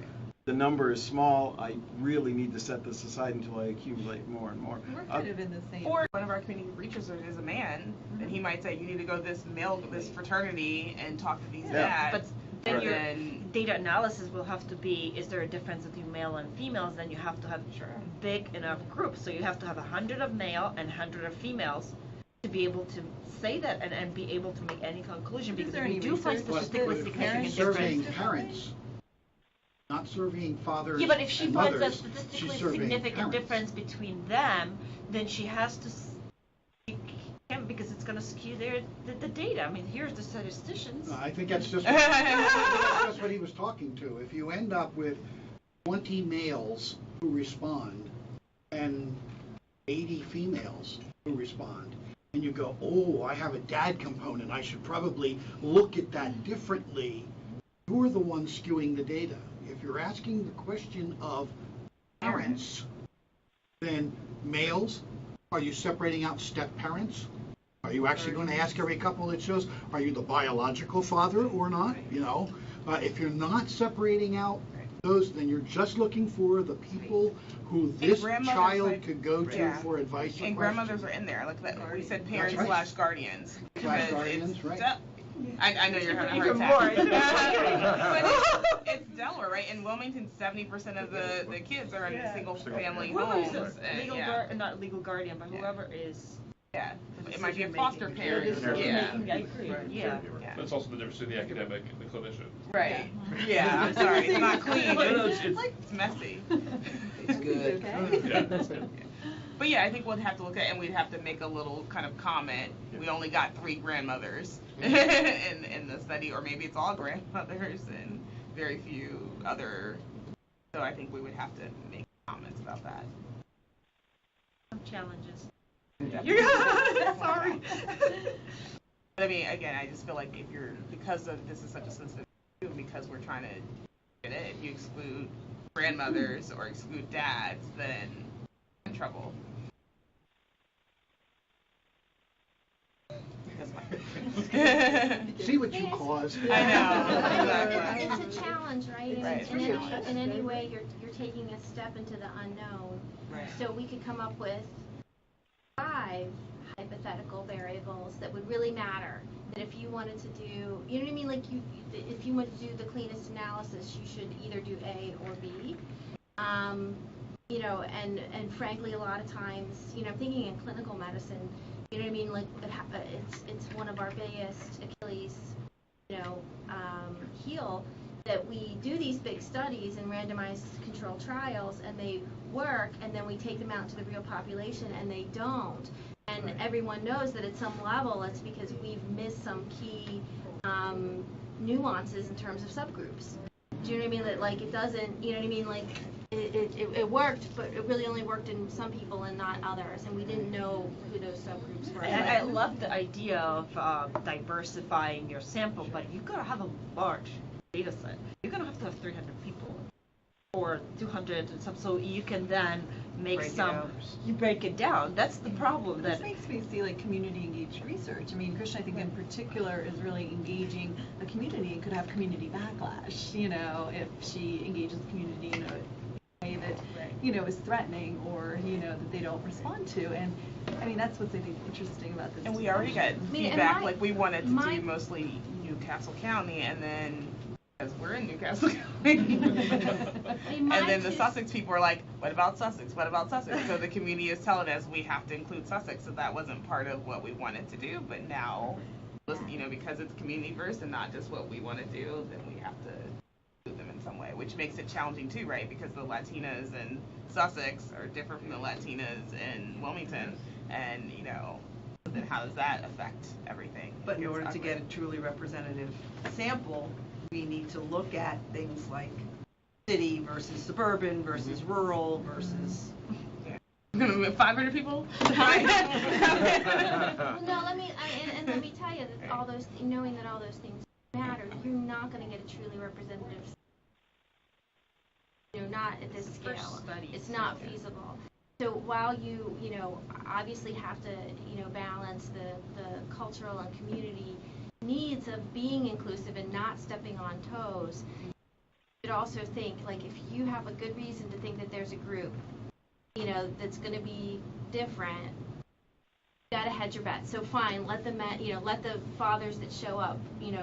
the number is small, I really need to set this aside until I accumulate more and more. We're kind of in the same. Or one of our community researchers is a man, and he might say, you need to go to this fraternity and talk to these Yeah. dads. But then and your then- data analysis will have to be, is there a difference between male and females? Then you have to have big enough groups. So you have to have 100 of male and 100 of females to be able to say that and be able to make any conclusion. Is Because there if we any do find research statistically that significant parents- Surveying difference. parents, not surveying fathers Yeah, but if she and finds a mothers. statistically She's surveying significant parents. difference between them, Then she has to, you can't, because it's going to skew the data. I mean, here's the statisticians. No, I think that's that's what he was talking to. If you end up with 20 males who respond and 80 females who respond, and you go, oh, I have a dad component, I should probably look at that differently, who are the ones skewing the data? If you're asking the question of parents, then males, are you separating out step parents? Are you actually going to ask every couple that shows, are you the biological father or not? You know, if you're not separating out those, then you're just looking for the people who this grandmothers, child like- could go to Yeah. for advice or And questions. grandmothers are in there, like that, we said parents right. slash guardians. Slash because guardians, it's right. I know you're having a Even hard more. time. But it's Delaware, right? In Wilmington, 70% of the kids are in single family homes. Whoever is and, legal yeah. not legal guardian, but whoever is. Yeah, the it might be a decision foster making. parent. Yeah. Yeah. I agree. Yeah. Yeah. That's also the difference between the academic and the clinician. Right. Yeah, I'm sorry, it's not clean. No, no, it's- It's messy. It's good. Yeah, that's good. But yeah, I think we'd have to look at, and we'd have to make a little kind of comment. We only got 3 grandmothers in the study, or maybe it's all grandmothers and very few other. So I think we would have to make comments about that. Some challenges. Sorry. But I mean, again, I just feel like if you're, because of this is such a sensitive issue, because we're trying to get it, if you exclude grandmothers or exclude dads, then you're in trouble. See what you caused. I know, exactly. It's a challenge, right? And Right. in any way, you're taking a step into the unknown. Right. So we could come up with 5 hypothetical variables that would really matter. That if you wanted to do, you know what I mean? Like if you wanted to do the cleanest analysis, you should either do A or B. You know, and frankly, a lot of times, you know, I'm thinking in clinical medicine, you know what I mean? Like it's one of our biggest Achilles, you know, heel, that we do these big studies and randomized controlled trials, and they work, and then we take them out to the real population, and they don't. And everyone knows that at some level, it's because we've missed some key nuances in terms of subgroups. Do you know what I mean? That like it doesn't, you know what I mean? Like it worked, but it really only worked in some people and not others, and we didn't know who those subgroups were. And I love the idea of diversifying your sample, but you've got to have a large data set. You're going to have 300 people or 200 and some, so you can then make you break it down. That's the problem. This makes me see like community engaged research. I mean, Krishna, I think in particular is really engaging the community and could have community backlash, you know, if she engages the community in a way that, you know, is threatening or, you know, that they don't respond to. And I mean, that's what's I think interesting about this. And we already got and feedback, like we wanted to do mostly Newcastle County, and then, because we're in Newcastle County, and then the Sussex people were like, what about Sussex? What about Sussex? So the community is telling us we have to include Sussex, so that wasn't part of what we wanted to do, but now, you know, because it's community first and not just what we want to do, then we have to include them in some way, which makes it challenging too, right? Because the Latinas in Sussex are different from the Latinas in Wilmington, and then how does that affect everything? But in order to get a truly representative sample, we need to look at things like city versus suburban versus rural versus. 500 people? Well, no, let me tell you that all those, knowing that all those things matter, you're not going to get a truly representative. Not at this scale. It's not feasible. So while you obviously have to balance the cultural and community needs of being inclusive and not stepping on toes, you should also think, like, if you have a good reason to think that there's a group that's going to be different, you got to hedge your bets. So fine, let the fathers that show up,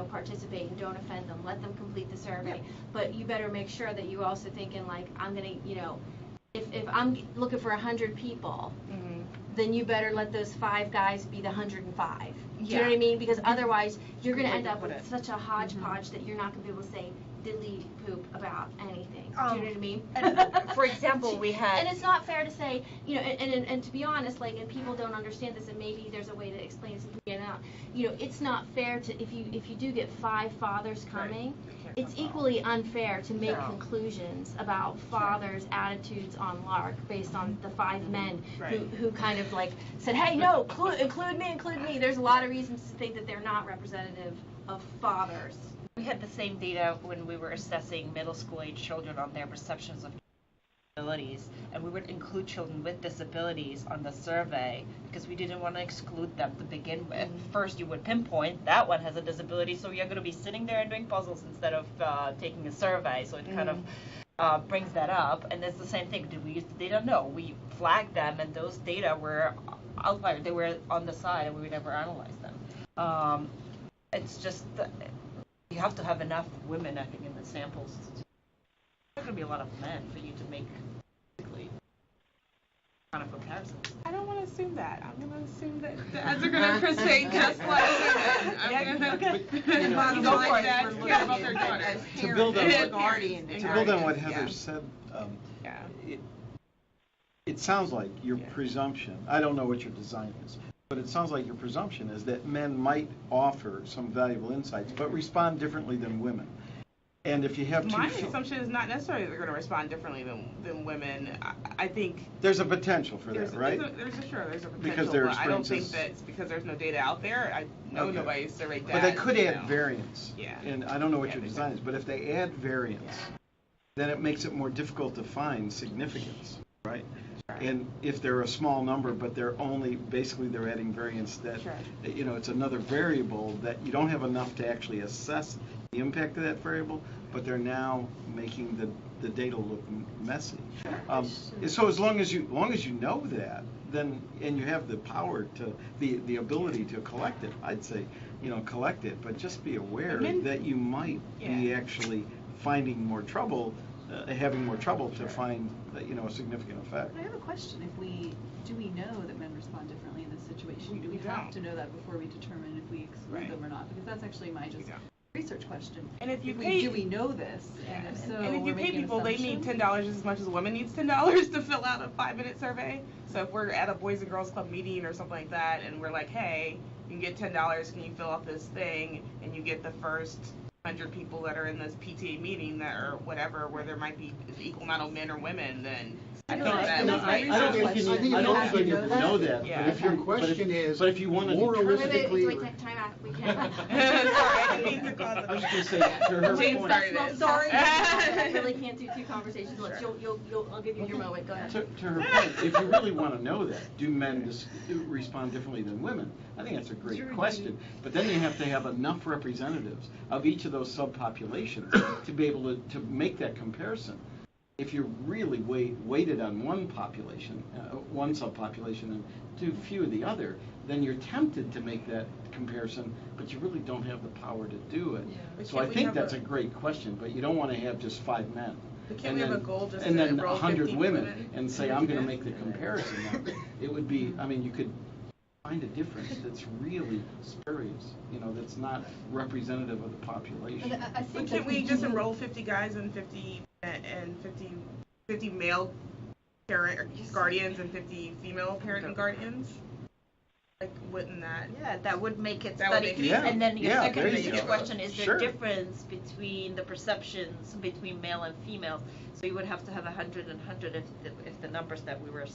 participate and don't offend them. Let them complete the survey. But you better make sure that you also thinking, like, I'm going to, if I'm looking for 100 people, then you better let those 5 guys be the 105. Do you know what I mean? Because otherwise, you're going to end up with such a hodgepodge that you're not going to be able to say diddly poop about anything. Do you know what I mean? For example, we had... And it's not fair to say, and to be honest, like, and people don't understand this, and maybe there's a way to explain this, it's not fair to, if you do get 5 fathers coming, it's equally unfair to make conclusions about fathers' attitudes on Lark based on the 5 men who kind of like said, hey, no, include me. There's a lot of reasons to think that they're not representative of fathers. We had the same data when we were assessing middle school age children on their perceptions of disabilities, and we would include children with disabilities on the survey because we didn't want to exclude them to begin with. First, you would pinpoint that one has a disability, so you're going to be sitting there and doing puzzles instead of taking a survey, so it kind of brings that up. And it's the same thing. Did we use the data? No, we flagged them, and those data were outliers. They were on the side, and we would never analyze them. It's just you have to have enough women, I think, in the samples. There's going to be a lot of men for you to make basically kind of comparisons. I don't want to assume that. I'm going to assume that dads are going to crusade just like women. I'm going to go for dads care about their daughters. To build on what Heather said, it sounds like your presumption, I don't know what your design is, but it sounds like your presumption is that men might offer some valuable insights, but respond differently than women. And if you have my assumption is not necessarily they're going to respond differently than women. I think there's a potential for that, right? There's a potential. Because their I don't think that it's because there's no data out there. I know nobody's surveyed that. But they could add variance. Yeah. And I don't know what your design is, but if they add variance, then it makes it more difficult to find significance, right? And if they're a small number, but they're adding variance that, it's another variable that you don't have enough to actually assess the impact of that variable, but they're now making the data look messy. So as long as you know that, then, and you have the power to, the ability to collect it, I'd say, collect it, but just be aware that you might be actually finding more trouble, having more trouble to find, a significant effect. I have a question. Do we know that men respond differently in this situation? Do we have to know that before we determine if we exclude them or not? Because that's actually my research question. And if you do we know this? And if so, and if you pay people, they need $10 as much as a woman needs $10 to fill out a 5-minute survey. So if we're at a Boys and Girls Club meeting or something like that, and we're like, hey, you can get $10, can you fill out this thing? And you get the first 100 people that are in this PTA meeting that or whatever, where there might be an equal amount of men or women, then I don't think you know that. But if your question is but if you want to more realistically, Wait, time out. We can't. Sorry, I didn't mean to cause I was just going to say, to her Jane point, started it. Sorry, I really can't do 2 conversations. Look, I'll give you your moment. Go ahead. To her point, if you really want to know that, do men respond differently than women? I think that's a great question. But then you have to have enough representatives of each of those subpopulations to be able to make that comparison. If you're really weighted on one population, one subpopulation, and too few of the other, then you're tempted to make that comparison, but you really don't have the power to do it. Yeah. So I think that's a great question, but you don't want to have just 5 men. But can we have a goal just and to then enroll 100 50 women and say, I'm going to make the comparison. Now, it would be, I mean, you could find a difference that's really spurious, that's not representative of the population. And I think Can that we do just know- enroll 50 guys and 50 male parent or guardians and 50 female parent and guardians? Like, wouldn't that? Yeah, that would make it That would study. make it Yeah. And then your Yeah, second there you research go. question is Sure. the difference between the perceptions between male and female. So you would have to have 100 and 100 if the numbers that we were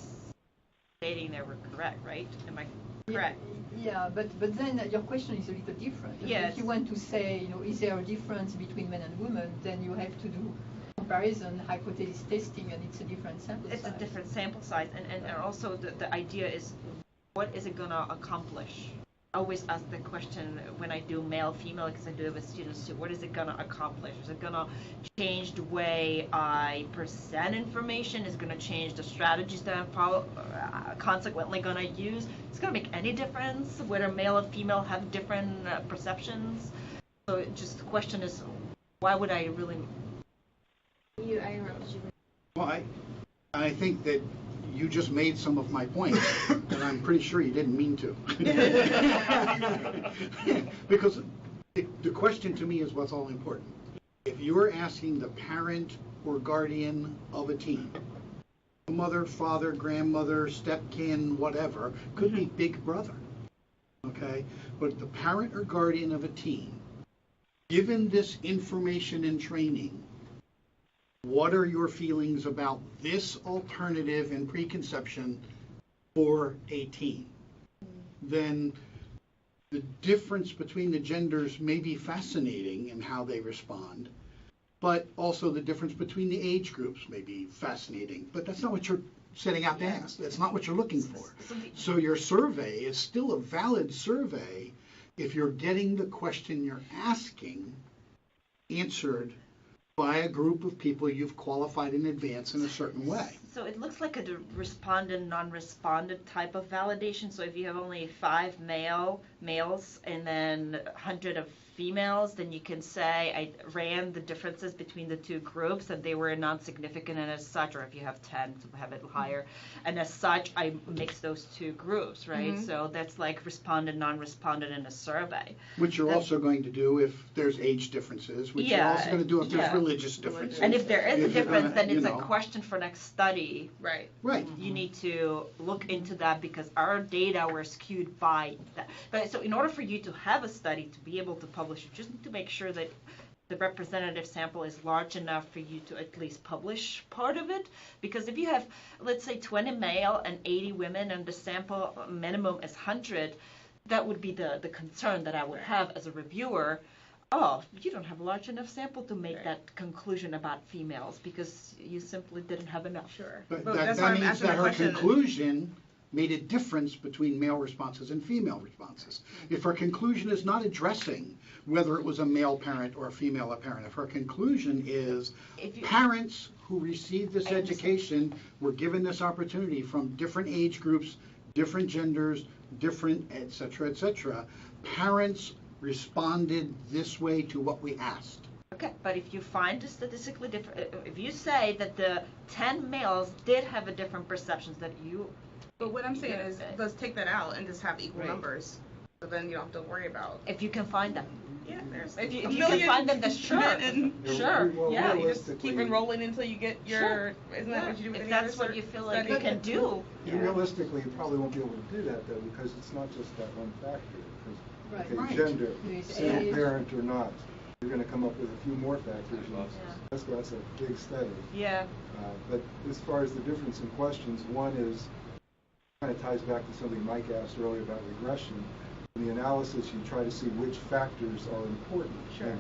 stating there were correct, right? Am I correct? Yeah, but then your question is a little different. Yes. If you want to say, is there a difference between men and women, then you have to do comparison, hypothesis testing, and it's a different sample It's size. a different sample size, and also the idea is, what is it gonna accomplish? I always ask the question when I do male, female, because I do it with students too. What is it gonna accomplish? Is it gonna change the way I present information? Is it gonna change the strategies that I'm consequently gonna use? Is it gonna make any difference whether male or female have different perceptions? So the question is, why would I really? I interrupted you. Well, I think that you just made some of my points, and I'm pretty sure you didn't mean to. Because the question to me is what's all important. If you're asking the parent or guardian of a teen, mother, father, grandmother, stepkin, whatever, could be big brother, okay? But the parent or guardian of a teen, given this information and training, what are your feelings about this alternative and preconception for a teen? Then the difference between the genders may be fascinating in how they respond, but also the difference between the age groups may be fascinating. But that's not what you're setting out to ask. That's not what you're looking for. So your survey is still a valid survey if you're getting the question you're asking answered by a group of people you've qualified in advance in a certain way. So it looks like a respondent, non-respondent type of validation. So if you have only 5 males and then 100 of females, then you can say I ran the differences between the two groups and they were non-significant, and as such, or if you have 10 to have it higher, and as such I mix those two groups, right? Mm-hmm. So that's like respondent, non-respondent in a survey. Which you're also going to do if there's age differences, which you're also going to do if there's religious differences. And if there is a If you're difference, gonna, then it's you a know. question for next study. Right. Right. You need to look into that because our data were skewed by that. But so in order for you to have a study to be able to publish, you just need to make sure that the representative sample is large enough for you to at least publish part of it. Because if you have, let's say, 20 male and 80 women and the sample minimum is 100, that would be the concern that I would have as a reviewer. Oh, you don't have a large enough sample to make that conclusion about females because you simply didn't have enough. Sure. But But that, that's why that I'm means asking that the her question. conclusion made a difference between male responses and female responses. If her conclusion is not addressing whether it was a male parent or a female parent, if her conclusion is parents who received this education were given this opportunity from different age groups, different genders, different et cetera, parents responded this way to what we asked. Okay, but if you find it statistically different, if you say that the 10 males did have a different perceptions that you... But what I'm saying is, let's take that out and just have equal Right. numbers. So then you don't have to worry about. If you can find them. Yeah, there's If you a can million find them, that's sure. and Sure. Well, yeah, you just realistically- keep enrolling until you get your. Sure. Isn't that what you do with If any that's other what you feel like study? you can do. Realistically, you probably won't be able to do that though, because it's not just that one factor. Right. Because, Right. gender, There's single age. parent or not, you're going to come up with a few more factors. And that's a big study. Yeah. But as far as the difference in questions, one is, kind of ties back to something Mike asked earlier about regression. In the analysis, you try to see which factors are important. Sure.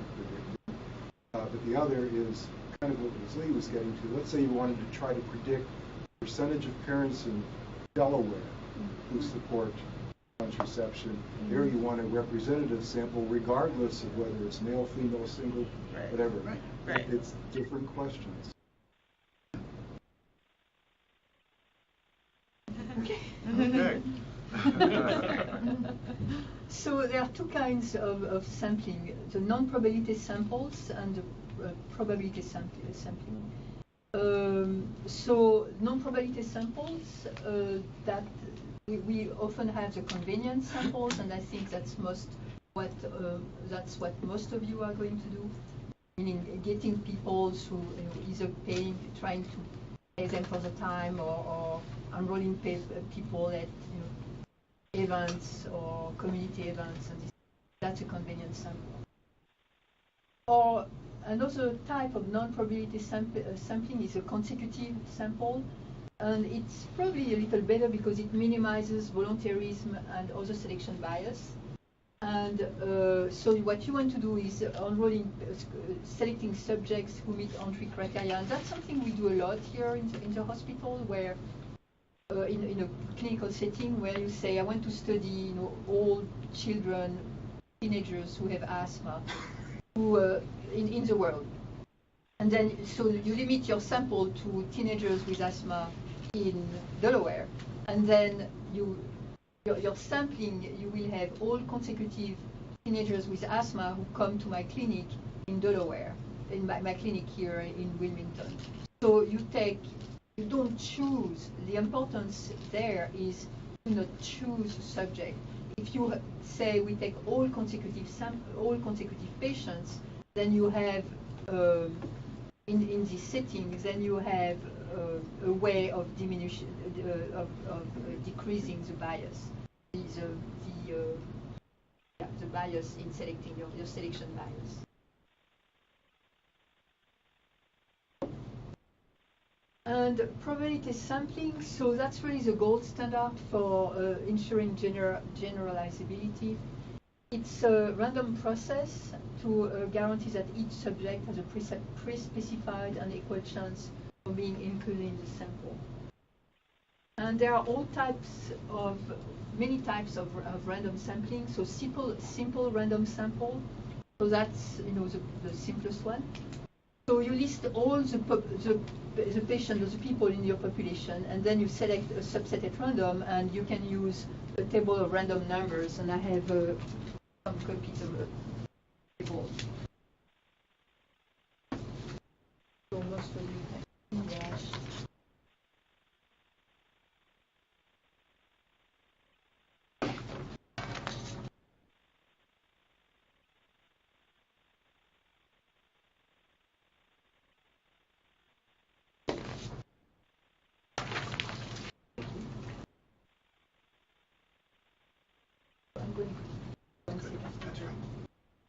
But the other is kind of what Lee was getting to. Let's say you wanted to try to predict the percentage of parents in Delaware who support contraception. There you want a representative sample regardless of whether it's male, female, single, Right. whatever. Right. It's different questions. Okay. So there are two kinds of sampling, the non-probability samples and the probability sampling. So non-probability samples, that we often have the convenience samples, and I think that's what most of you are going to do. Meaning getting people who either trying to pay them for the time, or enrolling people at events or community events, and that's a convenience sample. Or another type of non-probability sampling is a consecutive sample, and it's probably a little better because it minimizes voluntarism and other selection bias. And so what you want to do is selecting subjects who meet entry criteria, and that's something we do a lot here in the hospital, where in a clinical setting, where you say, I want to study all children, teenagers who have asthma, in the world. And then, so you limit your sample to teenagers with asthma in Delaware, and then your sampling, you will have all consecutive teenagers with asthma who come to my clinic in Delaware, in my clinic here in Wilmington. So you don't choose. The importance there is to not choose a subject. If you say we take all consecutive patients, then you have in this setting, then you have a way of diminishing, of decreasing the bias, the bias in selecting your selection bias. And probability sampling, so that's really the gold standard for ensuring generalizability. It's a random process to guarantee that each subject has a pre-specified and equal chance of being included in the sample. And there are many types of random sampling. So simple random sample. So that's the simplest one. So you list all the patients, or the people in your population, and then you select a subset at random, and you can use a table of random numbers. And I have some copies of the table. So most of you have seen that.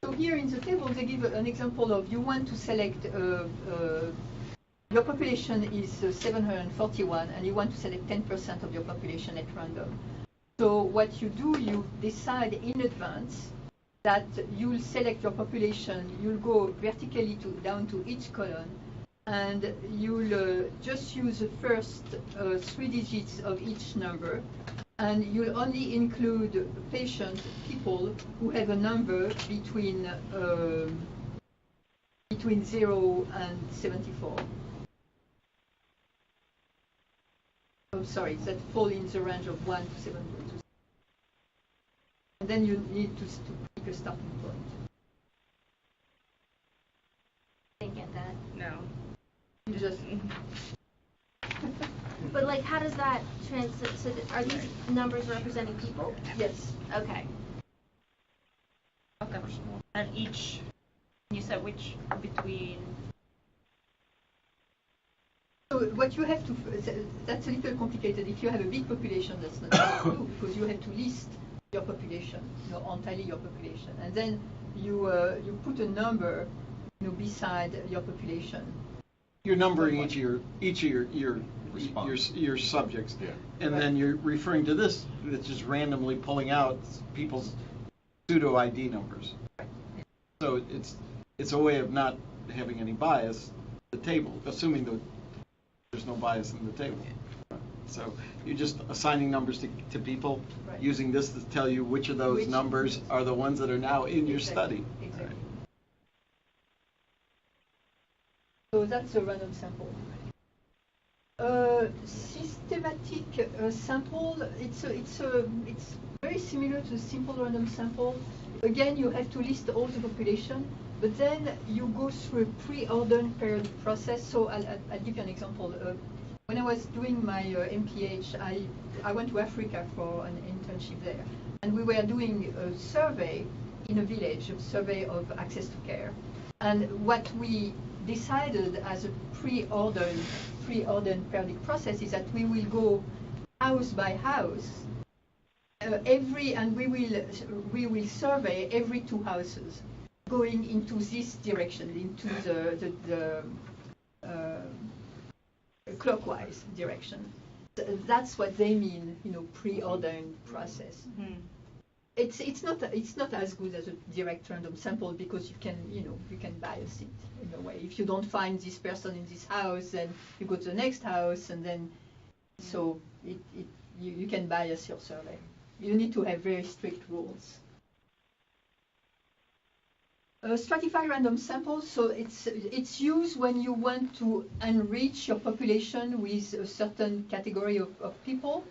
So here in the table, they give an example of you want to select your population is 741, and you want to select 10% of your population at random. So what you do, you decide in advance that you'll select your population, you'll go vertically down to each column, and you'll just use the first 3 digits of each number, and you'll only include people who have a number between 0 and 74. Oh, sorry, that fall in the range of 1 to 72. And then you need to pick a starting point. Didn't get that. No. You just. But like, how does that translate? So are these numbers representing people? Yes. Okay. Okay. And each, you said which between. So what you have to, that's a little complicated. If you have a big population, that's not easy to do, because you have to list your population, entirely your population, and then you put a number, beside your population. You're numbering each of your subjects, Yeah. and then you're referring to this that's just randomly pulling out people's pseudo ID numbers. So it's a way of not having any bias. The table, assuming that there's no bias in the table. So you're just assigning numbers to people, Right. using this to tell you which of those numbers are the ones that are now in your study. Exactly. So that's a random sample. Systematic sample, it's very similar to simple random sample. Again, you have to list all the population, but then you go through a pre-ordered periodic process. So I'll give you an example. when I was doing my MPH, I went to Africa for an internship there, and we were doing a survey in a village, a survey of access to care. And what we decided as a preordained periodic process is that we will go house by house, and we will survey every 2 houses, going into this direction, into the clockwise direction. That's what they mean, preordained process. Mm-hmm. It's not as good as a direct random sample, because you can bias it in a way. If you don't find this person in this house, then you go to the next house, and then so you can bias your survey. You need to have very strict rules. Stratify random samples, so it's used when you want to enrich your population with a certain category of people.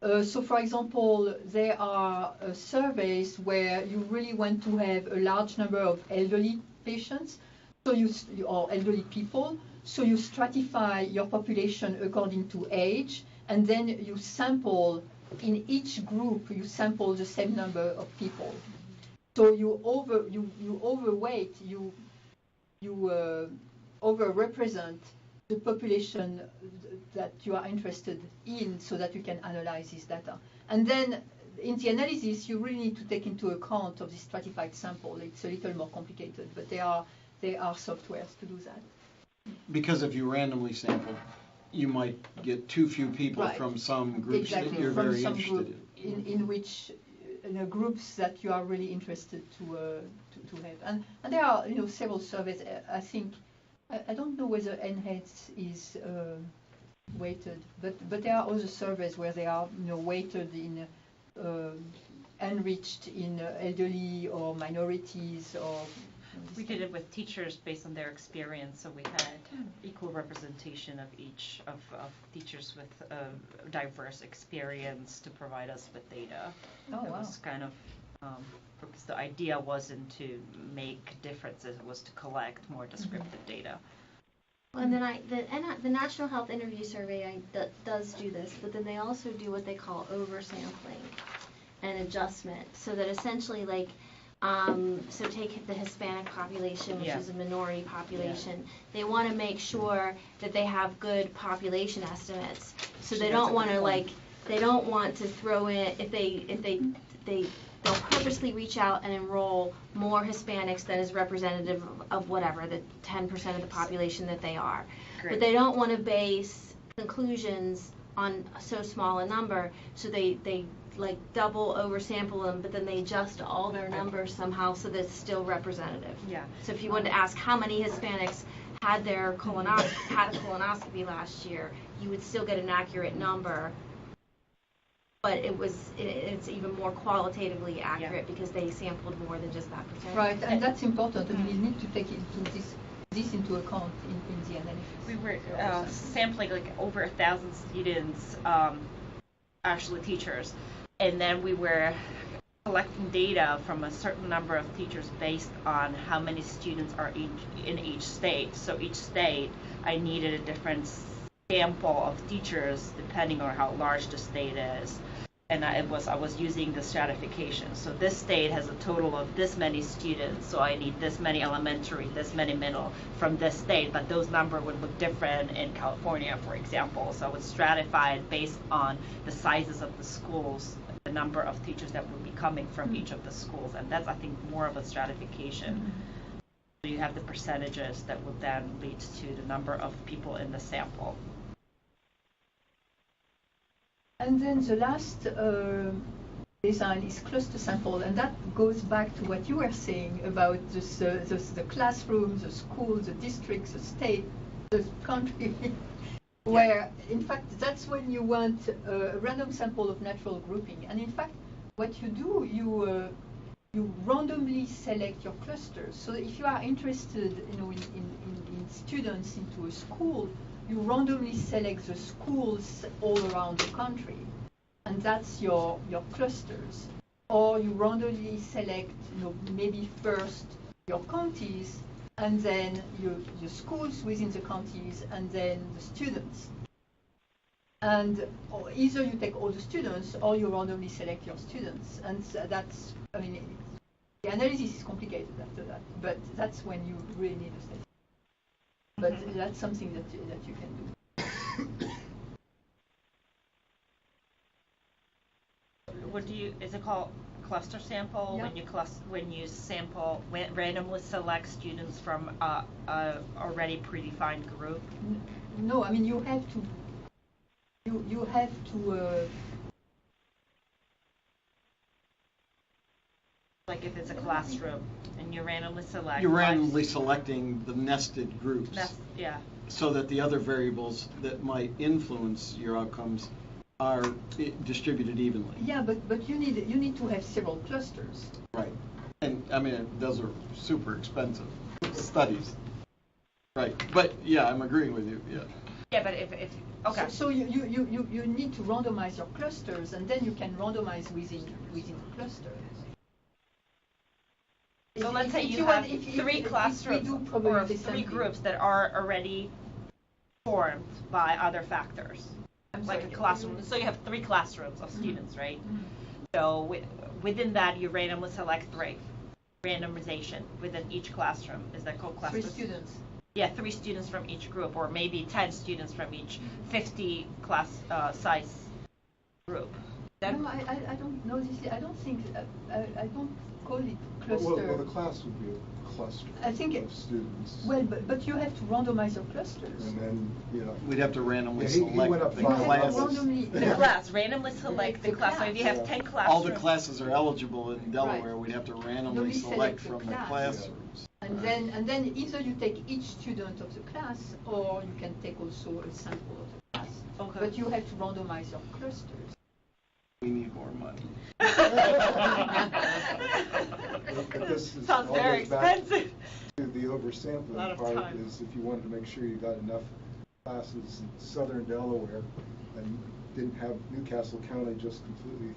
So, for example, there are surveys where you really want to have a large number of elderly patients, or elderly people. So you stratify your population according to age, and then you sample in each group. You sample the same number of people. So you overweight, you overrepresent the population that you are interested in, so that you can analyze this data. And then in the analysis, you really need to take into account of this stratified sample. It's a little more complicated, but there are softwares to do that. Because if you randomly sample, you might get too few people from some groups that you're very interested in. In which groups that you are really interested to have. And there are several surveys. I think I don't know whether NHEADS is weighted, but there are other surveys where they are weighted in enriched in elderly or minorities or. We did it with teachers based on their experience, so we had equal representation of each of teachers with diverse experience to provide us with data. Oh, it was kind of because the idea wasn't to make differences; it was to collect more descriptive data. Well, and then the National Health Interview Survey does do this, but then they also do what they call oversampling and adjustment, so that essentially so take the Hispanic population, which is a minority population. Yeah. They want to make sure that they have good population estimates. So they don't want to throw in they'll purposely reach out and enroll more Hispanics than is representative of whatever the 10% of the population that they are. Great. But they don't want to base conclusions on so small a number, so they double oversample them, but then they adjust all their numbers somehow so that it's still representative. Yeah. So if you wanted to ask how many Hispanics had their colonoscopy last year, you would still get an accurate number, but it's even more qualitatively accurate because they sampled more than just that percentage. Right, and that's important. I mean, you need to take this into account in the analysis. We were sampling over 1,000 students, actually teachers. And then we were collecting data from a certain number of teachers based on how many students are in each state. So each state, I needed a different sample of teachers depending on how large the state is. And I was using the stratification. So this state has a total of this many students, so I need this many elementary, this many middle from this state, but those numbers would look different in California, for example. So I would stratify it based on the sizes of the schools, the number of teachers that would be coming from each of the schools, and that's, I think, more of a stratification. So you have the percentages that would then lead to the number of people in the sample. And then the last design is cluster sample, and that goes back to what you were saying about the classroom, the school, the district, the state, the country, where in fact that's when you want a random sample of natural grouping. And in fact, what you do, you randomly select your clusters. So if you are interested, in students into a school, you randomly select the schools all around the country, and that's your clusters. Or you randomly select, maybe first your counties, and then your schools within the counties, and then the students. And either you take all the students or you randomly select your students. And that's, I mean, the analysis is complicated after that, but that's when you really need a statistic. But that's something that you can do. Is it called cluster sample? Yeah. When you sample, randomly select students from a already predefined group? No, I mean, you have to like if it's a classroom and you randomly select. You're randomly selecting the nested groups. Yeah. So that the other variables that might influence your outcomes are distributed evenly. Yeah, but you need to have several clusters. Right. And I mean, those are super expensive studies. Right. But yeah, I'm agreeing with you. Yeah. Yeah, but if okay. So you need to randomize your clusters, and then you can randomize within the clusters. So let's say you have three classrooms or three groups that are already formed by other factors. Like a classroom. So you have three classrooms of students, right? Mm-hmm. So within that, you randomly select three. Randomization within each classroom. Is that called clusters? 3 students. Yeah, 3 students from each group, or maybe 10 students from each 50 class size group. No, I don't know this. I don't think I don't call it cluster. Well, the class would be a cluster of students. Well, but you have to randomize your clusters. And then, we'd have to randomly he select went up the 5 classes. The class, randomly select the class. So if you have 10 classrooms. All the classes are eligible in Delaware. We'd have to randomly select from the classrooms. And then either you take each student of the class, or you can take also a sample of the class. Okay. But you have to randomize your clusters. We need more money. Sounds very expensive. The oversampling part is if you wanted to make sure you got enough classes in southern Delaware and didn't have Newcastle County just completely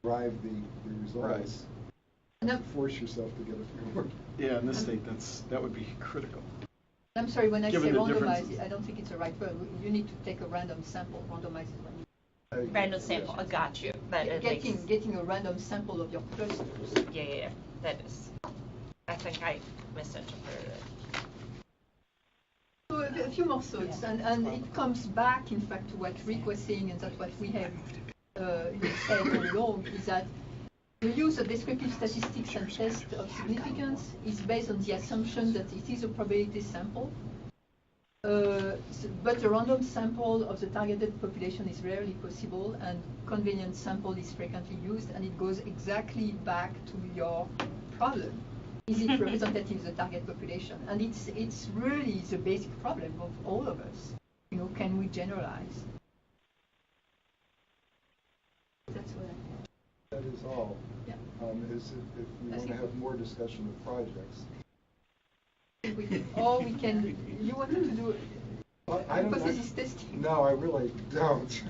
drive the results. Right. Force yourself to get a few more. Yeah, in this state, that would be critical. I'm sorry, when I say randomize, randomize, I don't think it's the right word. You need to take a random sample. Randomize is when you random sample. I got you. Getting a random sample of your clusters. Yeah. That is. I think I misinterpreted it. So a few more thoughts, and it comes back, in fact, to what Rick was saying, and that's what we have said all along, is that the use of descriptive statistics and test of significance is based on the assumption that it is a probability sample. But a random sample of the targeted population is rarely possible, and convenient sample is frequently used, and it goes exactly back to your problem. Is it representative of the target population? And it's really the basic problem of all of us. Can we generalize? That's what I think. That is all. Yeah. If we want to have more discussion of projects. Or we can, you wanted to do hypothesis testing? No, I really don't.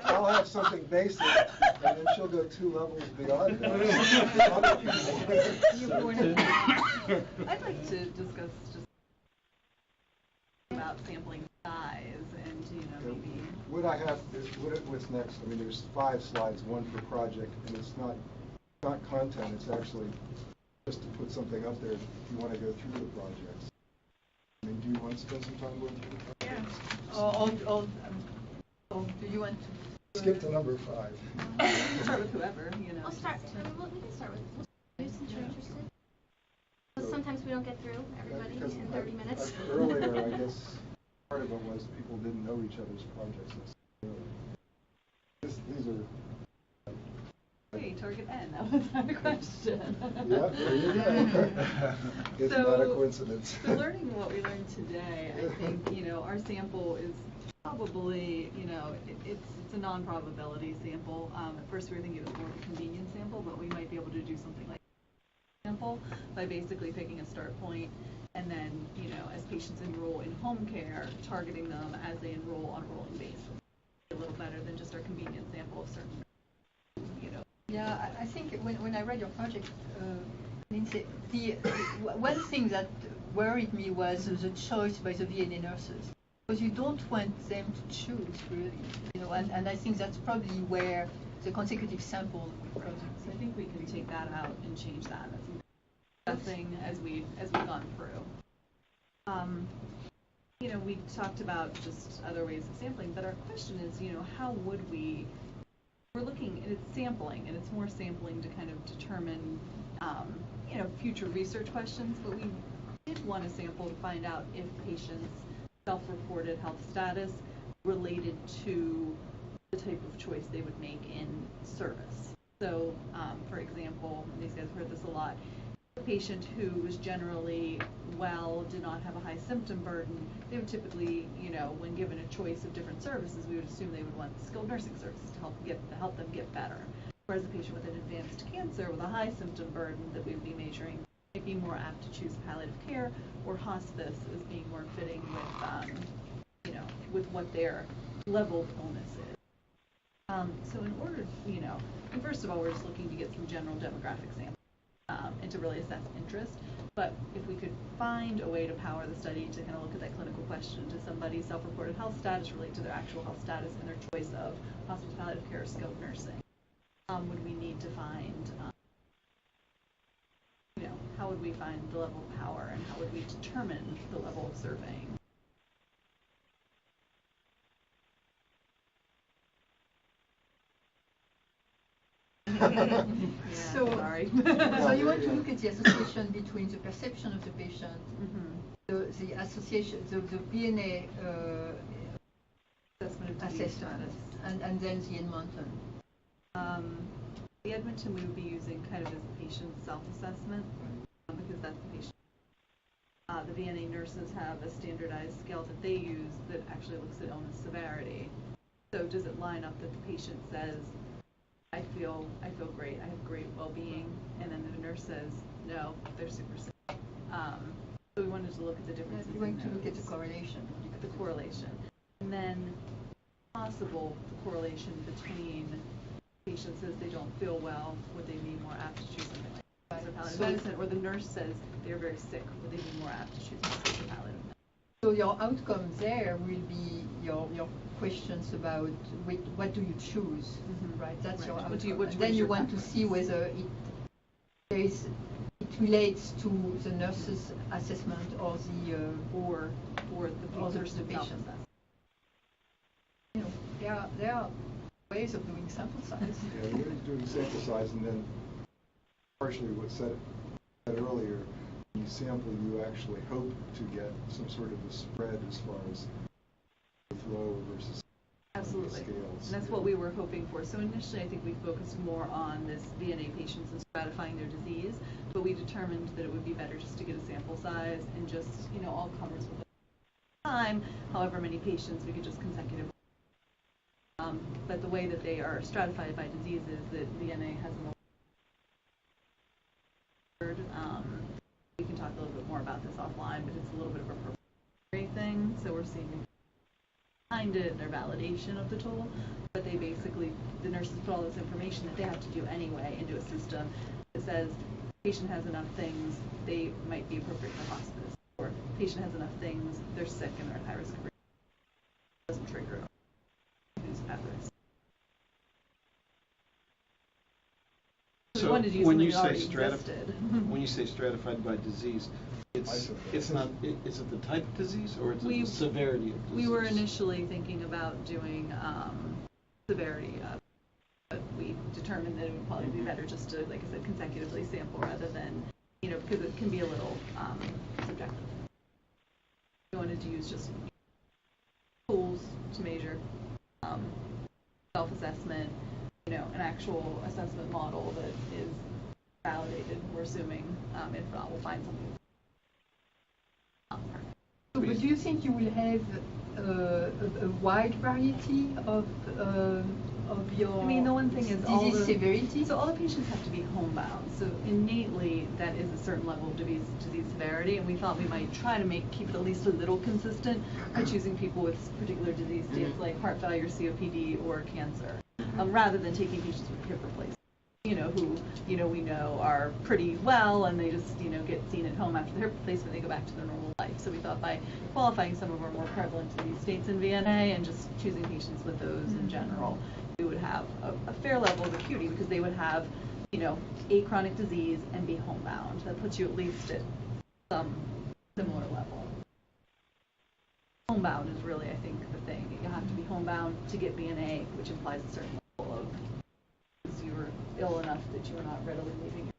I'll have something basic, and then she'll go 2 levels beyond that. I'd like to discuss just about sampling size and, maybe. What what's next? I mean, there's 5 slides, one per project, and it's not content, it's actually just to put something up there if you want to go through the projects. I mean, do you want to spend some time going through the projects? Yeah. Or do you want to? Skip to number 5. Start with whoever, I'll start. We can start with since you're interested. Because sometimes we don't get through everybody in 30 minutes. Earlier, I guess part of it was people didn't know each other's projects necessarily. These are. Hey, target N, that was my question. Yeah, there you go. It's not a coincidence. So learning what we learned today, I think, our sample is probably, it's a non-probability sample. At first we were thinking it was more of a convenience sample, but we might be able to do something like sample by basically picking a start point and then, as patients enroll in home care, targeting them as they enroll on a rolling basis. A little better than just our convenience sample of certain, Yeah, I think when I read your project, Lindsay, the one thing that worried me was the choice by the VNA nurses. Because you don't want them to choose, really, and I think that's probably where the consecutive sample would come. So I think we can take that out and change that. That's discussing as we've gone through. We talked about just other ways of sampling, but our question is, how would we're looking, and it's sampling, and it's more sampling to kind of determine, future research questions, but we did want to sample to find out if patients' self-reported health status related to the type of choice they would make in service. So, for example, and these guys have heard this a lot, a patient who was generally well, did not have a high symptom burden, they would typically, when given a choice of different services, we would assume they would want skilled nursing services to help them get better. Whereas a patient with an advanced cancer with a high symptom burden that we would be measuring might be more apt to choose palliative care or hospice as being more fitting with, with what their level of illness is. So in order, and first of all, we're just looking to get some general demographic samples. And to really assess interest. But if we could find a way to power the study to kind of look at that clinical question, does somebody's self-reported health status relate to their actual health status and their choice of hospice, palliative care, or skilled nursing? Would we need to find, how would we find the level of power, and how would we determine the level of surveying? So you want to look at the association between the perception of the patient, the association, the BNA assessment, and then the Edmonton. The Edmonton we would be using kind of as the patient self-assessment, because that's the patient. The VNA nurses have a standardized scale that they use that actually looks at illness severity. So does it line up that the patient says, I feel great, I have great well-being, and then the nurse says, no, they're super sick. So we wanted to look at the differences. We're going to look at the correlation. The correlation. And then possible the correlation between patient says they don't feel well, would they be more apt to choose something like palliative medicine, or the nurse says they're very sick, would they be more apt to choose palliative medicine? So your outcome there will be your questions about what do you choose, right? That's your outcome. Then you want to see whether it relates to the nurse's assessment or the patient. There are ways of doing sample size. Yeah, you're doing sample size, and then partially what said earlier, when you sample, you actually hope to get some sort of a spread as far as flow versus absolutely scales. And that's what we were hoping for. So initially, I think we focused more on this VNA patients and stratifying their disease, but we determined that it would be better just to get a sample size and just, all comers with time, however many patients, we could just consecutively. But the way that they are stratified by disease is that VNA has a we can talk a little bit more about this offline, but it's a little bit of a proprietary thing. So we're seeing behind it their validation of the tool, but they basically, the nurses put all this information that they have to do anyway into a system that says patient has enough things, they might be appropriate for hospice, or patient has enough things, they're sick and they're at high risk of doesn't trigger who's at risk. So when you say stratified by disease, it's not. Is it the type of disease or is it the severity of disease? We were initially thinking about doing severity, but we determined that it would probably be better just to, like I said, consecutively sample rather than, because it can be a little subjective. We wanted to use just tools to measure self-assessment. An actual assessment model that is validated. We're assuming, if not, we'll find something. So, but do you think you will have a wide variety of your? I mean, the one thing is disease severity. So all the patients have to be homebound. So innately, that is a certain level of disease severity, and we thought we might try to keep it at least a little consistent by choosing people with particular disease states like heart failure, COPD, or cancer. Rather than taking patients with hip replacement. who, we know are pretty well, and they just, get seen at home after their replacement, they go back to their normal life. So we thought by qualifying some of our more prevalent disease states in VNA and just choosing patients with those in general, we would have a fair level of acuity because they would have, a chronic disease and be homebound. That puts you at least at some similar level. Homebound is really, I think, the thing. You have to be homebound to get VNA, which implies a certain level of because you were ill enough that you were not readily leaving.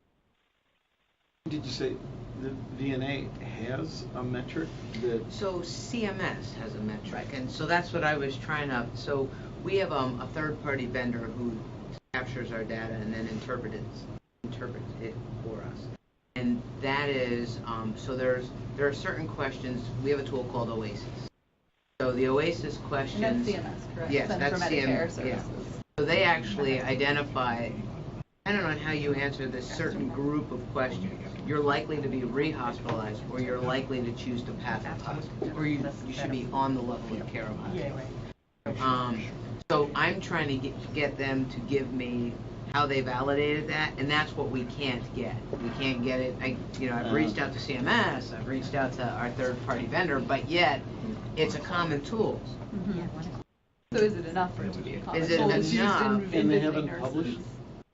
Did you say the VNA has a metric that? So CMS has a metric, and so that's what I was trying to. So we have a third-party vendor who captures our data and then interprets it for us. And that is so there are certain questions. We have a tool called OASIS. So the OASIS questions. And that's CMS, correct? Yes, Center that's for Medicare CMS. Services. Yeah. So they actually identify, depending on how you answer this certain group of questions, you're likely to be rehospitalized, or you're likely to choose to pass a hospital, or you should be on the level of care of hospital. So I'm trying to get them to give me how they validated that, and that's what we can't get. We can't get it. I've reached out to CMS, I've reached out to our third-party vendor, but yet it's a common tool. Mm-hmm. So is it enough for it to be a common Is it tool? enough? And they haven't published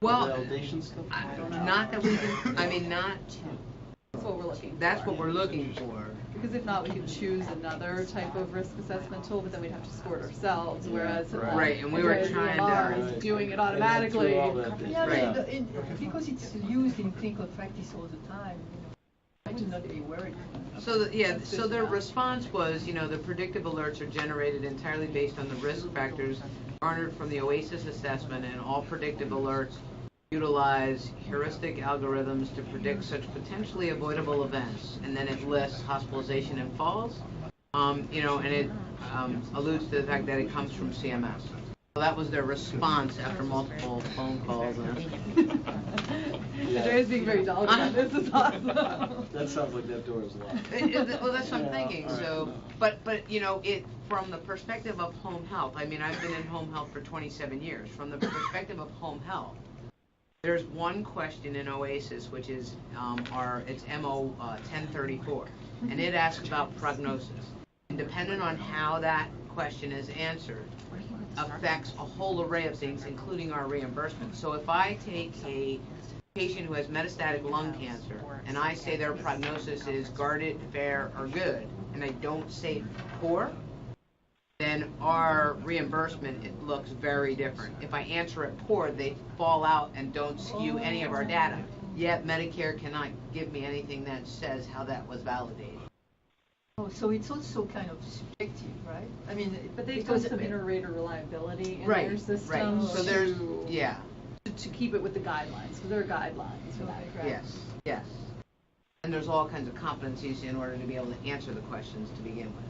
Well, validation stuff? not that we can. I mean, not. That's what we're looking for. That's what we're looking for. Because if not, we could choose another type of risk assessment tool, but then we'd have to score it ourselves, whereas Right, and we were trying EMR is doing it automatically. Because it's used in clinical practice all the time, I do not be worried. So their response was, the predictive alerts are generated entirely based on the risk factors garnered from the OASIS assessment, and all predictive alerts utilize heuristic algorithms to predict such potentially avoidable events, and then it lists hospitalization and falls, and it alludes to the fact that it comes from CMS. So that was their response after multiple phone calls. Andrea's being very delicate. This is awesome. That sounds like that door is locked. Well, that's what I'm thinking. So, but it from the perspective of home health. I mean, I've been in home health for 27 years. From the perspective of home health, there's one question in OASIS, which is it's MO 1034, and it asks about prognosis. And depending on how that question is answered, affects a whole array of things, including our reimbursement. So if I take a patient who has metastatic lung cancer, and I say their prognosis is guarded, fair, or good, and I don't say poor, then our reimbursement, it looks very different. If I answer it poor, they fall out and don't skew any of our data. Yet Medicare cannot give me anything that says how that was validated. Oh, so it's also kind of subjective, right? I mean, but they've done some inter-rater reliability in their system. Right. So there's, to keep it with the guidelines, because there are guidelines for that, correct? Yes. And there's all kinds of competencies in order to be able to answer the questions to begin with.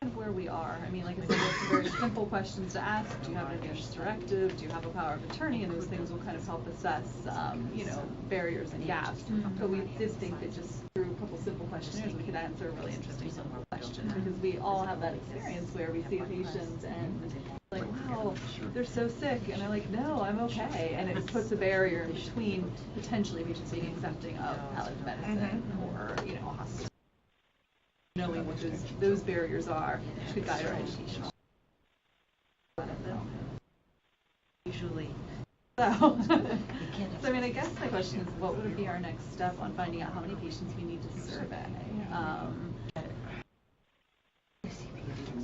Kind of where we are. I mean, like I said, it's very simple questions to ask. Do you have an advance directive? Do you have a power of attorney? And those things will kind of help assess, barriers and gaps. But we did think that just through a couple simple questionnaires, we could answer a really interesting simple question, because we all have that experience where we see a patient and like, wow, they're so sick, and they're like, no, I'm okay, and it puts a barrier in between potentially patients being accepting of palliative medicine or hospital. Knowing what those barriers are could guide our education. Usually. So, I mean, I guess my question is, what would be our next step on finding out how many patients we need to survey?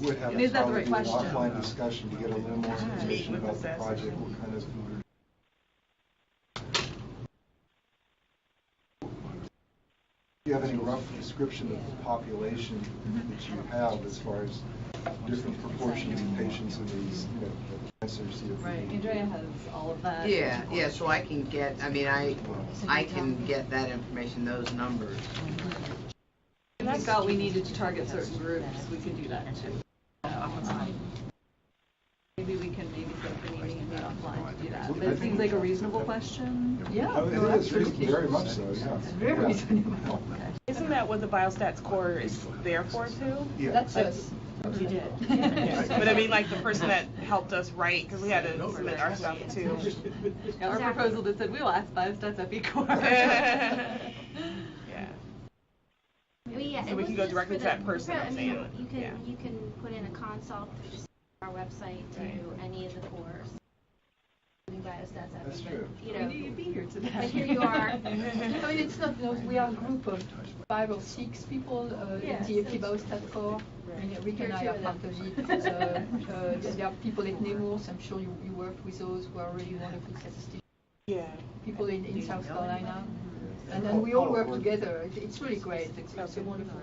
We would have And is that the right probably an question? offline discussion to get a little more information about the project, what kind of food. Do you have any rough description of the population that you have as far as different proportions of patients in these, cancers? Right, Andrea has all of that. Yeah, so I can get, I can get that information, those numbers. If we felt we needed to target certain groups, we could do that too. Maybe we can set up a meeting and meet offline to do that. But it seems like a reasonable question. Yeah. It is very much so, yeah. It's very reasonable. Isn't that what the biostats core is there for too? Yeah. That's us. We did. Yeah. But I mean, like the person that helped us write, because we had to submit our stuff too. Yeah, our proposal that said we will ask 5 steps at Core. Yeah. Well, yeah, So we can go directly to that person. I'm saying. You can put in a consult through our website to any of the cores. That's true. You We know, knew you'd be here today. but here you are. I mean, it's not, we are a group of 5 or 6 people in the Epibaustat core. I mean, Rick and I are part of it. There are people at Nemours, I'm sure you worked with those who are really wonderful statisticians. Yeah. People in South Carolina. And then we all work together. It's really great. It's wonderful.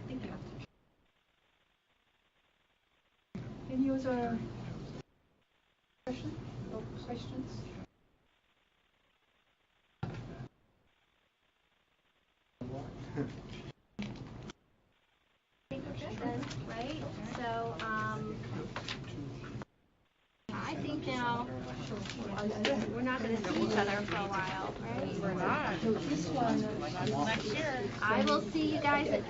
Thank you. Any other questions? Right? So, I think now we're not going to see each other for a while, right? We're not. So this one, Next year. I will see you guys and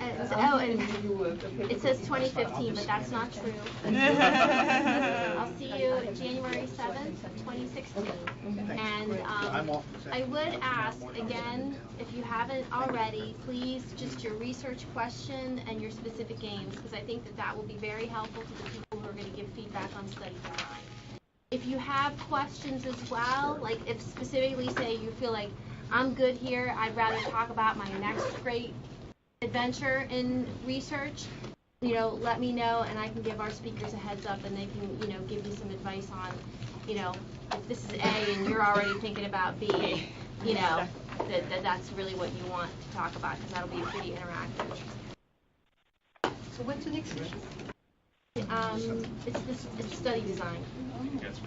it says 2015, but that's not true. I'll see you January 7th, 2016. And I would ask, again, if you haven't already, please just your research question and your specific aims, because I think that will be very helpful to the people who are going to give feedback on study design. If you have questions as well, like if specifically say you feel like I'm good here, I'd rather talk about my next great adventure in research, let me know and I can give our speakers a heads up and they can, give you some advice on, if this is A and you're already thinking about B, that's really what you want to talk about because that'll be pretty interactive. so what's the next session? It's study design. Yes.